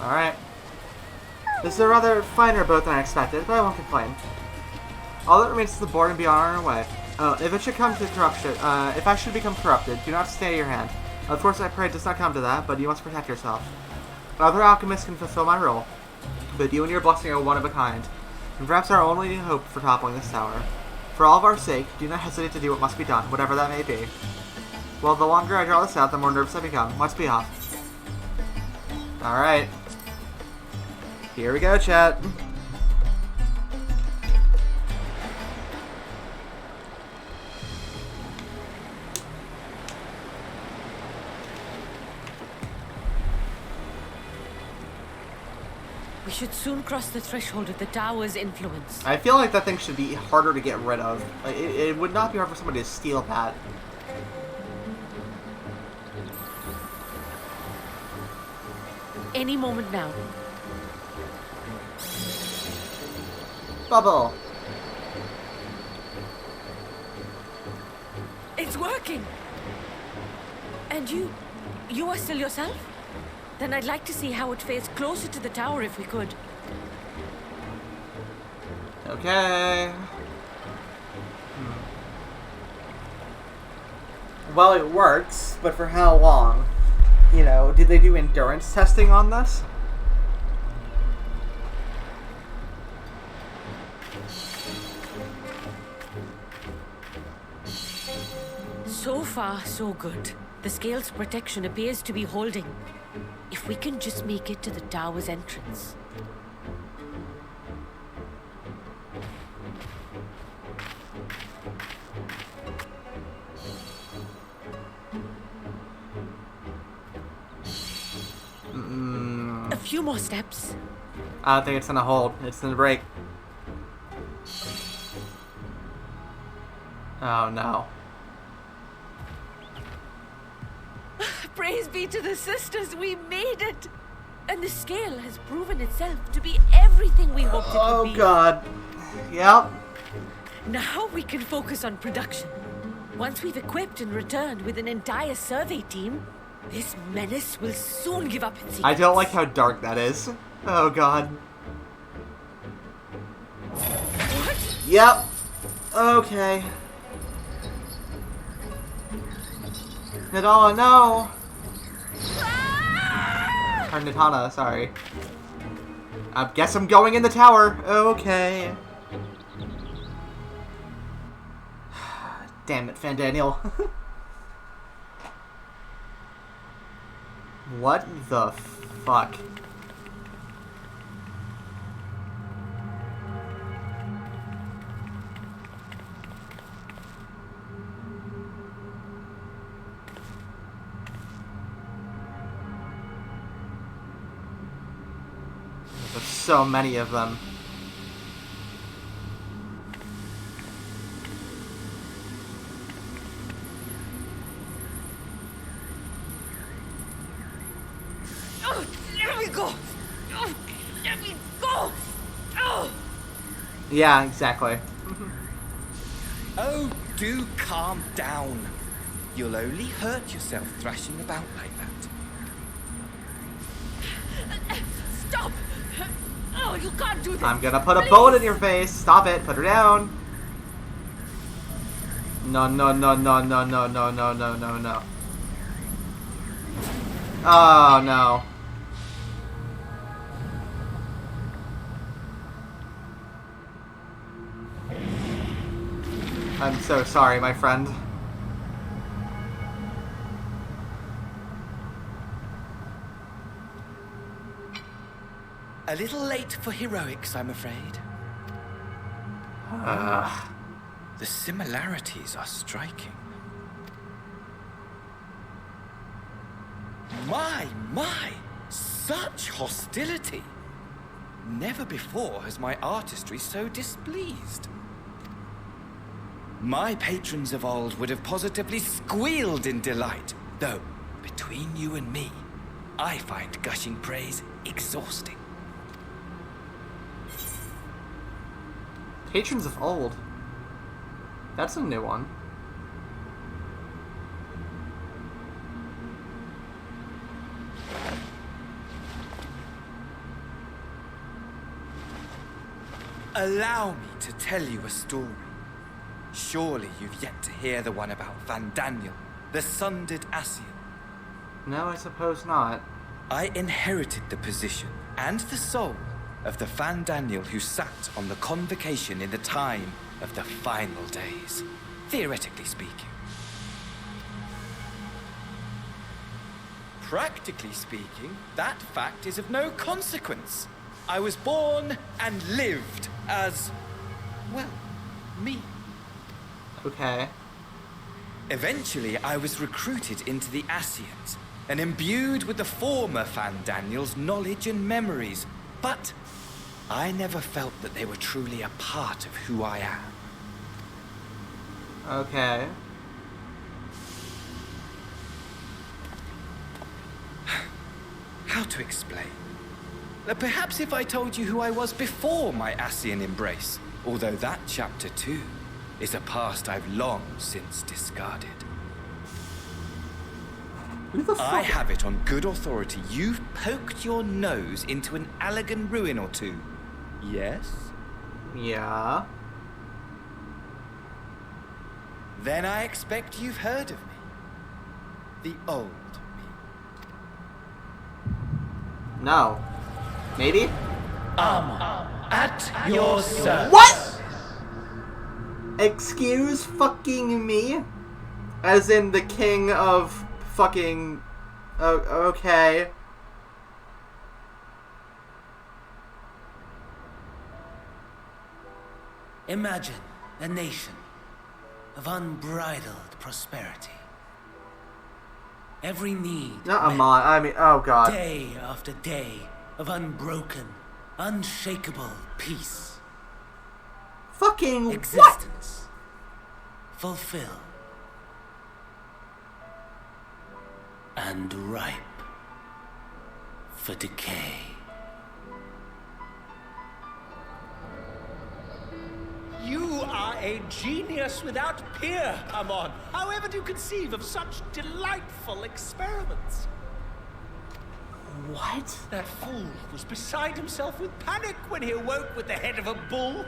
Alright. This is a rather finer boat than I expected, but I won't complain. All that remains is the board and be on our way. If it should come to corruption, if I should become corrupted, do not stay your hand. Of course, I pray it does not come to that, but you must protect yourself. Other alchemists can fulfill my role, but you and your blessing are one of a kind, and perhaps our only hope for toppling this tower. For all of our sake, do not hesitate to do what must be done, whatever that may be. Well, the longer I draw this out, the more nervous I become. Let's be off. Alright. Here we go, chat. We should soon cross the threshold of the tower's influence. I feel like that thing should be harder to get rid of. Like, it would not be hard for somebody to steal that. Any moment now. Bubble! It's working! And you are still yourself? Then I'd like to see how it fares closer to the tower if we could. Okay. Well, it works, but for how long? You know, did they do endurance testing on this? So far, so good. The scale's protection appears to be holding. If we can just make it to the tower's entrance. A few more steps. I don't think it's gonna hold. It's gonna break. Oh no. Praise be to the sisters, we made it! And the scale has proven itself to be everything we hoped it would be. Oh god. Yep. Now we can focus on production. Once we've equipped and returned with an entire survey team, this menace will soon give up its secrets. I don't like how dark that is. Oh god. What? Yep. Okay. Nadala, no! Or Nitana, sorry. I guess I'm going in the tower. Okay. Damn it, Fandaniel. What the fuck? There's so many of them. Oh, let me go! Oh, let me go! Oh. Yeah, exactly. Oh, do calm down. You'll only hurt yourself thrashing about like that. Stop! Oh, you can't do this! I'm gonna put a bullet in your face. Stop it. Put her down. No, no, no, no, no, no, no, no, no, no, no. Oh, no. I'm so sorry, my friend. A little late for heroics, I'm afraid. The similarities are striking. My! Such hostility! Never before has my artistry so displeased. My patrons of old would have positively squealed in delight, though, between you and me, I find gushing praise exhausting. Patrons of old. That's a new one. Allow me to tell you a story. Surely you've yet to hear the one about Van Daniel, the sundered Asian. No, I suppose not. I inherited the position and the soul of the Van Daniel who sat on the convocation in the time of the final days, theoretically speaking. Practically speaking, that fact is of no consequence. I was born and lived as, well, me. Okay. Eventually, I was recruited into the Asians and imbued with the former Van Daniel's knowledge and memories, but I never felt that they were truly a part of who I am. Okay. How to explain? Perhaps if I told you who I was before my Asian embrace, although that chapter too is a past I've long since discarded. I have it on good authority you've poked your nose into an Allegan ruin or two. Yes? Yeah. Then I expect you've heard of me. The old me. No. Maybe? At your service. What? Excuse fucking me? As in the king of fucking... okay. Imagine a nation of unbridled prosperity. Every need met, oh god. day after day of unbroken, unshakable peace. Fucking existence fulfilled and ripe for decay. You are a genius without peer, Amon. However do you conceive of such delightful experiments? What? That fool was beside himself with panic when he awoke with the head of a bull.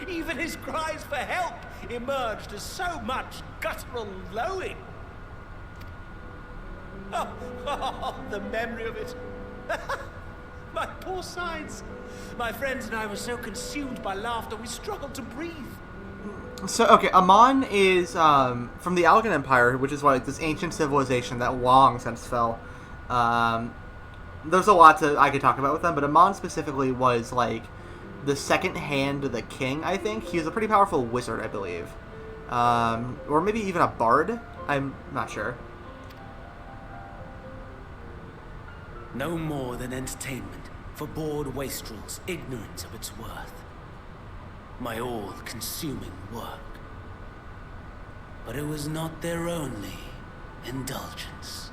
Even his cries for help emerged as so much guttural lowing. Oh, the memory of it. My poor sides. My friends and I were so consumed by laughter we struggled to breathe. So, okay, Amon is from the Algan Empire, which is like this ancient civilization that long since fell. There's a lot I could talk about with them, but Amon specifically was like the second hand to the king, I think. He was a pretty powerful wizard, I believe. Or maybe even a bard. I'm not sure. No more than entertainment for bored wastrels ignorant of its worth. My all-consuming work. But it was not their only indulgence.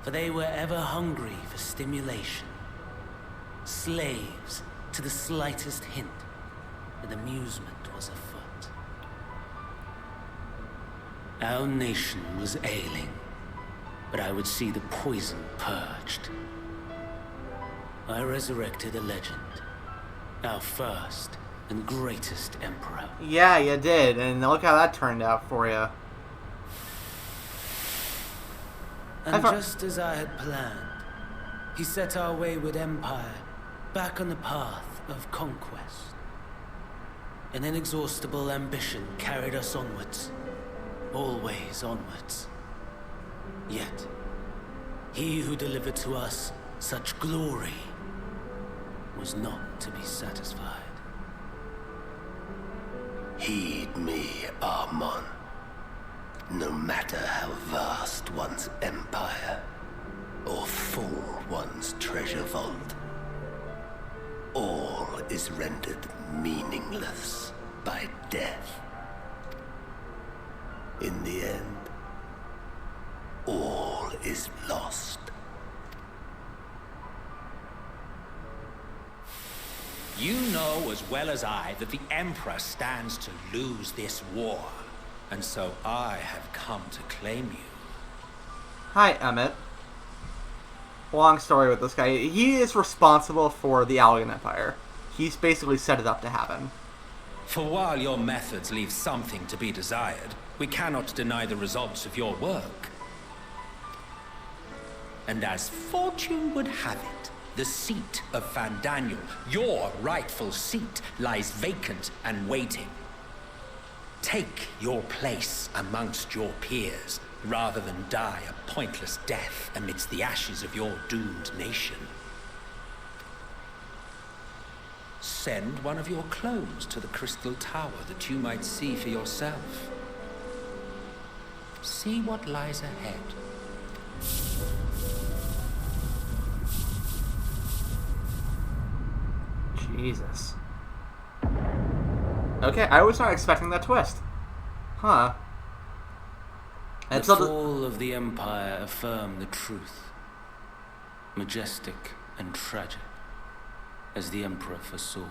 For they were ever hungry for stimulation, slaves to the slightest hint that amusement was afoot. Our nation was ailing, but I would see the poison purged. I resurrected a legend, our first and greatest emperor. Yeah, you did, and look how that turned out for you. And just as I had planned, he set our wayward empire back on the path of conquest. An inexhaustible ambition carried us onwards, always onwards. Yet, he who delivered to us such glory was not to be satisfied. Heed me, Amon. No matter how vast one's empire, or full one's treasure vault, all is rendered meaningless by death. In the end, all is lost. You know as well as I that the Emperor stands to lose this war. And so I have come to claim you. Hi, Emmett. Long story with this guy. He is responsible for the Algan Empire. He's basically set it up to happen. For while your methods leave something to be desired, we cannot deny the results of your work. And as fortune would have it, the seat of Van Daniel, your rightful seat, lies vacant and waiting. Take your place amongst your peers, rather than die a pointless death amidst the ashes of your doomed nation. Send one of your clones to the Crystal Tower that you might see for yourself. See what lies ahead. Jesus. Okay, I was not expecting that twist. Huh. The fall of the Empire affirmed the truth. Majestic and tragic, as the Emperor foresaw.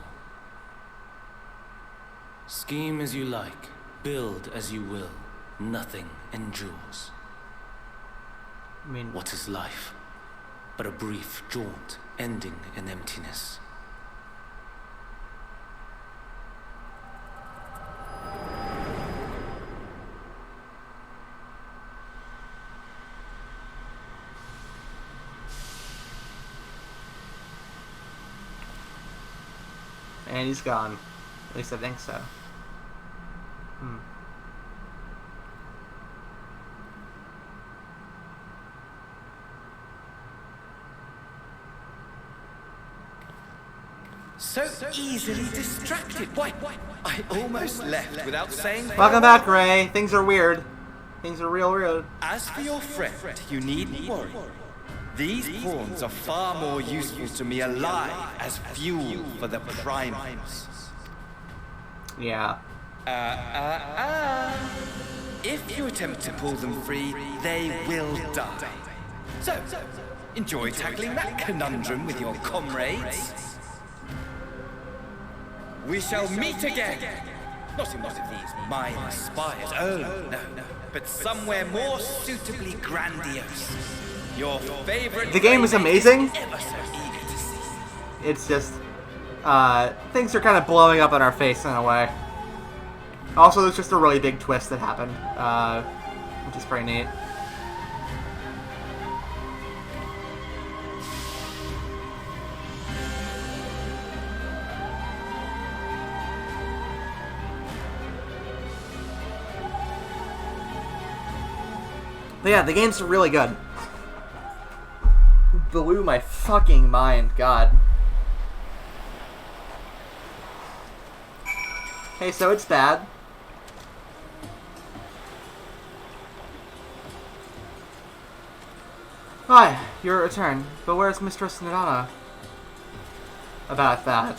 Scheme as you like, build as you will, nothing endures. I mean, what is life but a brief jaunt ending in emptiness? And he's gone. At least I think so. So easily distracted. Why, I almost left without saying... Welcome back, Ray. Things are weird. Things are real weird. As for your friend, you needn't worry. These pawns are far more useful to me alive as fuel for the primals. Yeah. If you attempt to pull them free, they will die. So, enjoy tackling that conundrum with your comrades? We shall meet again! Not in one of these minor spires, oh no, but somewhere more suitably grandiose. Your favorite... The game is amazing. Ever so eager to see. It's just, things are kind of blowing up in our face in a way. Also, there's just a really big twist that happened, which is pretty neat. But yeah, the game's really good. Blew my fucking mind, God. Hey, so it's bad. Hi, your return. But where's Mistress Nadana? About that.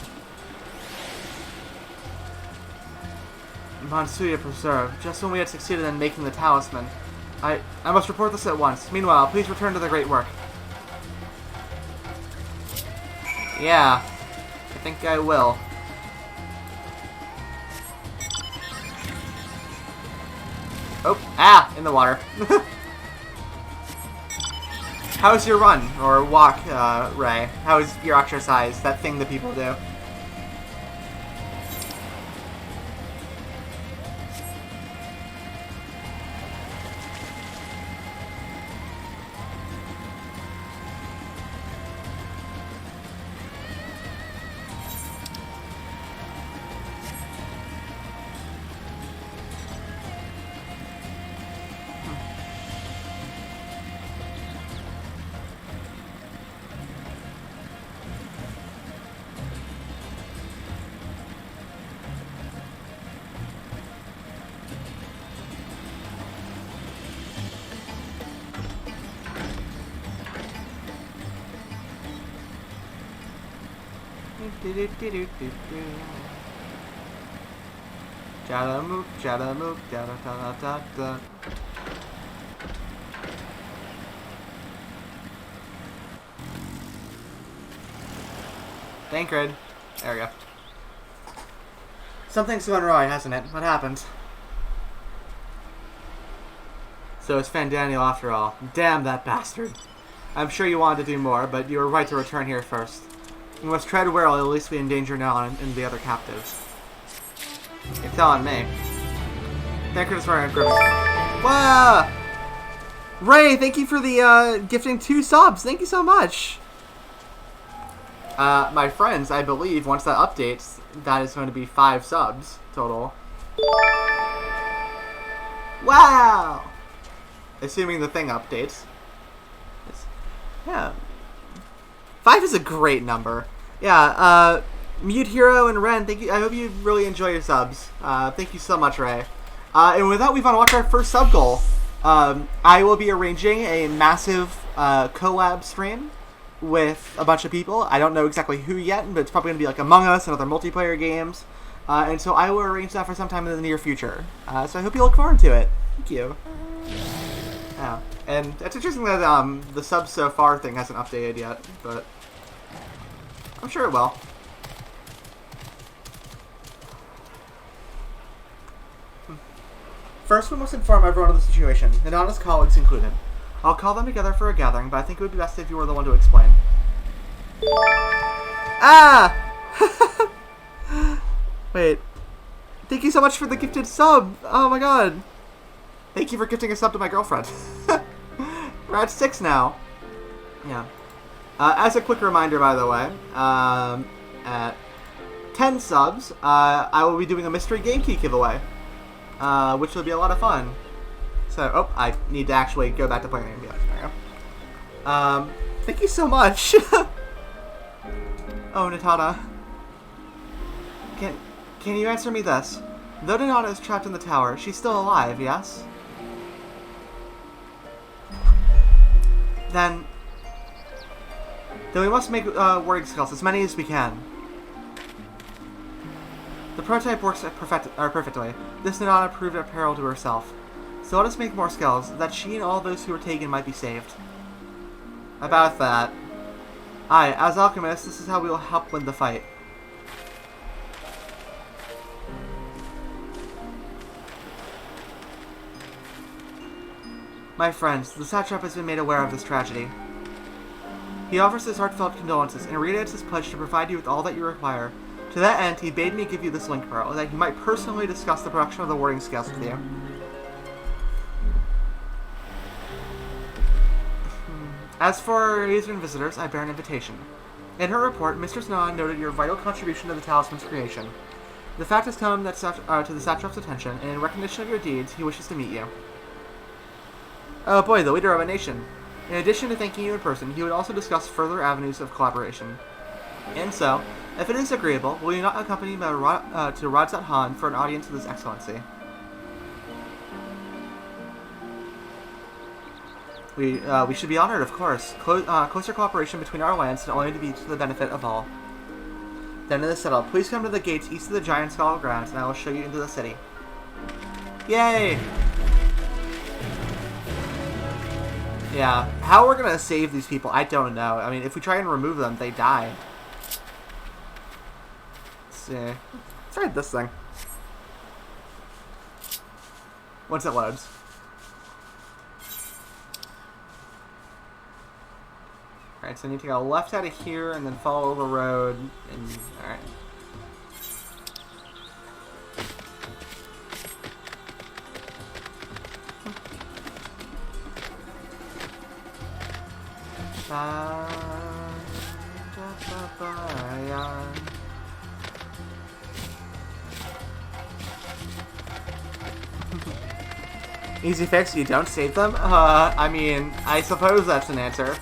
Mansuya Preserve. Just when we had succeeded in making the talisman. I must report this at once. Meanwhile, please return to the great work. Yeah. I think I will. Oh, in the water. How's your run, or walk, Ray? How's your exercise, that thing that people do? Jalamook, Jalamook, da-da-da-da-da. Thancred. There we go. Something's gone wrong, hasn't it? What happened? So it's Fandaniel after all. Damn that bastard. I'm sure you wanted to do more, but you were right to return here first. You must tread warily, at least we endanger now and the other captives. You're telling me. Thancred is wearing a grimace. Wow! Ray, thank you for the gifting 2 subs. Thank you so much. My friends, I believe once that updates, that is going to be 5 subs total. Wow! Assuming the thing updates. Yeah. 5 is a great number. Yeah, Mute Hero and Ren, thank you. I hope you really enjoy your subs. Thank you so much, Ray. And with that, we've unlocked our first sub goal. I will be arranging a massive collab stream with a bunch of people. I don't know exactly who yet, but it's probably going to be like Among Us and other multiplayer games. And so I will arrange that for sometime in the near future. So I hope you look forward to it. Thank you. Yeah. And it's interesting that the subs so far thing hasn't updated yet, but I'm sure it will. First, we must inform everyone of the situation, Nadana's colleagues included. I'll call them together for a gathering, but I think it would be best if you were the one to explain. Ah! Wait. Thank you so much for the gifted sub! Oh my god! Thank you for gifting a sub to my girlfriend. We're at 6 now. Yeah. As a quick reminder, by the way, at 10 subs, I will be doing a mystery game key giveaway, which will be a lot of fun. So, I need to actually go back to playing the game. There we go. Thank you so much. Oh, Natana. Can you answer me this? Though Nadana is trapped in the tower, she's still alive, yes? Then we must make wording skills, as many as we can. The prototype works perfectly. This Nadana proved at peril to herself. So let us make more skills, that she and all those who were taken might be saved. About that. Aye, as alchemists, this is how we will help win the fight. My friends, the satrap has been made aware of this tragedy. He offers his heartfelt condolences and reiterates his pledge to provide you with all that you require. To that end, he bade me give you this link pearl, that he might personally discuss the production of the warding scales with you. As for our Asian visitors, I bear an invitation. In her report, Mistress Nan noted your vital contribution to the talisman's creation. The fact has come that to the satrap's attention, and in recognition of your deeds, he wishes to meet you. Oh boy, the leader of a nation. In addition to thanking you in person, he would also discuss further avenues of collaboration. And so, if it is agreeable, will you not accompany me to Radzat Han for an audience with His Excellency? We should be honored, of course. Closer cooperation between our lands can only be to the benefit of all. Then it is settled. Please come to the gates east of the giant skull grounds, and I will show you into the city. Yay! Yeah, how we're gonna save these people, I don't know. I mean, if we try and remove them, they die. Let's see. Let's try this thing. Once it loads. Alright, so I need to go left out of here and then follow the road. And alright. Easy fix, you don't save them? I mean, I suppose that's an answer.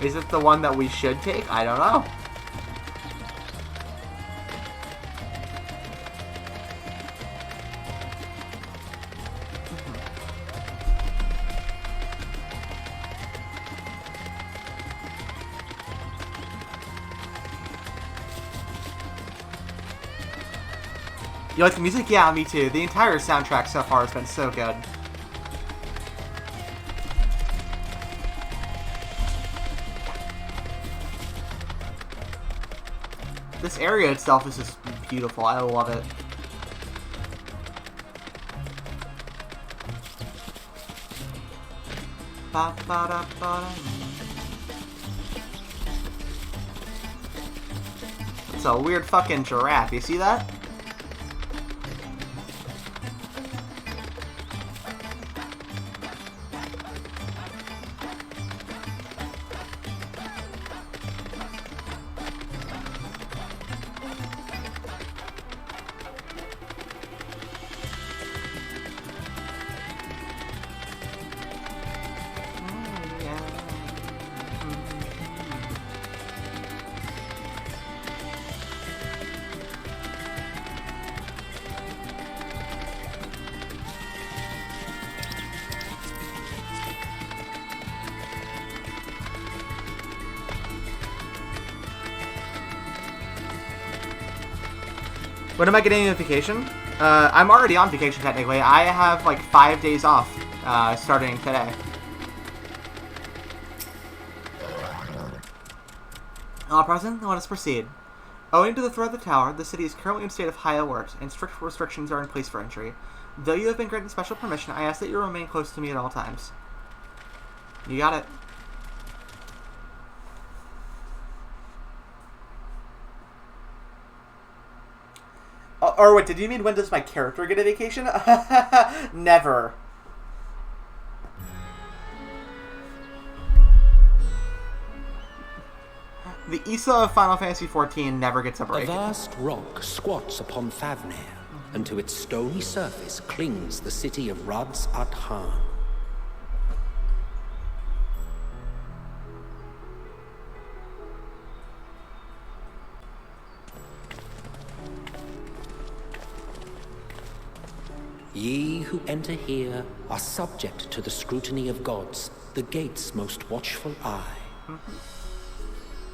Is it the one that we should take? I don't know. You like the music? Yeah, me too. The entire soundtrack so far has been so good. This area itself is just beautiful. I love it. It's a weird fucking giraffe. You see that? When am I getting a vacation? I'm already on vacation technically. I have like 5 days off starting today. All present, let us proceed. Owing to the threat of the tower, the city is currently in a state of high alert, and strict restrictions are in place for entry. Though you have been granted special permission, I ask that you remain close to me at all times. You got it. Or wait, did you mean when does my character get a vacation? Never. The Issa of Final Fantasy XIV never gets a break. A vast rock squats upon Thavnair, and to its stony surface clings the city of Radzat Han. Ye who enter here are subject to the scrutiny of gods, the gate's most watchful eye.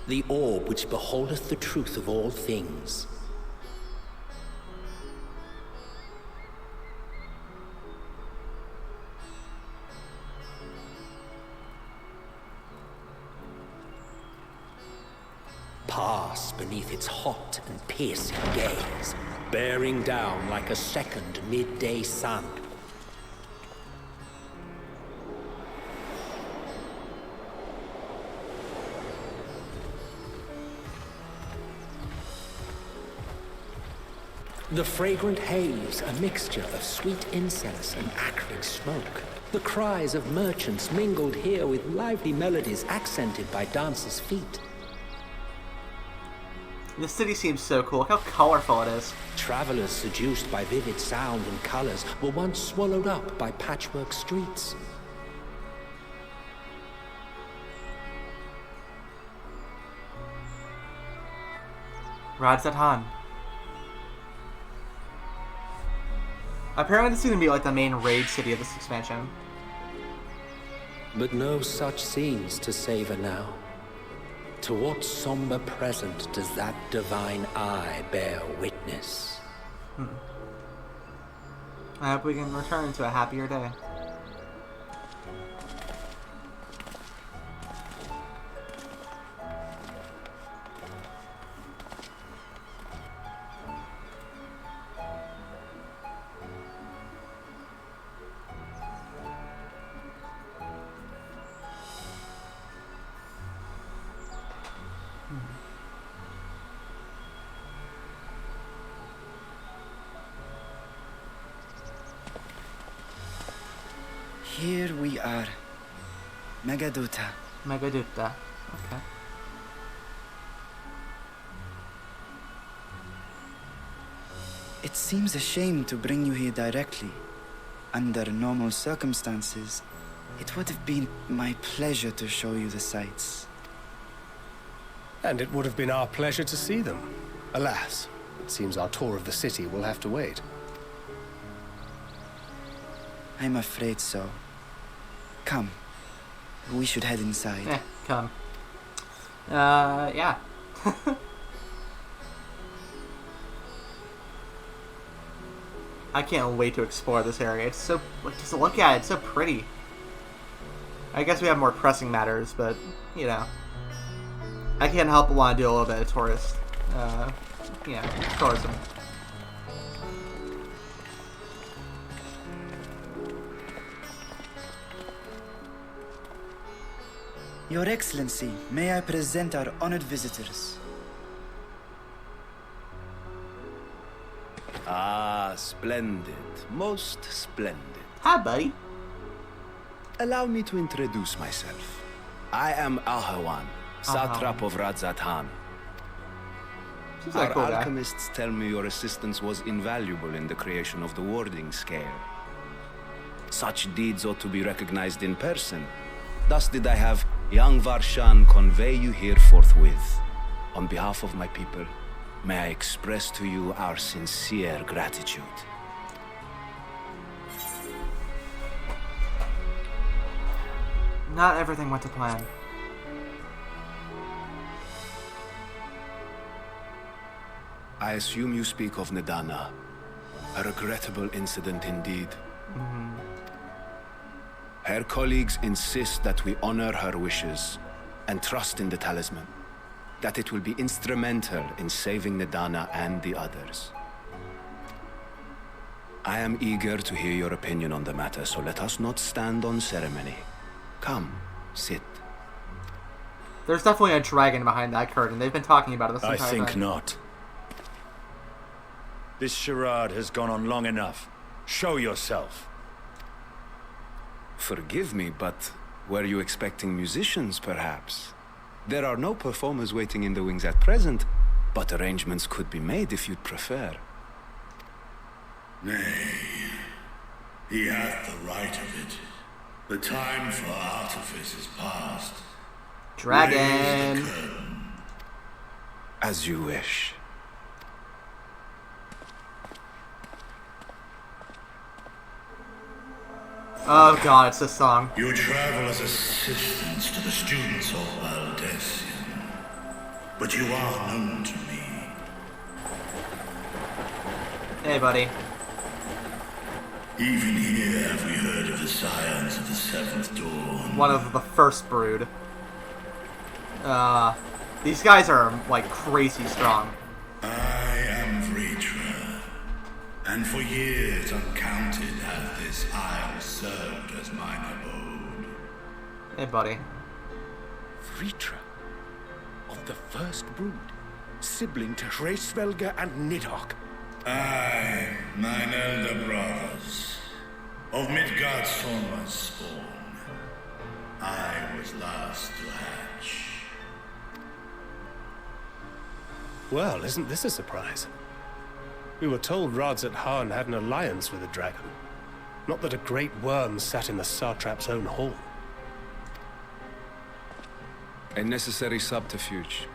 The orb which beholdeth the truth of all things. glass beneath its hot and piercing gaze, bearing down like a second midday sun. The fragrant haze, a mixture of sweet incense and acrid smoke. The cries of merchants mingled here with lively melodies accented by dancers' feet. The city seems so cool. Look how colorful it is. Travelers seduced by vivid sound and colors were once swallowed up by patchwork streets. Radzatan. Apparently this is going to be like the main raid city of this expansion. But no such scenes to savor now. To what somber present does that divine eye bear witness? I hope we can return to a happier day. Here we are. Megaduta. Megaduta. Okay. It seems a shame to bring you here directly. Under normal circumstances, it would have been my pleasure to show you the sights. And it would have been our pleasure to see them. Alas, it seems our tour of the city will have to wait. I'm afraid so. Come. We should head inside. Come. Yeah. I can't wait to explore this area. It's so, like, just look at it. It's so pretty. I guess we have more pressing matters, but, you know. I can't help but want to do a little bit of tourism. Your Excellency, may I present our honored visitors? Ah, splendid. Most splendid. Hi, buddy. Allow me to introduce myself. I am Ahawan, satrap of Radzatan. Our cool guy. alchemists tell me your assistance was invaluable in the creation of the warding scale. Such deeds ought to be recognized in person. Thus did I have young Varshan convey you here forthwith. On behalf of my people, may I express to you our sincere gratitude. Not everything went to plan. I assume you speak of Nedana. A regrettable incident indeed. Her colleagues insist that we honor her wishes and trust in the talisman, that it will be instrumental in saving Nedana and the others. I am eager to hear your opinion on the matter, so let us not stand on ceremony. Come, sit. There's definitely a dragon behind that curtain. They've been talking about it this entire time. I think not. This charade has gone on long enough. Show yourself. Forgive me, but were you expecting musicians, perhaps? There are no performers waiting in the wings at present, but arrangements could be made if you'd prefer. Nay, he hath the right of it. The time for artifice is past. Dragon! Raise the curtain. As you wish. Oh god, it's this song. You travel as assistants to the students of Valdesian, but you are known to me. Hey, buddy. Even here have we heard of the scions of the Seventh Dawn. One of the first brood. These guys are, like, crazy strong. I am Vritra, and for years uncounted hath this isle served as mine abode. Hey, buddy. Vritra, of the first brood, sibling to Hraesvelga and Nidhogg. Aye, mine elder brothers, of Midgard's Sorma's spawn. I was last to hatch. Well, isn't this a surprise? We were told Radzat Han had an alliance with a dragon. Not that a great worm sat in the Satrap's own hall. A necessary subterfuge,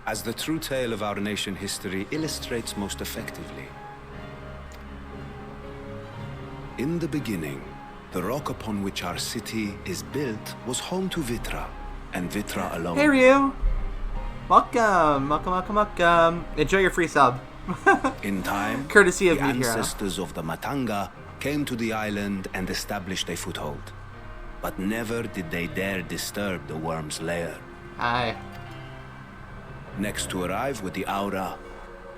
as the true tale of our nation history illustrates most effectively. In the beginning, the rock upon which our city is built was home to Vitra, and Vitra alone. Hey, Ryu! Welcome. Enjoy your free sub. In time, courtesy of the Meat Hero. ancestors of the Matanga came to the island and established a foothold. But never did they dare disturb the worm's lair. Aye. Next to arrive with the Aura,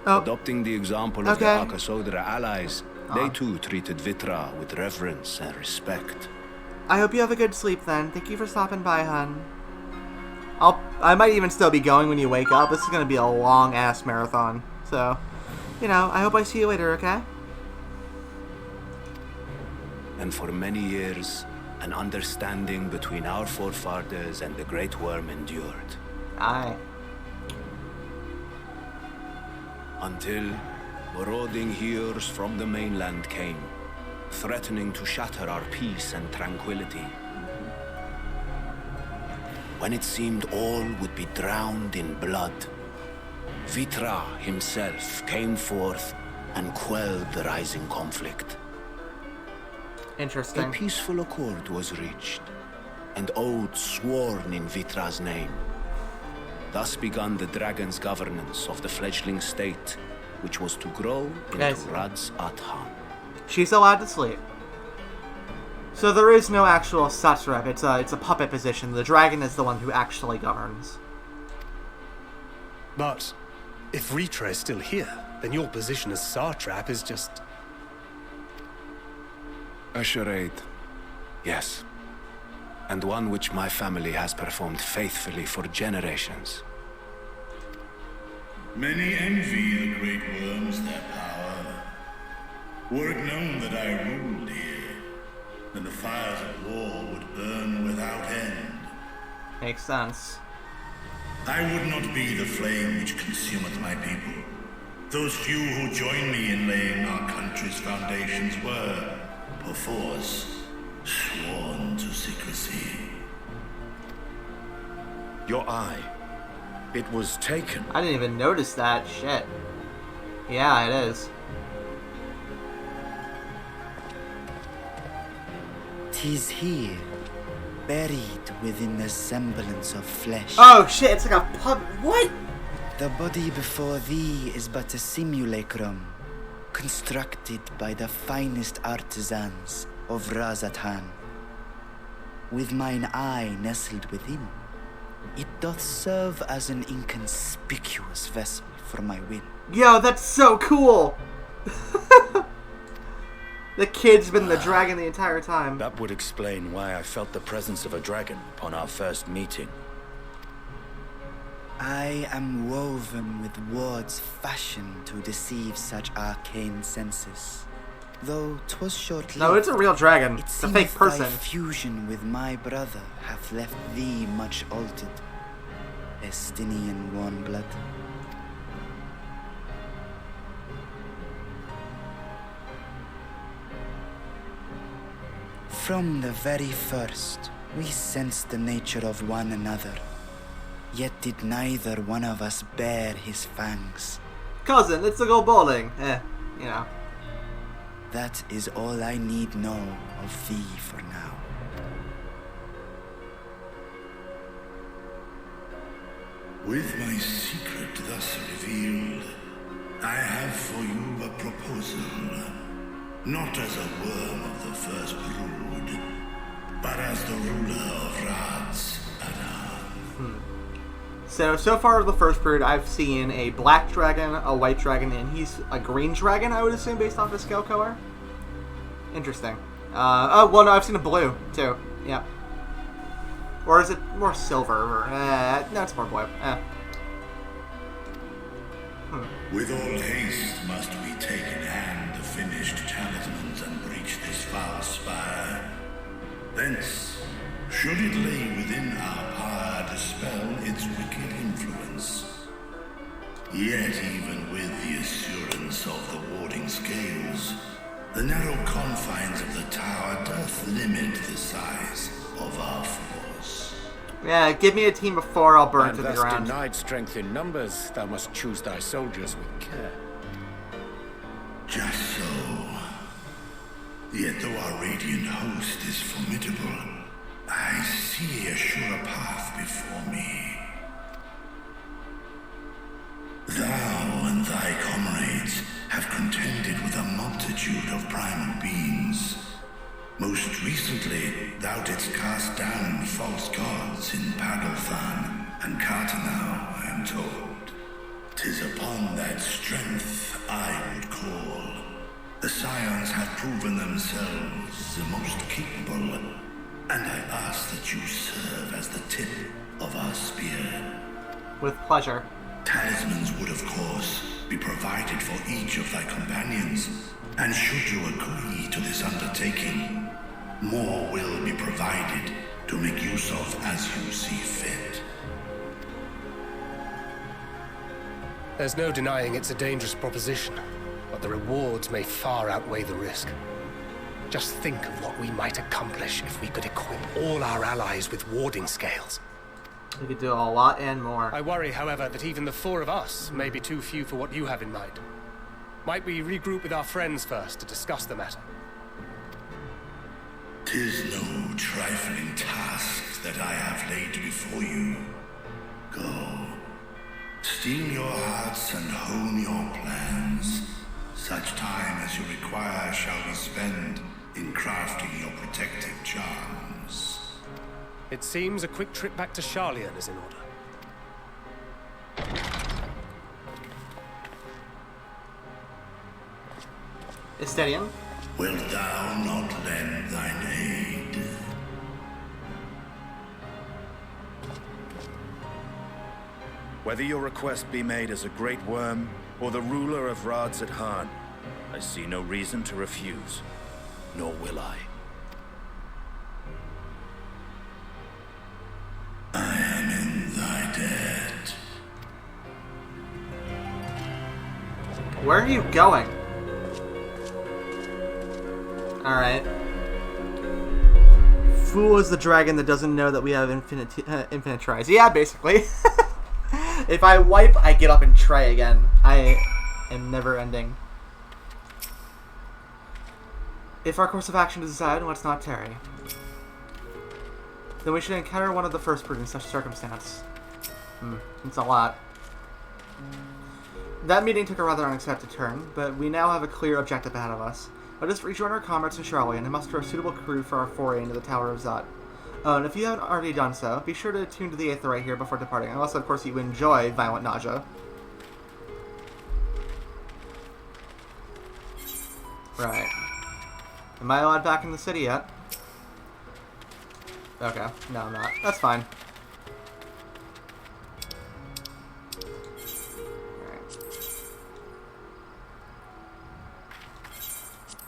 adopting the example of their Akasodra allies, they too treated Vitra with reverence and respect. I hope you have a good sleep then. Thank you for stopping by, hon. I might even still be going when you wake up. This is gonna be a long-ass marathon. So, you know, I hope I see you later, okay? And for many years, an understanding between our forefathers and the Great Worm endured. Aye. Until marauding heroes from the mainland came, threatening to shatter our peace and tranquility. When it seemed all would be drowned in blood, Vitra himself came forth and quelled the rising conflict. Interesting. A peaceful accord was reached, and oaths sworn in Vitra's name. Thus began the dragon's governance of the fledgling state, which was to grow into Radzat Han. She's allowed to sleep. So there is no actual satrap, it's a puppet position. The dragon is the one who actually governs. But if Vritra is still here, then your position as satrap is just... A charade, yes. And one which my family has performed faithfully for generations. Many envy the great worms their power. Were it known that I ruled here, then the fires of war would burn without end. Makes sense. I would not be the flame which consumeth my people. Those few who join me in laying our country's foundations were, perforce, sworn to secrecy. Your eye. It was taken. I didn't even notice that. Shit. Yeah, it is. 'Tis here, buried within the semblance of flesh. Oh shit, it's like a pub. What? The body before thee is but a simulacrum, constructed by the finest artisans of Radzat Han. With mine eye nestled within, it doth serve as an inconspicuous vessel for my will. Yo, that's so cool! The kid's been the dragon the entire time. That would explain why I felt the presence of a dragon upon our first meeting. I am woven with words fashioned to deceive such arcane senses. Though 'twas short-lived. No, it's a real dragon. It's a fake person. Thy fusion with my brother hath left thee much altered. Estinian warm blood. From the very first, we sensed the nature of one another. Yet did neither one of us bear his fangs. Cousin, let's go bowling. You know. That is all I need know of thee for now. With my secret thus revealed, I have for you a proposal. Not as a worm of the first brood, but as the ruler of Radzat Han. So far the first period, I've seen a black dragon, a white dragon, and he's a green dragon, I would assume, based off his scale color. Interesting. Oh, well, no, I've seen a blue, too. Yeah. Or is it more silver? Or, no, it's more blue. With all haste must we take in hand the finished talismans and breach this foul spire. Thence, should it lay within our power, dispel its wicked influence. Yet even with the assurance of the warding scales, the narrow confines of the tower doth limit the size of our force. Yeah, give me a team of 4, I'll burn to the ground. And thus denied strength in numbers, thou must choose thy soldiers with care. Just so. Yet though our radiant host is formidable, I see a surer path before me. Thou and thy comrades have contended with a multitude of primal beings. Most recently, thou didst cast down false gods in Padalthan and Cartanau, I am told. 'Tis upon that strength I would call. The Scions have proven themselves the most capable, and I ask that you serve as the tip of our spear. With pleasure. Talismans would, of course, be provided for each of thy companions, and should you agree to this undertaking, more will be provided to make use of as you see fit. There's no denying it's a dangerous proposition, but the rewards may far outweigh the risk. Just think of what we might accomplish if we could equip all our allies with warding scales. We could do a lot and more. I worry, however, that even the 4 of us may be too few for what you have in mind. Might we regroup with our friends first to discuss the matter? 'Tis no trifling task that I have laid before you. Go. Steel your hearts and hone your plans. Such time as you require shall be spent in crafting your protective charms. It seems a quick trip back to Charlian is in order. Estedian? Wilt thou not lend thine aid? Whether your request be made as a great worm or the ruler of Radzat-Han, I see no reason to refuse, nor will I. I am in thy debt. Where are you going? Alright. Fool is the dragon that doesn't know that we have infinite tries. Yeah, basically. If I wipe, I get up and try again. I am never ending. If our course of action is decided, let's not tarry. Then we should encounter one of the first brood in such circumstance. It's a lot. That meeting took a rather unexpected turn, but we now have a clear objective ahead of us. Let us rejoin our comrades in Charlian and muster a suitable crew for our foray into the Tower of Zot. Oh, and if you haven't already done so, be sure to tune to the Aether right here before departing, unless of course you enjoy violent nausea. Right. Am I allowed back in the city yet? Okay. No, I'm not. That's fine. Alright.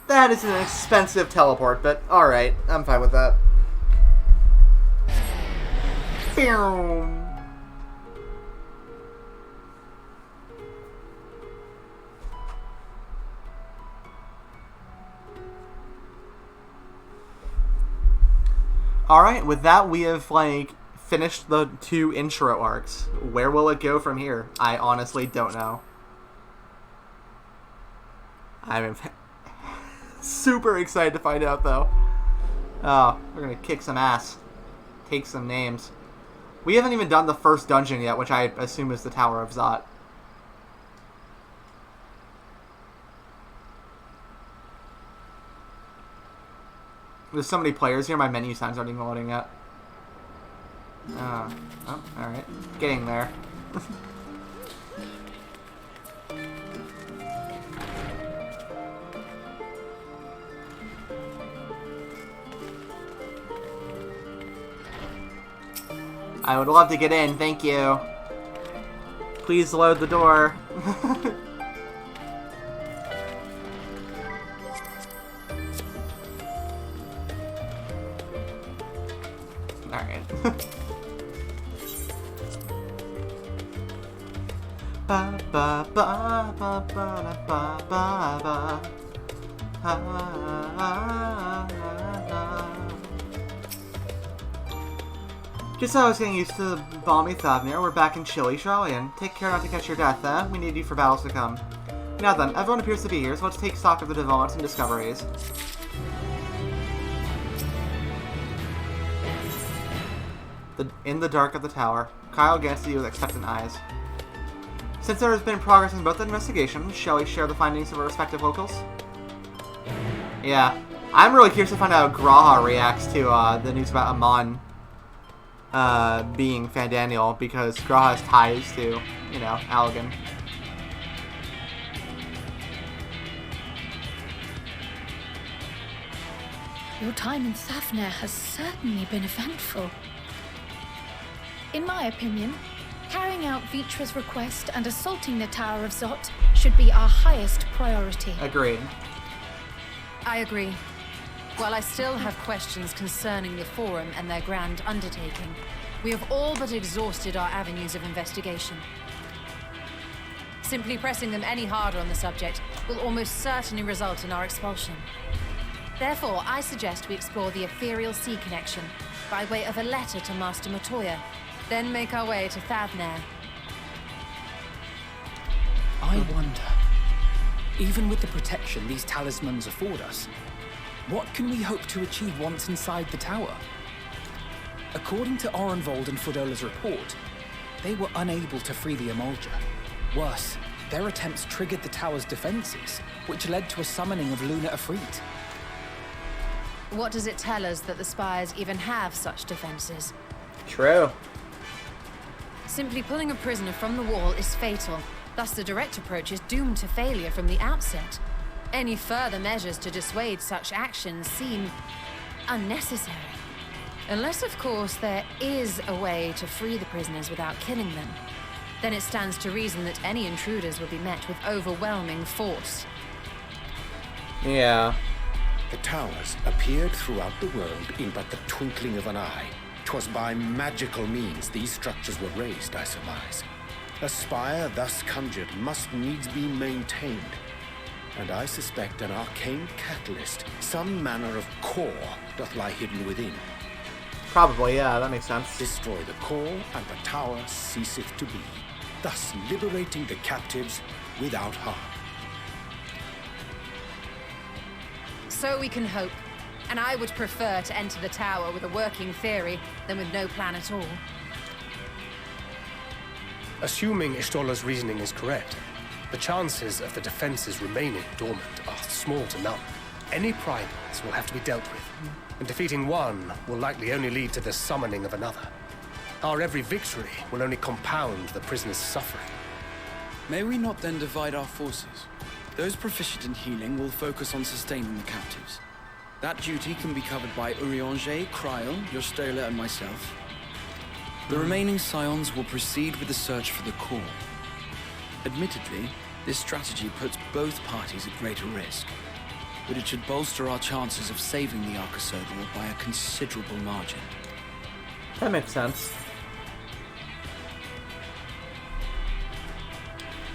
That is an expensive teleport, but alright. I'm fine with that. Boom. Alright, with that we have, like, finished the 2 intro arcs. Where will it go from here? I honestly don't know. I'm super excited to find out, though. Oh, we're gonna kick some ass. Take some names. We haven't even done the first dungeon yet, which I assume is the Tower of Zot. There's so many players here, my menu signs aren't even loading yet. Oh, alright. Getting there. I would love to get in, thank you. Please load the door. Alright. Ba ba ba ba ba ba ba ba. Just how I was getting used to the balmy Thavnir, we're back in chilly Sharlayan. Take care not to catch your death, eh? We need you for battles to come. Now then, everyone appears to be here, so let's take stock of the developments and discoveries. In the dark of the tower, Kyle gazed at you with expectant eyes. Since there has been progress in both investigations, shall we share the findings of our respective locals? Yeah. I'm really curious to find out how Graha reacts to the news about Amon being Fandaniel, because Graha has ties to, you know, Allegan. Your time in Thavnir has certainly been eventful. In my opinion, carrying out Vitra's request and assaulting the Tower of Zot should be our highest priority. Agreed. I agree. While I still have questions concerning the Forum and their grand undertaking, we have all but exhausted our avenues of investigation. Simply pressing them any harder on the subject will almost certainly result in our expulsion. Therefore, I suggest we explore the ethereal sea connection by way of a letter to Master Matoya, then make our way to Thavnir. I wonder, even with the protection these talismans afford us, what can we hope to achieve once inside the tower? According to Orenvold and Fodola's report, they were unable to free the Emulger. Worse, their attempts triggered the tower's defenses, which led to a summoning of Luna Afrit. What does it tell us that the Spires even have such defenses? True. Simply pulling a prisoner from the wall is fatal, thus the direct approach is doomed to failure from the outset. Any further measures to dissuade such actions seem unnecessary. Unless, of course, there is a way to free the prisoners without killing them. Then it stands to reason that any intruders will be met with overwhelming force. Yeah. The towers appeared throughout the world in but the twinkling of an eye. 'Twas by magical means these structures were raised, I surmise. A spire thus conjured must needs be maintained. And I suspect an arcane catalyst, some manner of core, doth lie hidden within. Probably, yeah, that makes sense. Destroy the core, and the tower ceaseth to be, thus liberating the captives without harm. So we can hope. And I would prefer to enter the tower with a working theory than with no plan at all. Assuming Ishtola's reasoning is correct, the chances of the defenses remaining dormant are small to none. Any primals will have to be dealt with, and defeating one will likely only lead to the summoning of another. Our every victory will only compound the prisoner's suffering. May we not then divide our forces? Those proficient in healing will focus on sustaining the captives. That duty can be covered by Urianger, Cryle, Yostola, and myself. The remaining Scions will proceed with the search for the core. Admittedly, this strategy puts both parties at greater risk, but it should bolster our chances of saving the Arcosodal by a considerable margin. That makes sense.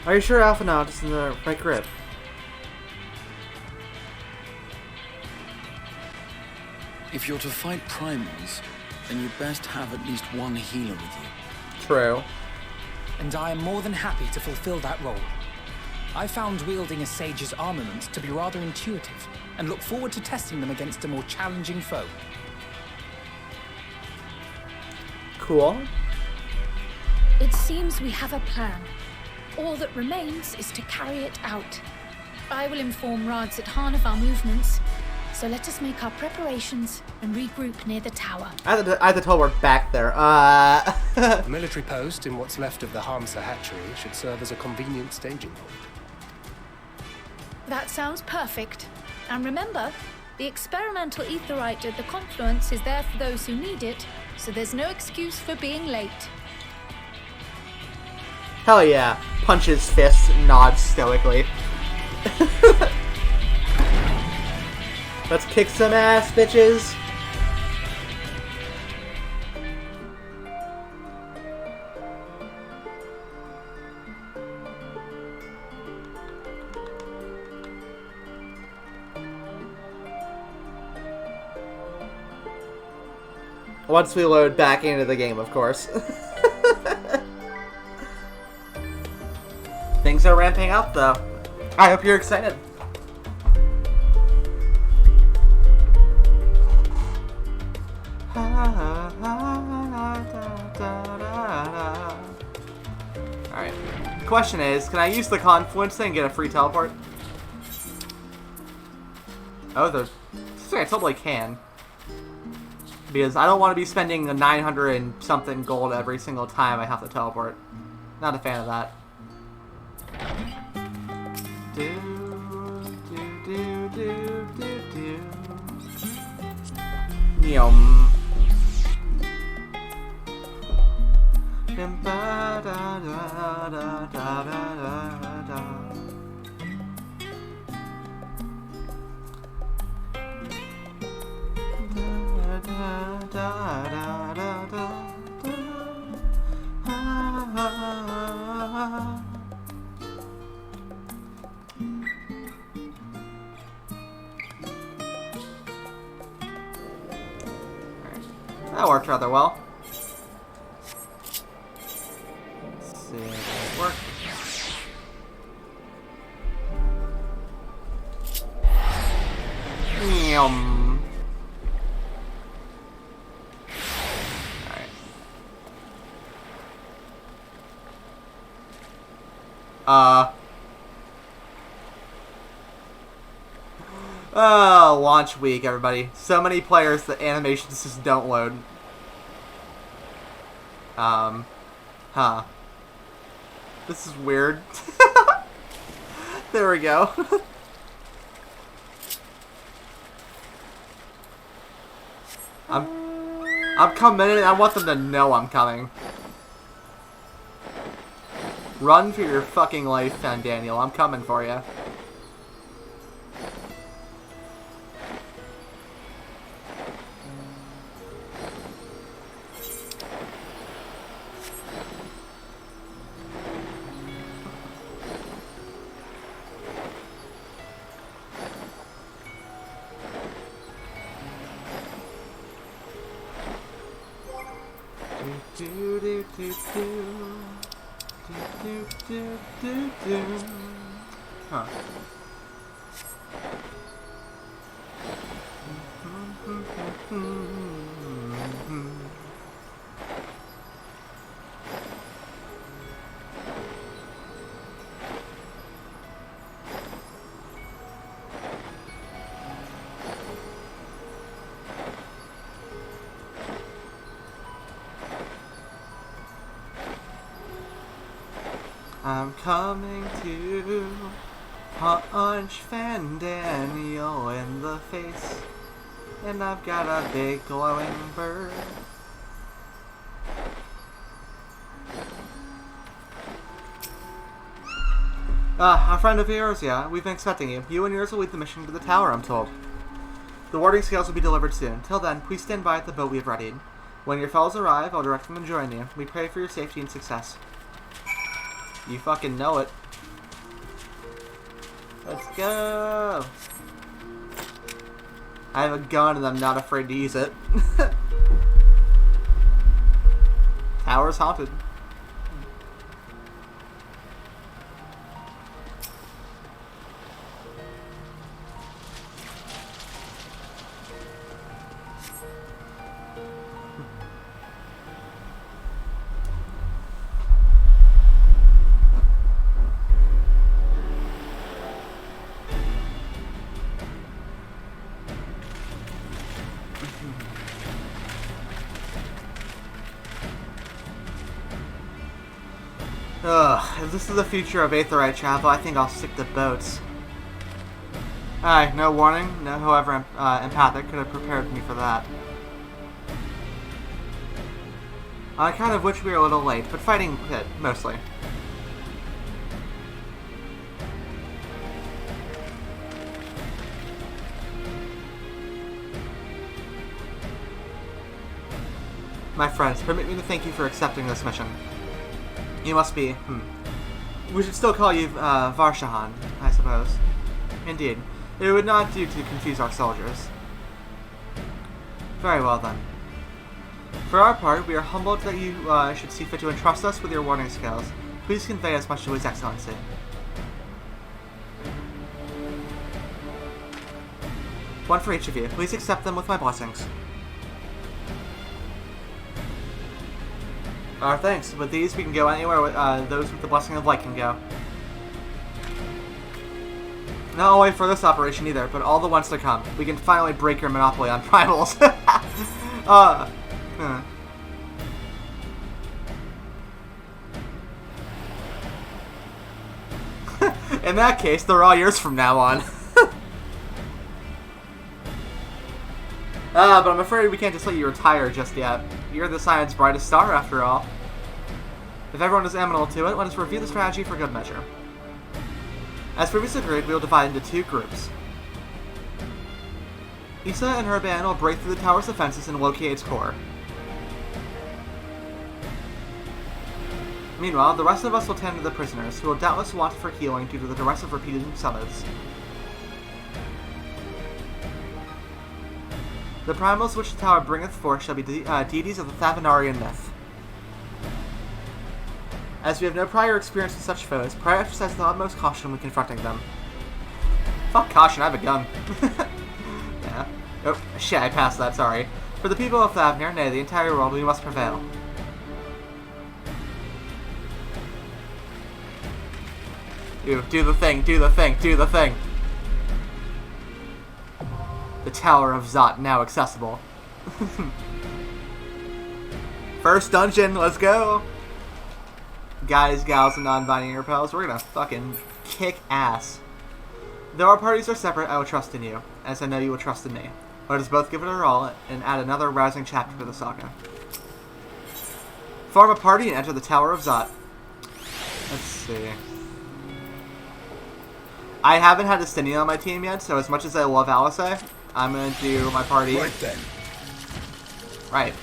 Are you sure Alphanaut is in the right grip? If you're to fight primals, then you'd best have at least one healer with you. True. And I am more than happy to fulfill that role. I found wielding a sage's armaments to be rather intuitive, and look forward to testing them against a more challenging foe. Cool. It seems we have a plan. All that remains is to carry it out. I will inform Radzat Han of our movements. So let us make our preparations and regroup near the tower. I had to tell we're back there. The military post in what's left of the Hamsa hatchery should serve as a convenient staging point. That sounds perfect. And remember, the experimental aetheryte at the confluence is there for those who need it, so there's no excuse for being late. Hell yeah. Punches fists, nods stoically. Let's kick some ass, bitches! Once we load back into the game, of course. Things are ramping up, though. I hope you're excited. Alright. The question is, can I use the confluence thing and get a free teleport? Oh, there's... I totally can. Because I don't want to be spending the 900 and something gold every single time I have to teleport. Not a fan of that. Yum. That worked rather well. Let's see if it works. Yum. Alright. Launch week, everybody. So many players that animations just don't load. This is weird. There we go. I'm coming in. I want them to know I'm coming. Run for your fucking life, Daniel. I'm coming for you. Huh. I'm coming to punch Daniel in the face, and I've got a big glowing bird. A friend of yours, yeah. We've been expecting you. You and yours will lead the mission to the tower, I'm told. The warding scales will be delivered soon. Till then, please stand by at the boat we have readied. When your fellows arrive, I'll direct them to join you. We pray for your safety and success. You fucking know it. Let's go! I have a gun and I'm not afraid to use it. Tower's haunted. Ugh, if this is the future of Aetherite travel, I think I'll stick to boats. Aye, no warning, no however empathic could have prepared me for that. I kind of wish we were a little late, but fighting hit, mostly. My friends, permit me to thank you for accepting this mission. You must be, we should still call you, Varshahan, I suppose. Indeed. It would not do to confuse our soldiers. Very well, then. For our part, we are humbled that you, should see fit to entrust us with your warning skills. Please convey as much to His Excellency. One for each of you. Please accept them with my blessings. Our thanks. With these, we can go anywhere those with the blessing of light can go. Not only for this operation either, but all the ones to come. We can finally break your monopoly on primals. In that case, they're all yours from now on. But I'm afraid we can't just let you retire just yet. You're the Scion's brightest star, after all. If everyone is amenable to it, let us review the strategy for good measure. As previously agreed, we will divide into two groups. Issa and her band will break through the tower's defenses and locate its core. Meanwhile, the rest of us will tend to the prisoners, who will doubtless want for healing due to the duress of repeated summons. The primals which the tower bringeth forth shall be deities of the Thavanarian myth. As we have no prior experience with such foes, prior exercise the utmost caution when confronting them. Fuck caution, I have a gun. Yeah. Oh, shit, I passed that, sorry. For the people of Thavnir, nay, the entire world, we must prevail. Do the thing, do the thing, do the thing. The Tower of Zot now accessible. First dungeon, let's go! Guys, gals, and non-binary pals, we're gonna fucking kick ass. Though our parties are separate, I will trust in you, as I know you will trust in me. Let us both give it our all, and add another rousing chapter to the saga. Form a party and enter the Tower of Zot. Let's see. I haven't had Destiny on my team yet, so as much as I love Alice, I'm gonna do my party. Right then. Right.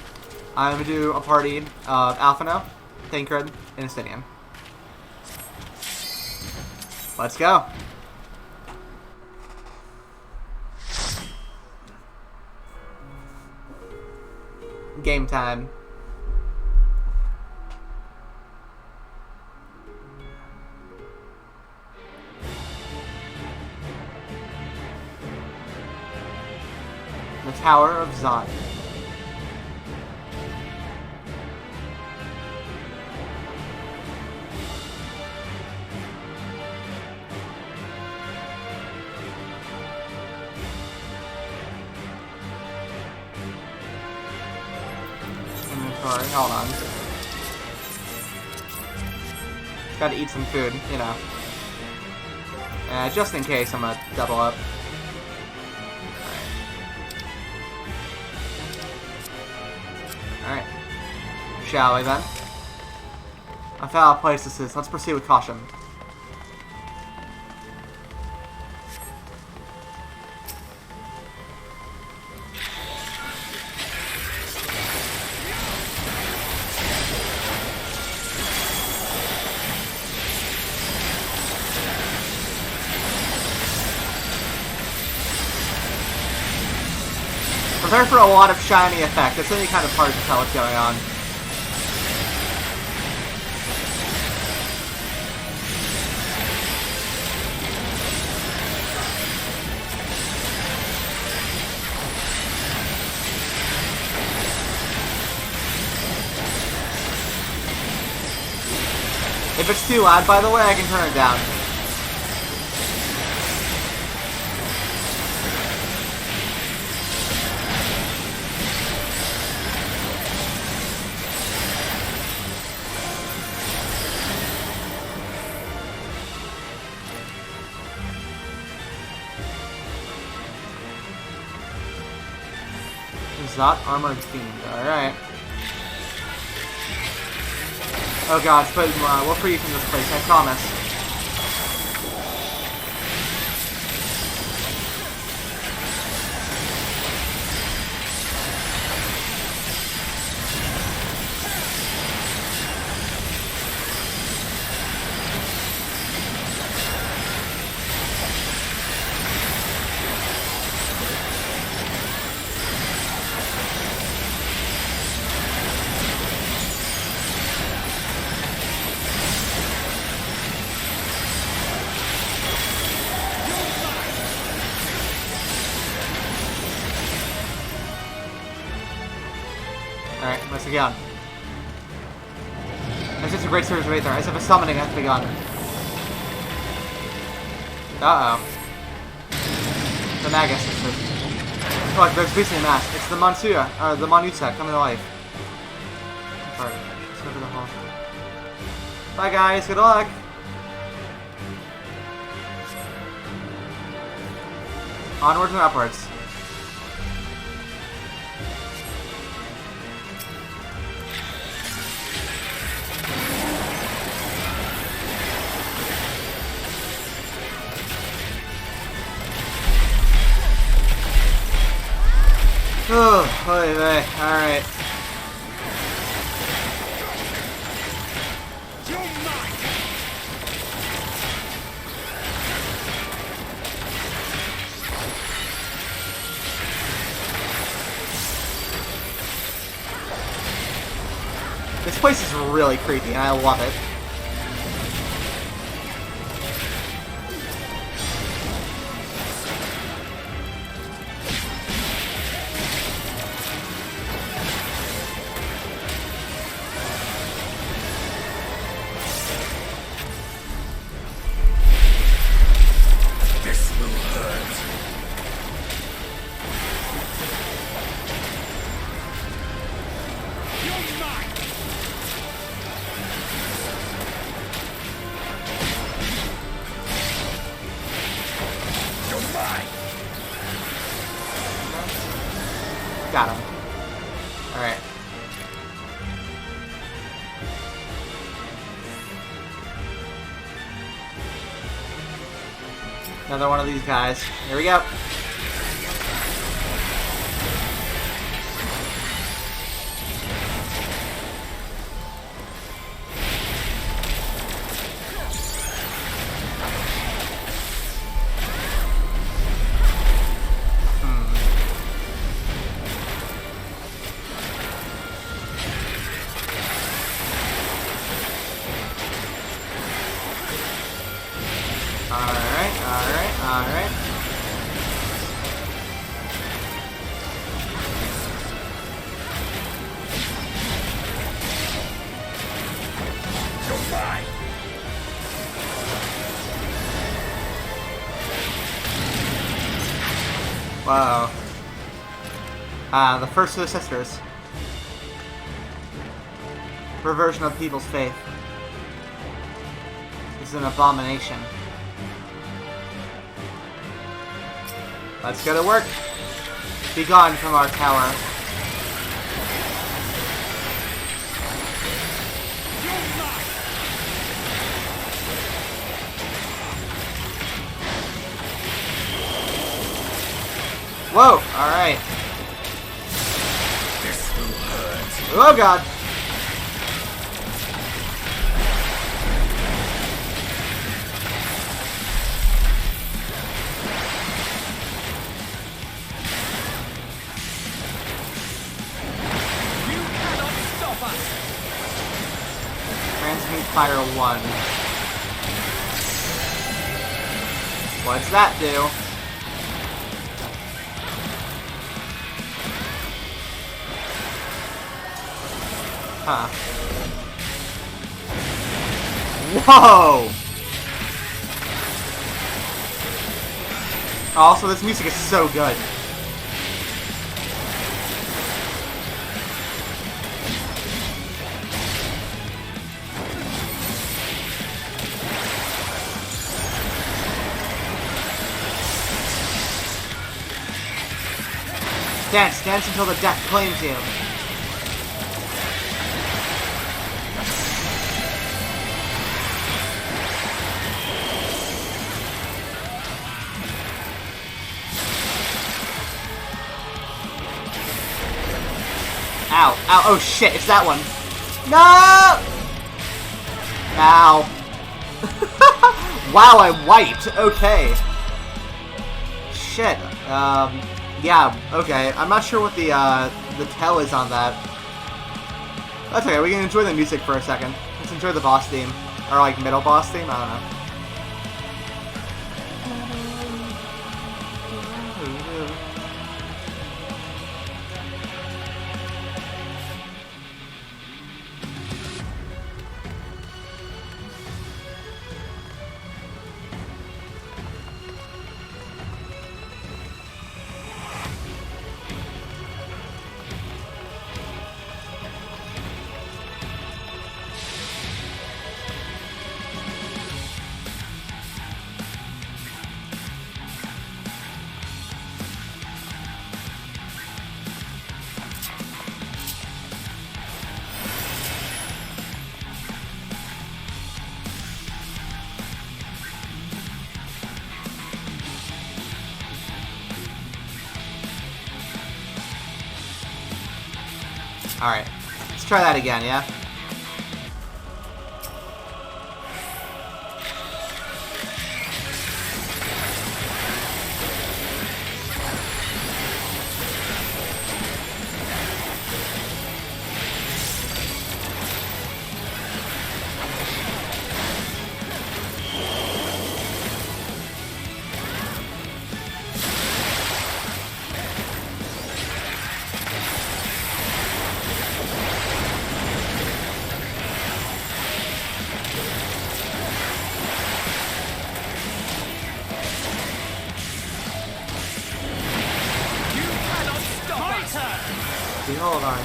I'm gonna do a party of Alphino, Thancred, and Estinian. Let's go. Game time. The Tower of Zot. Inventory, hold on. Gotta eat some food, you know. Just in case, I'm gonna double up. Alright. Shall we then? I found a place this is. Let's proceed with caution. Prepare for a lot of shiny effect. It's any kind of hard to tell what's going on. If it's too loud, by the way, I can turn it down. Zot Armored Fiend. Alright. Oh god, but we'll free you from this place, I promise. Alright, let's begin. That's just a great service right there. As if a summoning has begun. Uh-oh. The Magus is look, there's basically a mask. It's the the Monusa coming to life. Alright, let's go to the hall. Bye guys, good luck! Onwards and upwards. Oh, alright. This place is really creepy and I love it. Got him. Alright. Another one of these guys. Here we go. Alright. Wow. The first of the sisters. Perversion of people's faith. This is an abomination. Let's go to work. Be gone from our tower. Whoa! Alright. This will hurt. Oh god! Transmute Fire 1. What's that do? Huh. Whoa! Also, this music is so good. Dance, dance until the death claims you. Ow, ow, oh shit, it's that one. No! Ow. Wow, I wiped. Okay. Shit. Yeah, okay. I'm not sure what the tell is on that. That's okay, we can enjoy the music for a second. Let's enjoy the boss theme. Or like middle boss theme, I don't know. Alright, let's try that again, yeah? Hold on.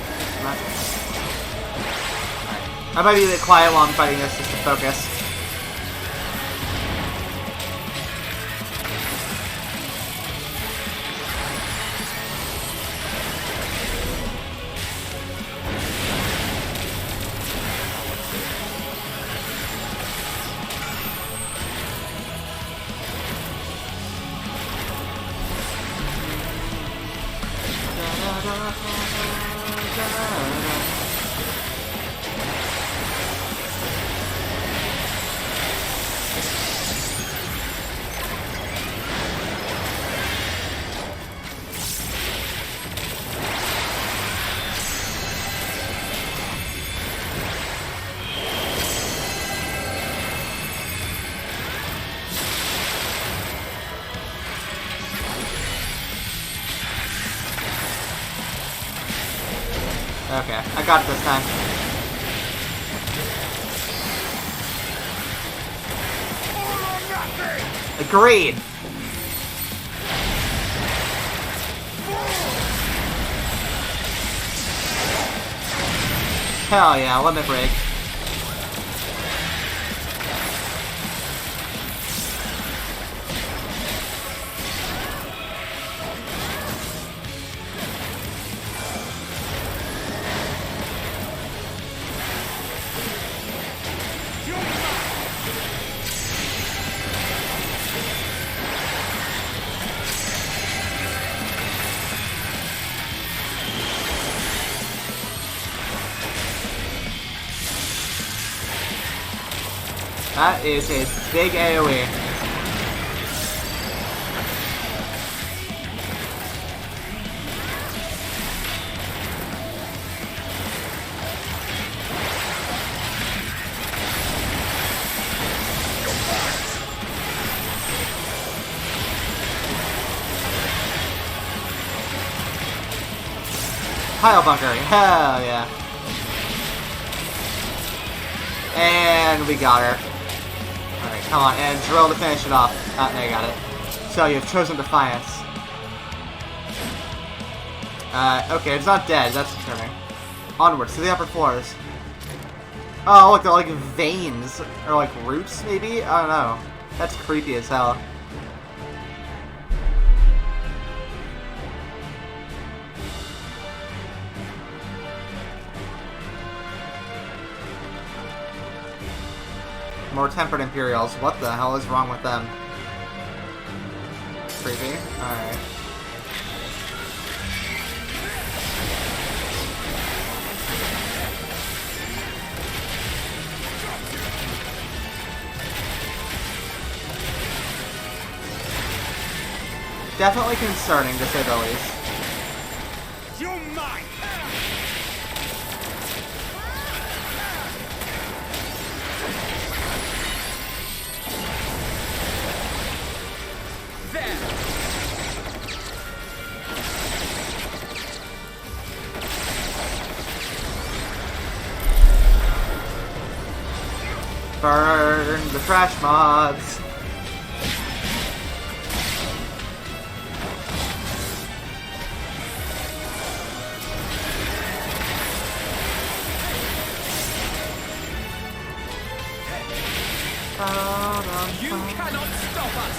I might be a bit quiet while I'm fighting this just to focus. Okay, I got it this time. Agreed! Hell yeah, limit break. That is a big AoE. Pile bunker, hell yeah. And we got her. Alright, come on, and drill to finish it off. Ah, there you got it. So you've chosen Defiance. Okay, it's not dead, that's concerning. Onwards, to the upper floors. Oh, look, they're like veins. Or like roots, maybe? I don't know. That's creepy as hell. More tempered Imperials. What the hell is wrong with them? Creepy. Alright. Definitely concerning, to say the least. You're mine! Burn the trash mods. You cannot stop us!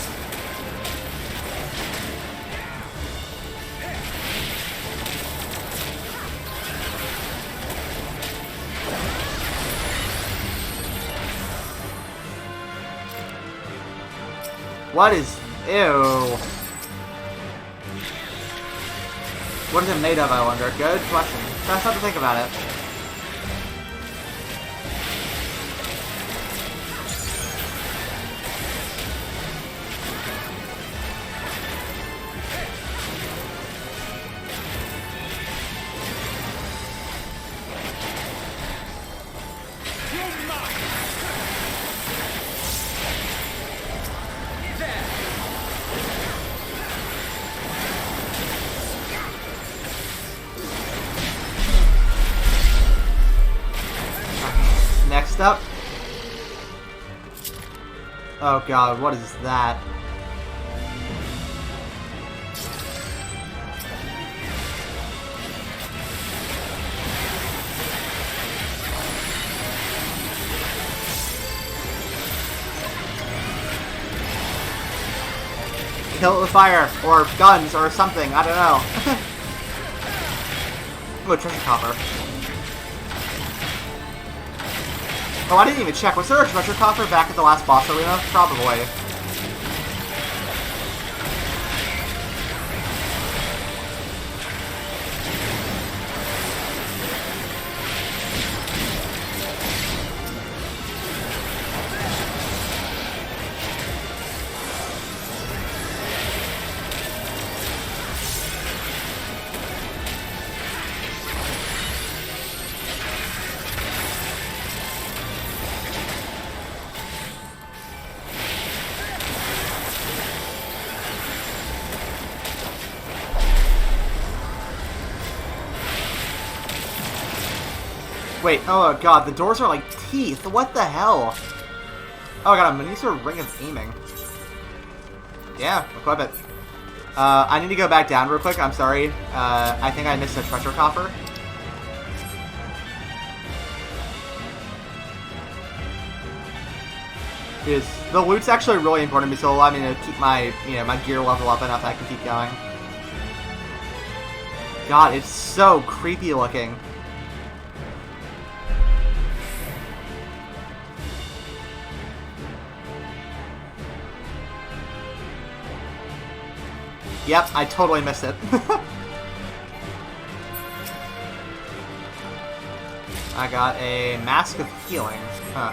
What is... Ew. What is it made of, I wonder? Good question. Best not to think about it. Next up. Oh god, what is that? Kill it with fire, or guns, or something, I don't know. Oh, treasure copper. Oh, I didn't even check. Was there a treasure coffer back at the last boss arena? Probably. Wait, oh god, the doors are like teeth. What the hell? Oh, I got a Manisur Ring of Aiming. Yeah, equip it. I need to go back down real quick, I'm sorry. I think I missed a treasure coffer. The loot's actually really important to me, so it'll allow me to keep my, my gear level up enough that I can keep going. God, it's so creepy looking. Yep, I totally missed it. I got a Mask of Healing. Huh.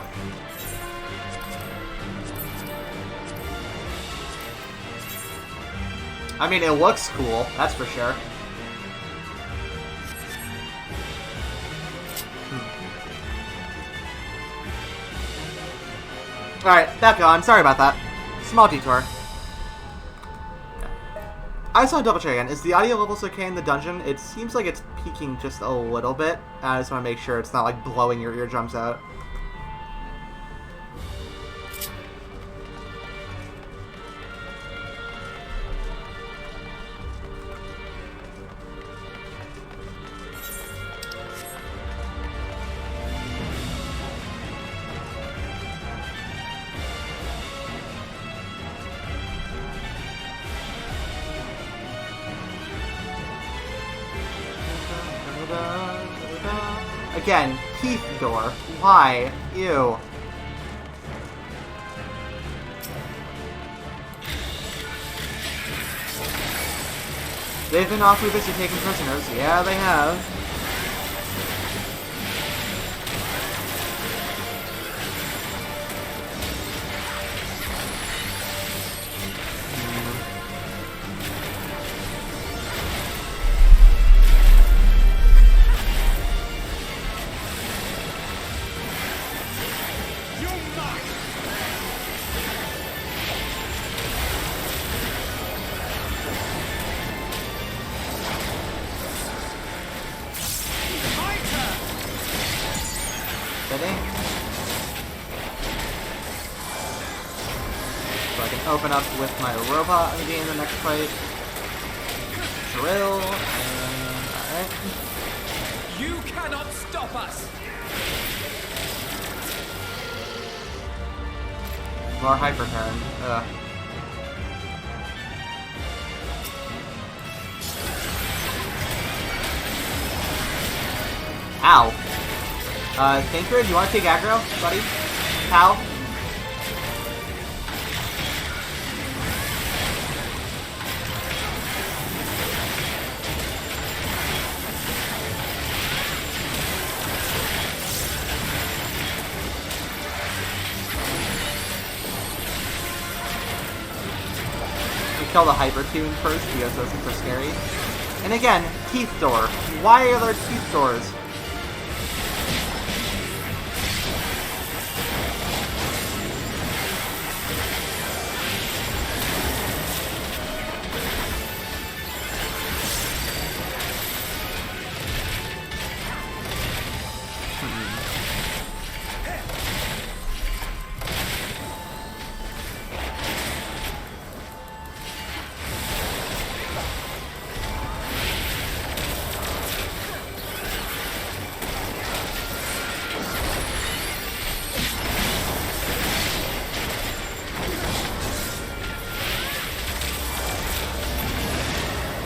I mean, it looks cool, that's for sure. Alright, back on. Sorry about that. Small detour. I just want to double check again. Is the audio levels okay in the dungeon? It seems like it's peaking just a little bit. I just want to make sure it's not like blowing your eardrums out. Again, teeth door. Why? Ew. They've been awfully busy taking prisoners. Yeah, they have. So I can open up with my robot and gain the next fight. Drill, and alright. You cannot stop us! More hyper turn. Ugh. Ow. Thinker, do you want to take aggro, buddy? Pal? We kill the Hyper Tune first because those things are scary. And again, teeth door. Why are there teeth doors?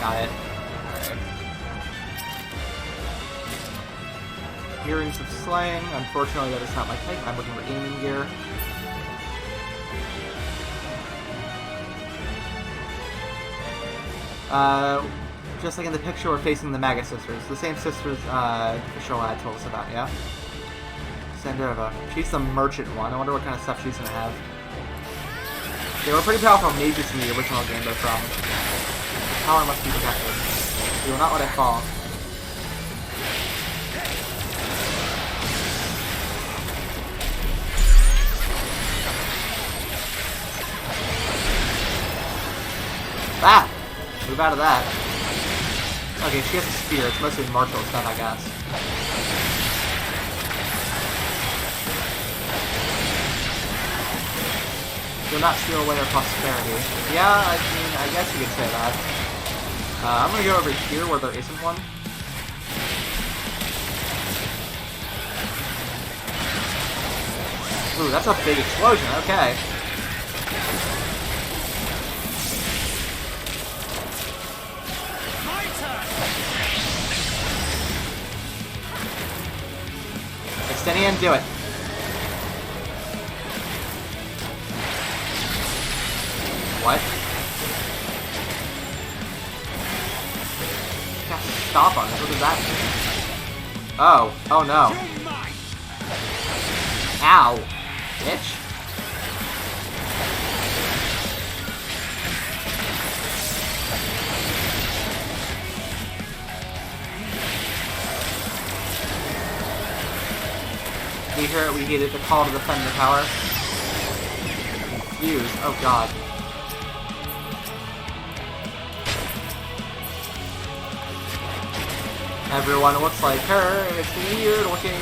Got it. Alright. Earrings of Slaying. Unfortunately, that is not my type. I'm looking for aiming gear. Just like in the picture, we're facing the Maga Sisters. The same sisters Charlotte told us about, yeah? Sandrova. She's the merchant one. I wonder what kind of stuff she's gonna have. They were pretty powerful mages in the original game they're from. Power must be protected. We will not let it fall. Ah! Move out of that. Okay, she has a spear. It's mostly martial stuff, I guess. Do not steal away our prosperity. Yeah, I mean, I guess you could say that. I'm gonna go over here where there isn't one. Ooh, that's a big explosion, okay. Extenian, do it. What? Stop on it. What does that mean? Oh. Oh no. Ow. Bitch. We hear it. We heeded the call to defend the tower. Confused. Oh god. Everyone looks like her, and it's weird looking.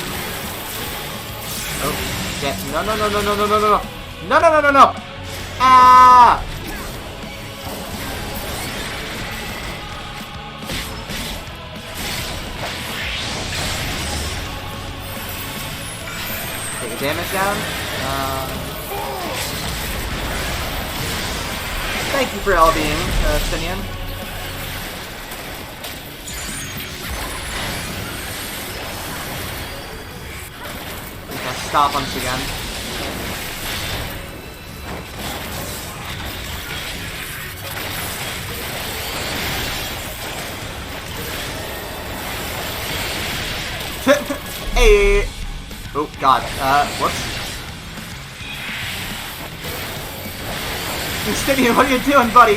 Oh, shit. No, no, no, no, no, no, no, no, no. No, no, no, no, no. Ah! Take a damage down. Thank you for LBing, Sinian. Stop once again. Hey! Oh, God. Whoops. Justinian, what are you doing, buddy?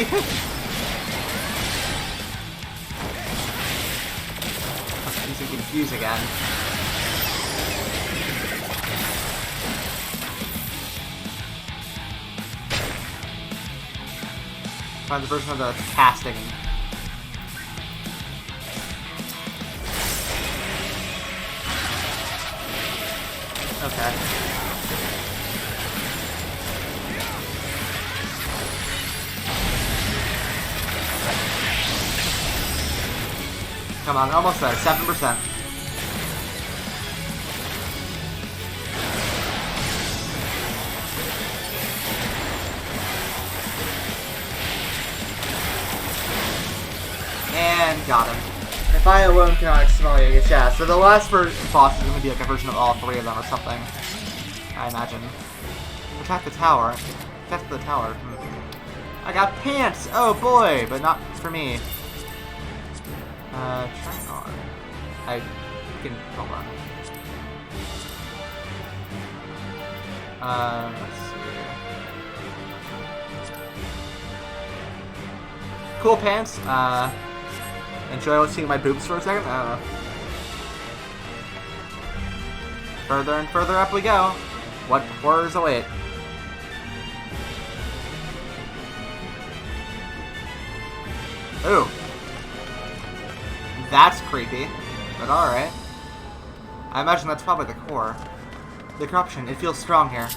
Using Confuse again. Find the version of the casting. Okay. Come on, almost there. 7%. And got him. If I alone cannot smell you, yeah. So the last boss is going to be like a version of all three of them or something. I imagine. Attack the tower. Attack the tower. I got pants! Oh boy! But not for me. Try on. I can... hold on. Let's see. Cool pants. Enjoy seeing my boobs for a second? I don't know. Further and further up we go. What horrors await? Ooh. That's creepy. But alright. I imagine that's probably the core. The corruption, it feels strong here.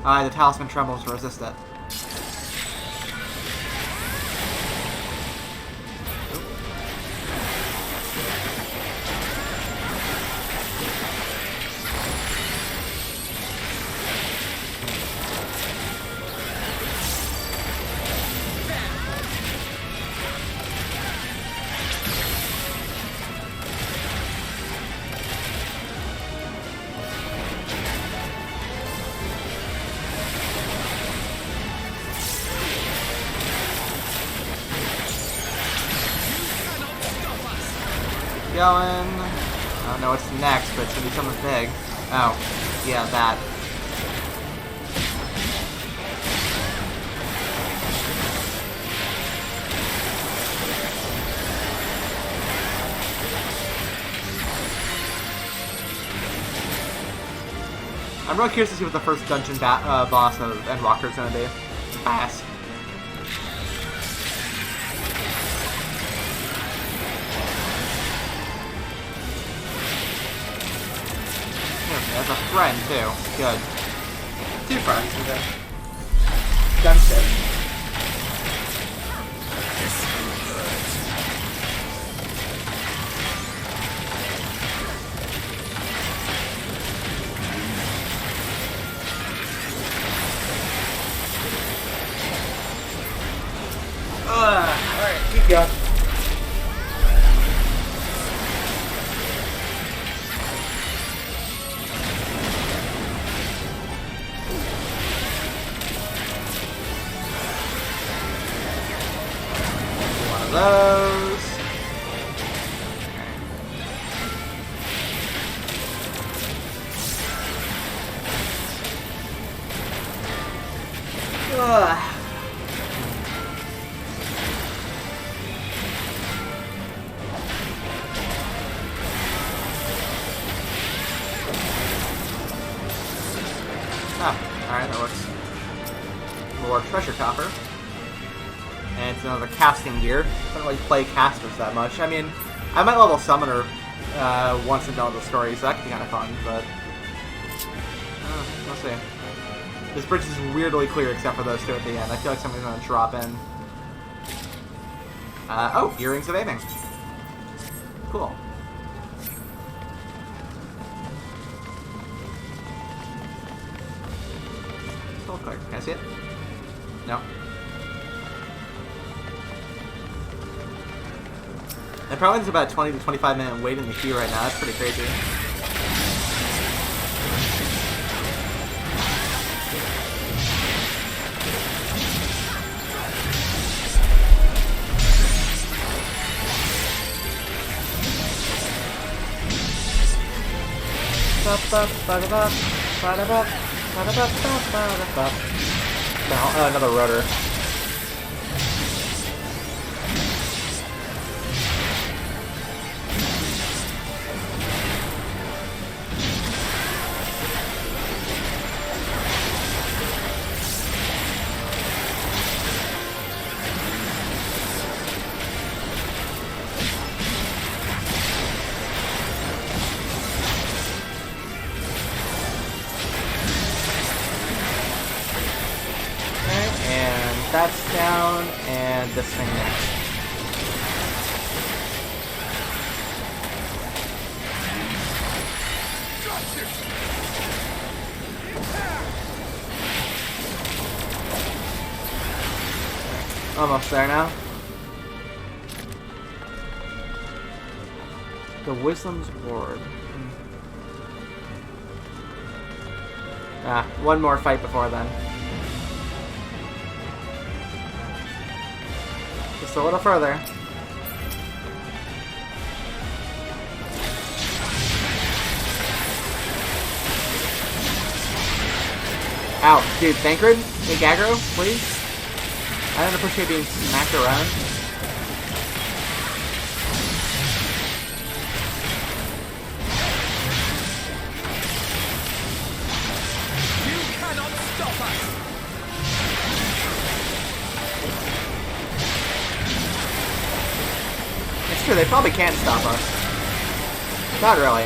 The talisman trembles to resist it. Going. I don't know what's next, but it's gonna be something big. Oh, yeah, that. I'm really curious to see what the first dungeon boss of Endwalker is gonna be. Pass. As a friend, too. Good. 2 friends, okay. Dungeon. Alright, keep going. Those. Alright, that works. More treasure copper. And it's another casting gear. I don't really play casters that much. I mean, I might level Summoner once I'm done with the story, so that could be kind of fun, but... we'll see. This bridge is weirdly clear except for those two at the end. I feel like somebody's going to drop in. Oh, Earrings of Aiming. Cool. Still clear. Can I see it? No. And probably there's about a 20 to 25 minute wait in the queue right now. That's pretty crazy. Oh, another rotor. That's down, and this thing next. Almost there now. The Wisdom's Ward. Ah, one more fight before then. Just a little further. Ow, dude, Thancred? Hey, Gaggro, please? I don't appreciate being smacked around. You cannot stop us! It's true, they probably can't stop us. Not really.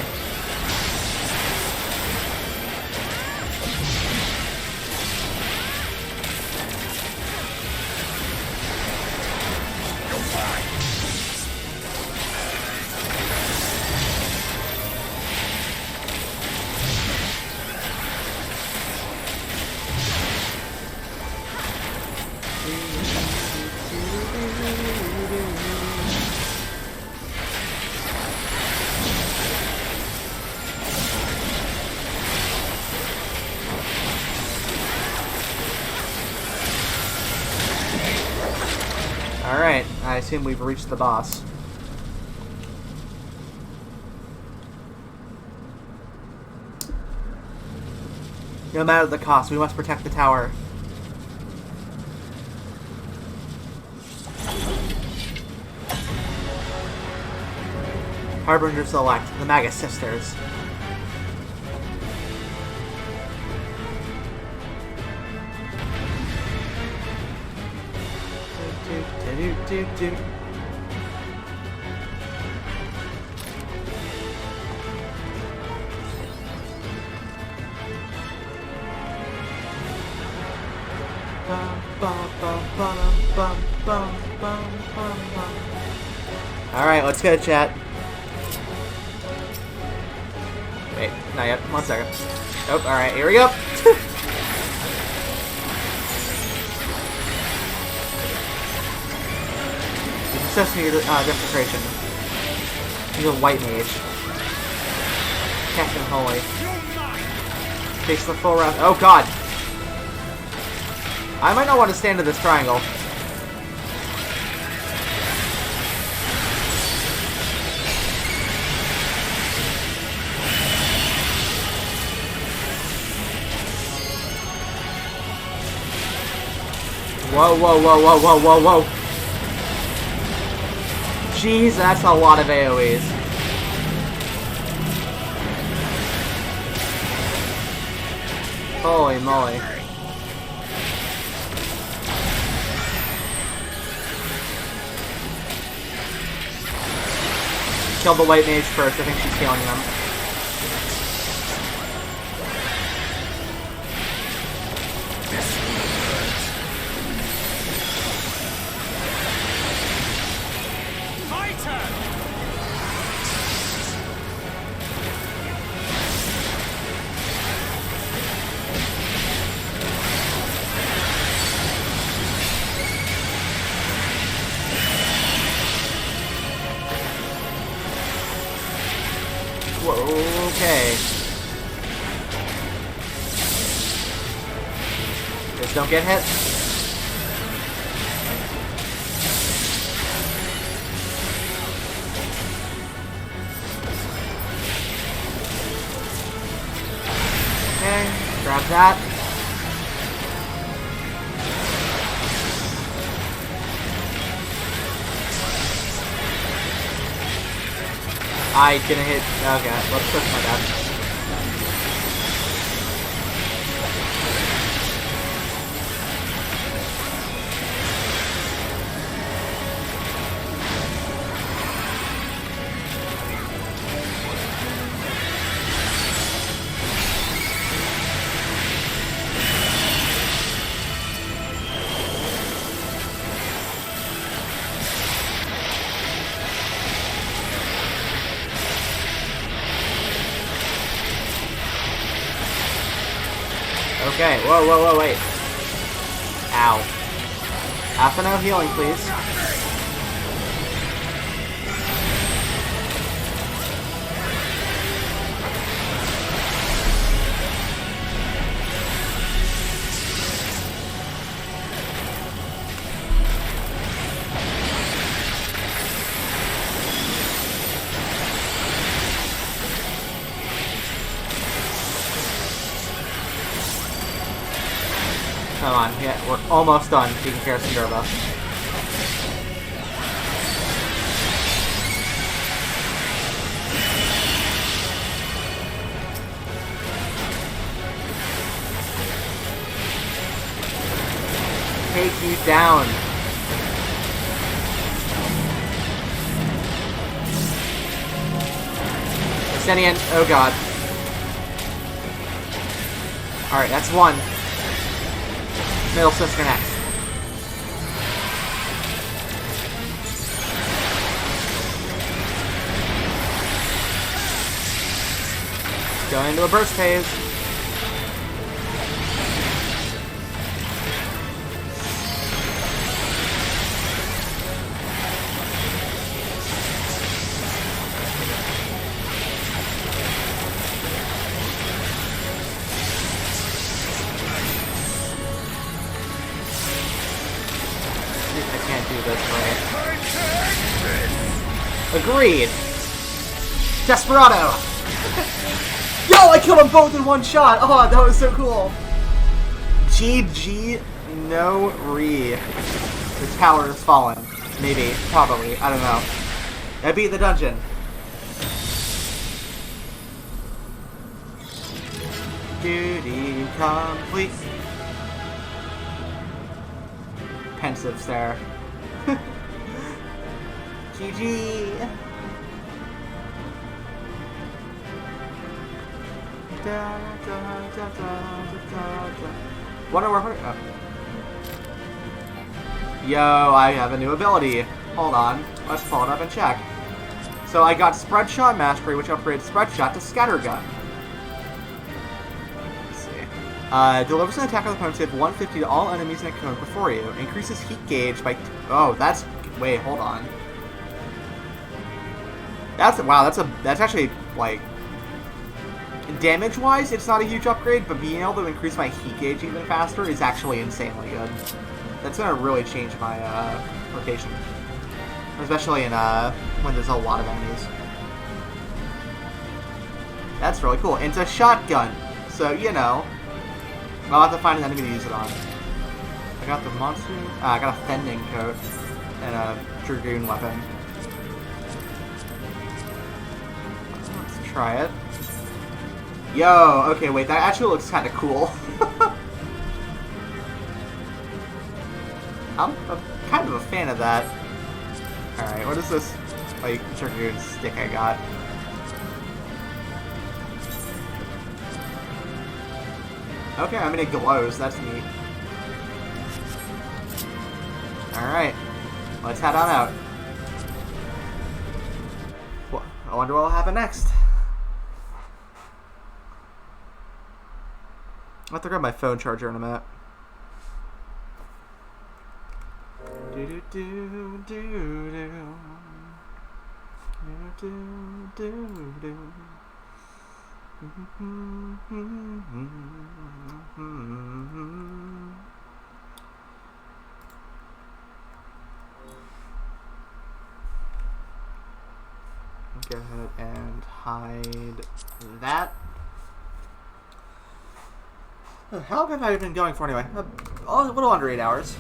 Alright, I assume we've reached the boss. No matter the cost, we must protect the tower. Harbinger Select, the Magus Sisters. Do. Alright, let's go, chat. Wait, not yet. 1 second. Oh, alright, here we go. Necessity demonstration. He's a white mage. Captain Holy. Takes the full round. Oh god! I might not want to stand in this triangle. Whoa, whoa, whoa, whoa, whoa, whoa, whoa. Jeez, that's a lot of AoEs. Holy moly. Kill the white mage first, I think she's killing them. Okay. Just don't get hit. that. I didn't hit. Okay, let's push my bad. Okay, whoa, wait. Ow. Half an hour healing, please. Come on, yeah, we're almost done taking care of Sindurba. Take you down. Ascendian, oh god. Alright, that's one. Middle sister next. Going into a burst phase. Agreed. Desperado. Yo, I killed them both in one shot. Oh, that was so cool. GG, no re. The tower has fallen. Maybe, probably, I don't know. I beat the dungeon. Duty complete. Pensive stare. GG. Wonder where oh. Yo, I have a new ability. Hold on. Let's pull it up and check. So I got Spread Shot Mastery, which upgrades Spread Shot to Scattergun. Let's see. Delivers an attack on the opponent's hit 150 to all enemies in a cone before you. Increases heat gauge by... Oh, that's... Wait, hold on. That's actually, like, damage-wise, it's not a huge upgrade, but being able to increase my heat gauge even faster is actually insanely good. That's gonna really change my, rotation. Especially in, when there's a lot of enemies. That's really cool. And it's a shotgun, so, you know, I'll have to find an enemy to use it on. I got the monster, I got a Fending Coat, and a Dragoon weapon. Try it. Yo, okay, wait, that actually looks kind of cool. I'm kind of a fan of that. Alright, what is this, like, Dragoon stick I got? Okay, I mean, it glows, that's neat. Alright, let's head on out. Well, I wonder what will happen next. I'll have to grab my phone charger in a minute. Go ahead and hide that. How long have I been going for anyway? A little under 8 hours.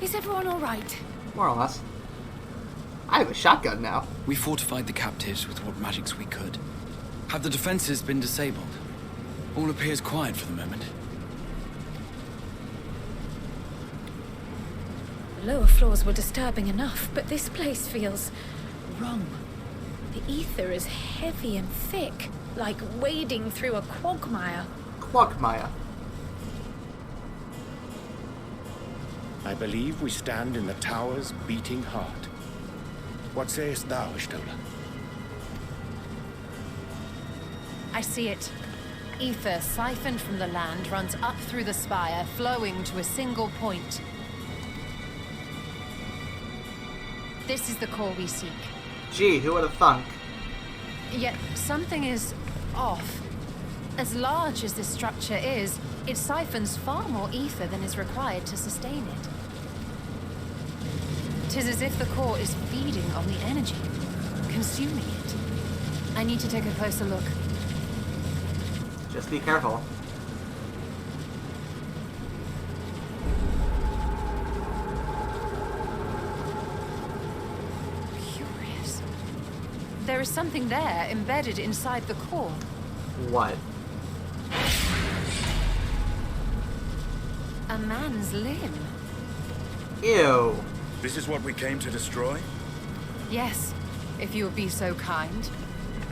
Is everyone all right? More or less. I have a shotgun now. We fortified the captives with what magics we could. Have the defenses been disabled? All appears quiet for the moment. The lower floors were disturbing enough, but this place feels wrong. The ether is heavy and thick, like wading through a quagmire. Quagmire. I believe we stand in the tower's beating heart. What sayest thou, Stola? I see it. Ether siphoned from the land runs up through the spire, flowing to a single point. This is the core we seek. Gee, who would have thunk? Yet something is off. As large as this structure is, it siphons far more ether than is required to sustain it. 'Tis as if the core is feeding on the energy, consuming it. I need to take a closer look. Just be careful. Curious. There is something there embedded inside the core. What? A man's limb. Ew. This is what we came to destroy? Yes, if you would be so kind.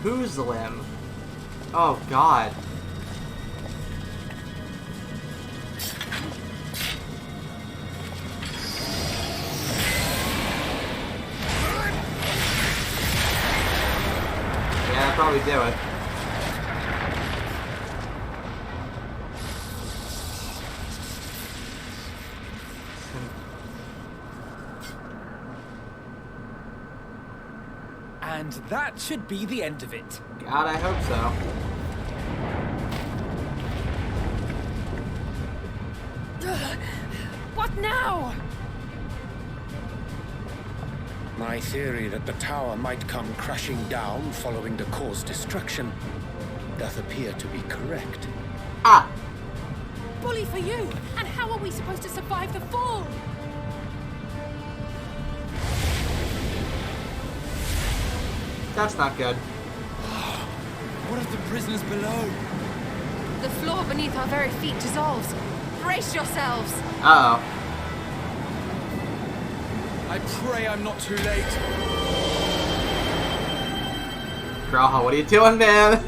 Whose limb? Oh, God. Yeah, I'll probably do it. And that should be the end of it. God, I hope so. What now? My theory that the tower might come crashing down following the core's destruction doth appear to be correct. Ah! Bully for you! And how are we supposed to survive the fall? That's not good. What of the prisoners below? The floor beneath our very feet dissolves. Brace yourselves! Uh-oh. I pray I'm not too late. Graha, what are you doing, man?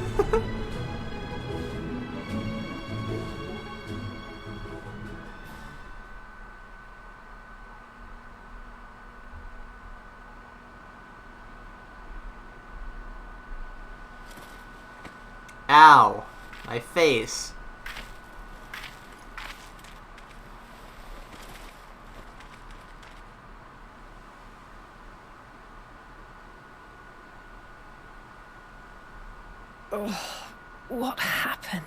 Ow. My face. Oh, what happened?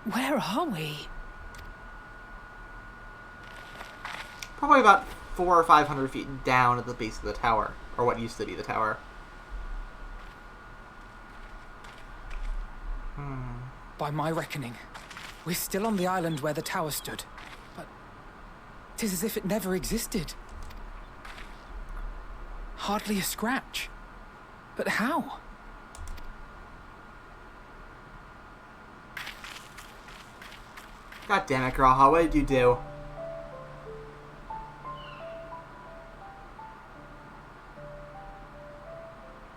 Where are we? Probably about 400 or 500 feet down at the base of the tower, or what used to be the tower. By my reckoning, we're still on the island where the tower stood. But 'tis as if it never existed. Hardly a scratch. But how? God damn it, Graha, what did you do?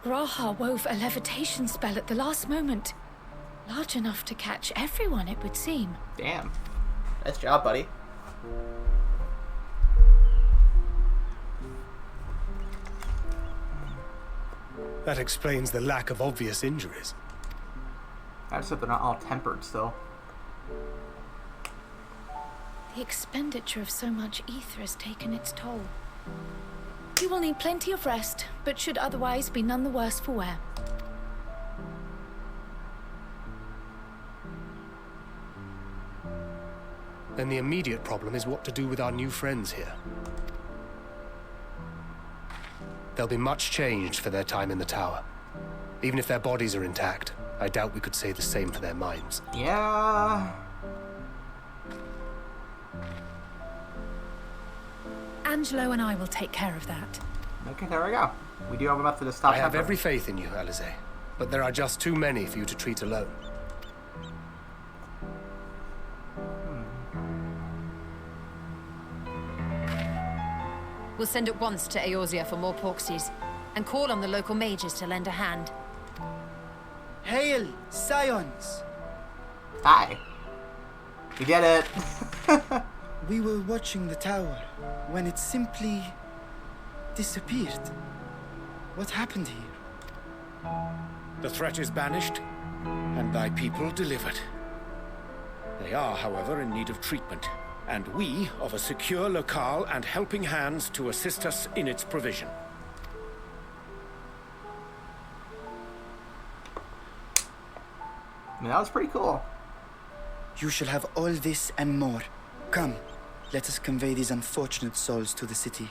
Graha wove a levitation spell at the last moment. Large enough to catch everyone, it would seem. Damn. Nice job, buddy. That explains the lack of obvious injuries. I just hope they're not all tempered still. The expenditure of so much ether has taken its toll. You will need plenty of rest, but should otherwise be none the worse for wear. Then the immediate problem is what to do with our new friends here. They'll be much changed for their time in the tower. Even if their bodies are intact, I doubt we could say the same for their minds. Yeah. Angelo and I will take care of that. Okay, there we go. We do have a method to stop I have temper. every faith in you, Alizé, but there are just too many for you to treat alone. We'll send at once to Eorzea for more Porksies, and call on the local mages to lend a hand. Hail, Scions! Hi. We did it. We were watching the tower when it simply disappeared. What happened here? The threat is banished, and thy people delivered. They are, however, in need of treatment, and we of a secure locale and helping hands to assist us in its provision. I mean, that was pretty cool. You shall have all this and more. Come, let us convey these unfortunate souls to the city.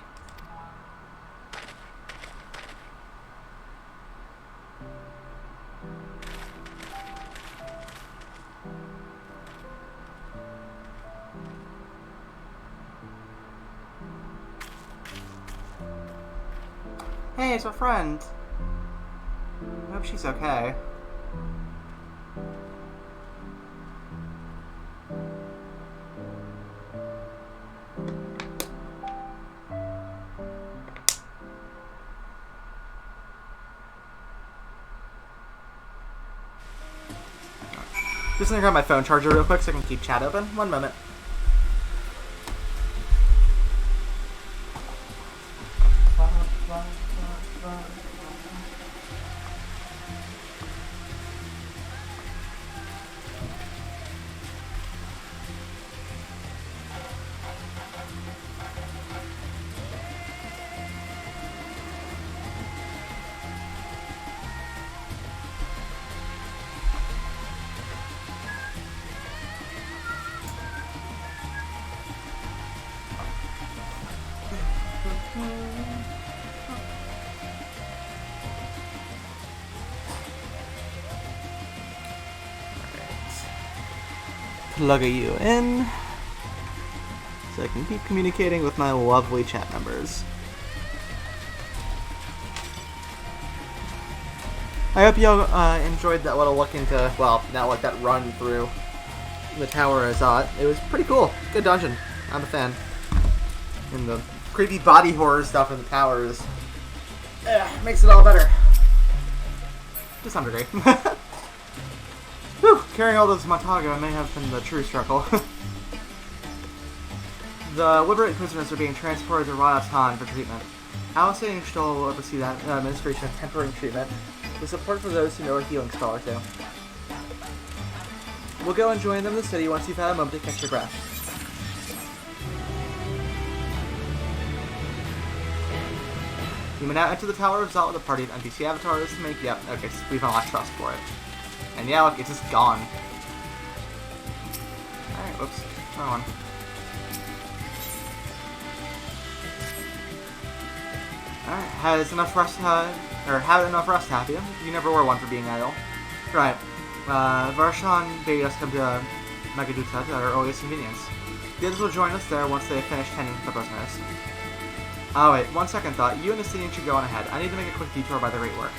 Hey, it's our friend. I hope she's okay. Just gonna grab my phone charger real quick so I can keep chat open. One moment. Plug you in so I can keep communicating with my lovely chat members. I hope you all enjoyed that little look into, well, not like that run through the tower as it was pretty cool. Good dungeon. I'm a fan. And the creepy body horror stuff in the towers makes it all better. To some degree. Whew, carrying all those Montaga may have been the true struggle. The liberated prisoners are being transported to Radatan for treatment. Alice and Stoll will oversee that administration of temporary treatment, with support for those who know a healing spell or two. We'll go and join them in the city once you've had a moment to catch your breath. You may now enter the Tower of Zalt with a party of NPC avatars to make... Yep, okay, so we've unlocked trust for it. And yeah, look, it's just gone. Alright, whoops. Wrong one. Alright, had enough rest, have you? You never were one for being idle. Right. Varshan bade us come to Magaduta at our earliest convenience. The others will join us there once they finish tending the prisoners. Oh wait, one second thought. You and the Sinian should go on ahead. I need to make a quick detour by the great work.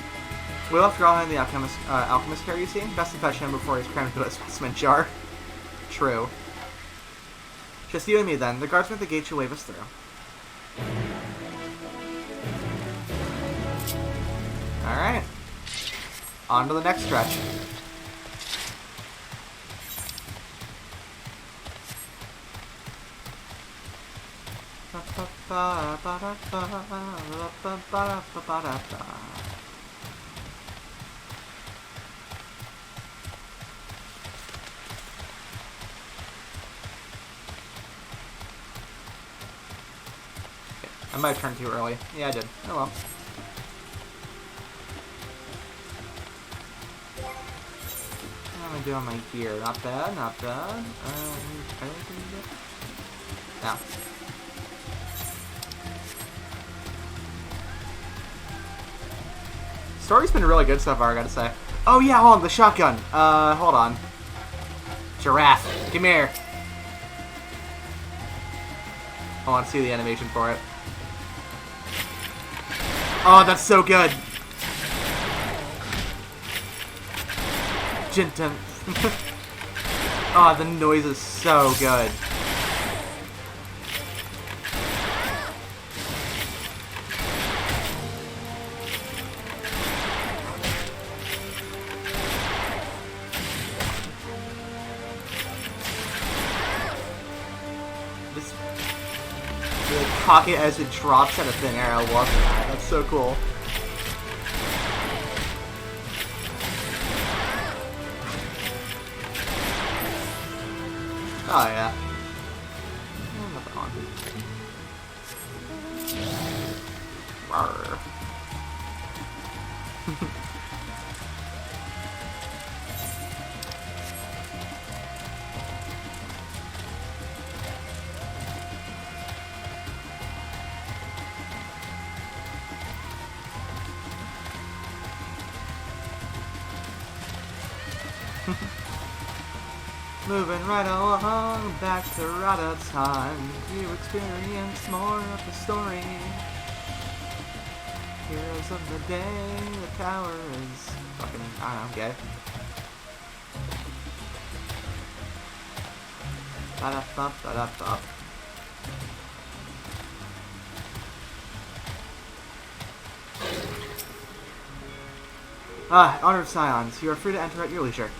We left Gralhan the alchemist here, you see? Best to fetch him before he's crammed into a specimen jar. True. Just you and me then. The guardsmen at the gate should wave us through. Alright. On to the next stretch. I might have turned too early. Yeah, I did. Oh well. How am I doing my gear? Not bad, not bad. No. story's been really good so far, I gotta say. Oh yeah, hold on, the shotgun. Hold on. Giraffe, come here. I want to see the animation for it. Oh, that's so good. Jinten. Oh, the noise is so good. This really cock it as it drops out of thin air. I love that. That's so cool. Oh, yeah. Nothing on. Rawr. Moving right along, back to Rada time. You experience more of the story. Heroes of the day, the tower is fucking, I don't know, gay. Ba-da-bop, ba-da-bop. Honored Scions, you are free to enter at your leisure.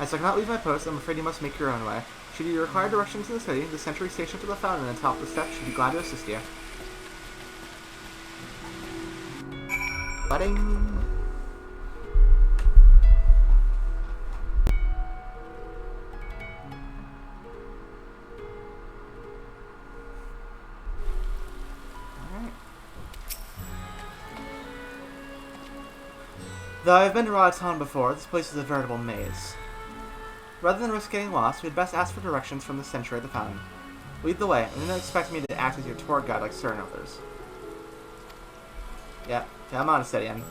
As I cannot leave my post, I'm afraid you must make your own way. Should you require directions in the city, the sentry stationed to the fountain on the top of the steps should be glad to assist you. Budding. Alright. Though I've been to Radatown before, this place is a veritable maze. Rather than risk getting lost, we'd best ask for directions from the sentry at the fountain. Lead the way, and do not expect me to act as your tour guide like certain others. Yeah, I'm on a steady end.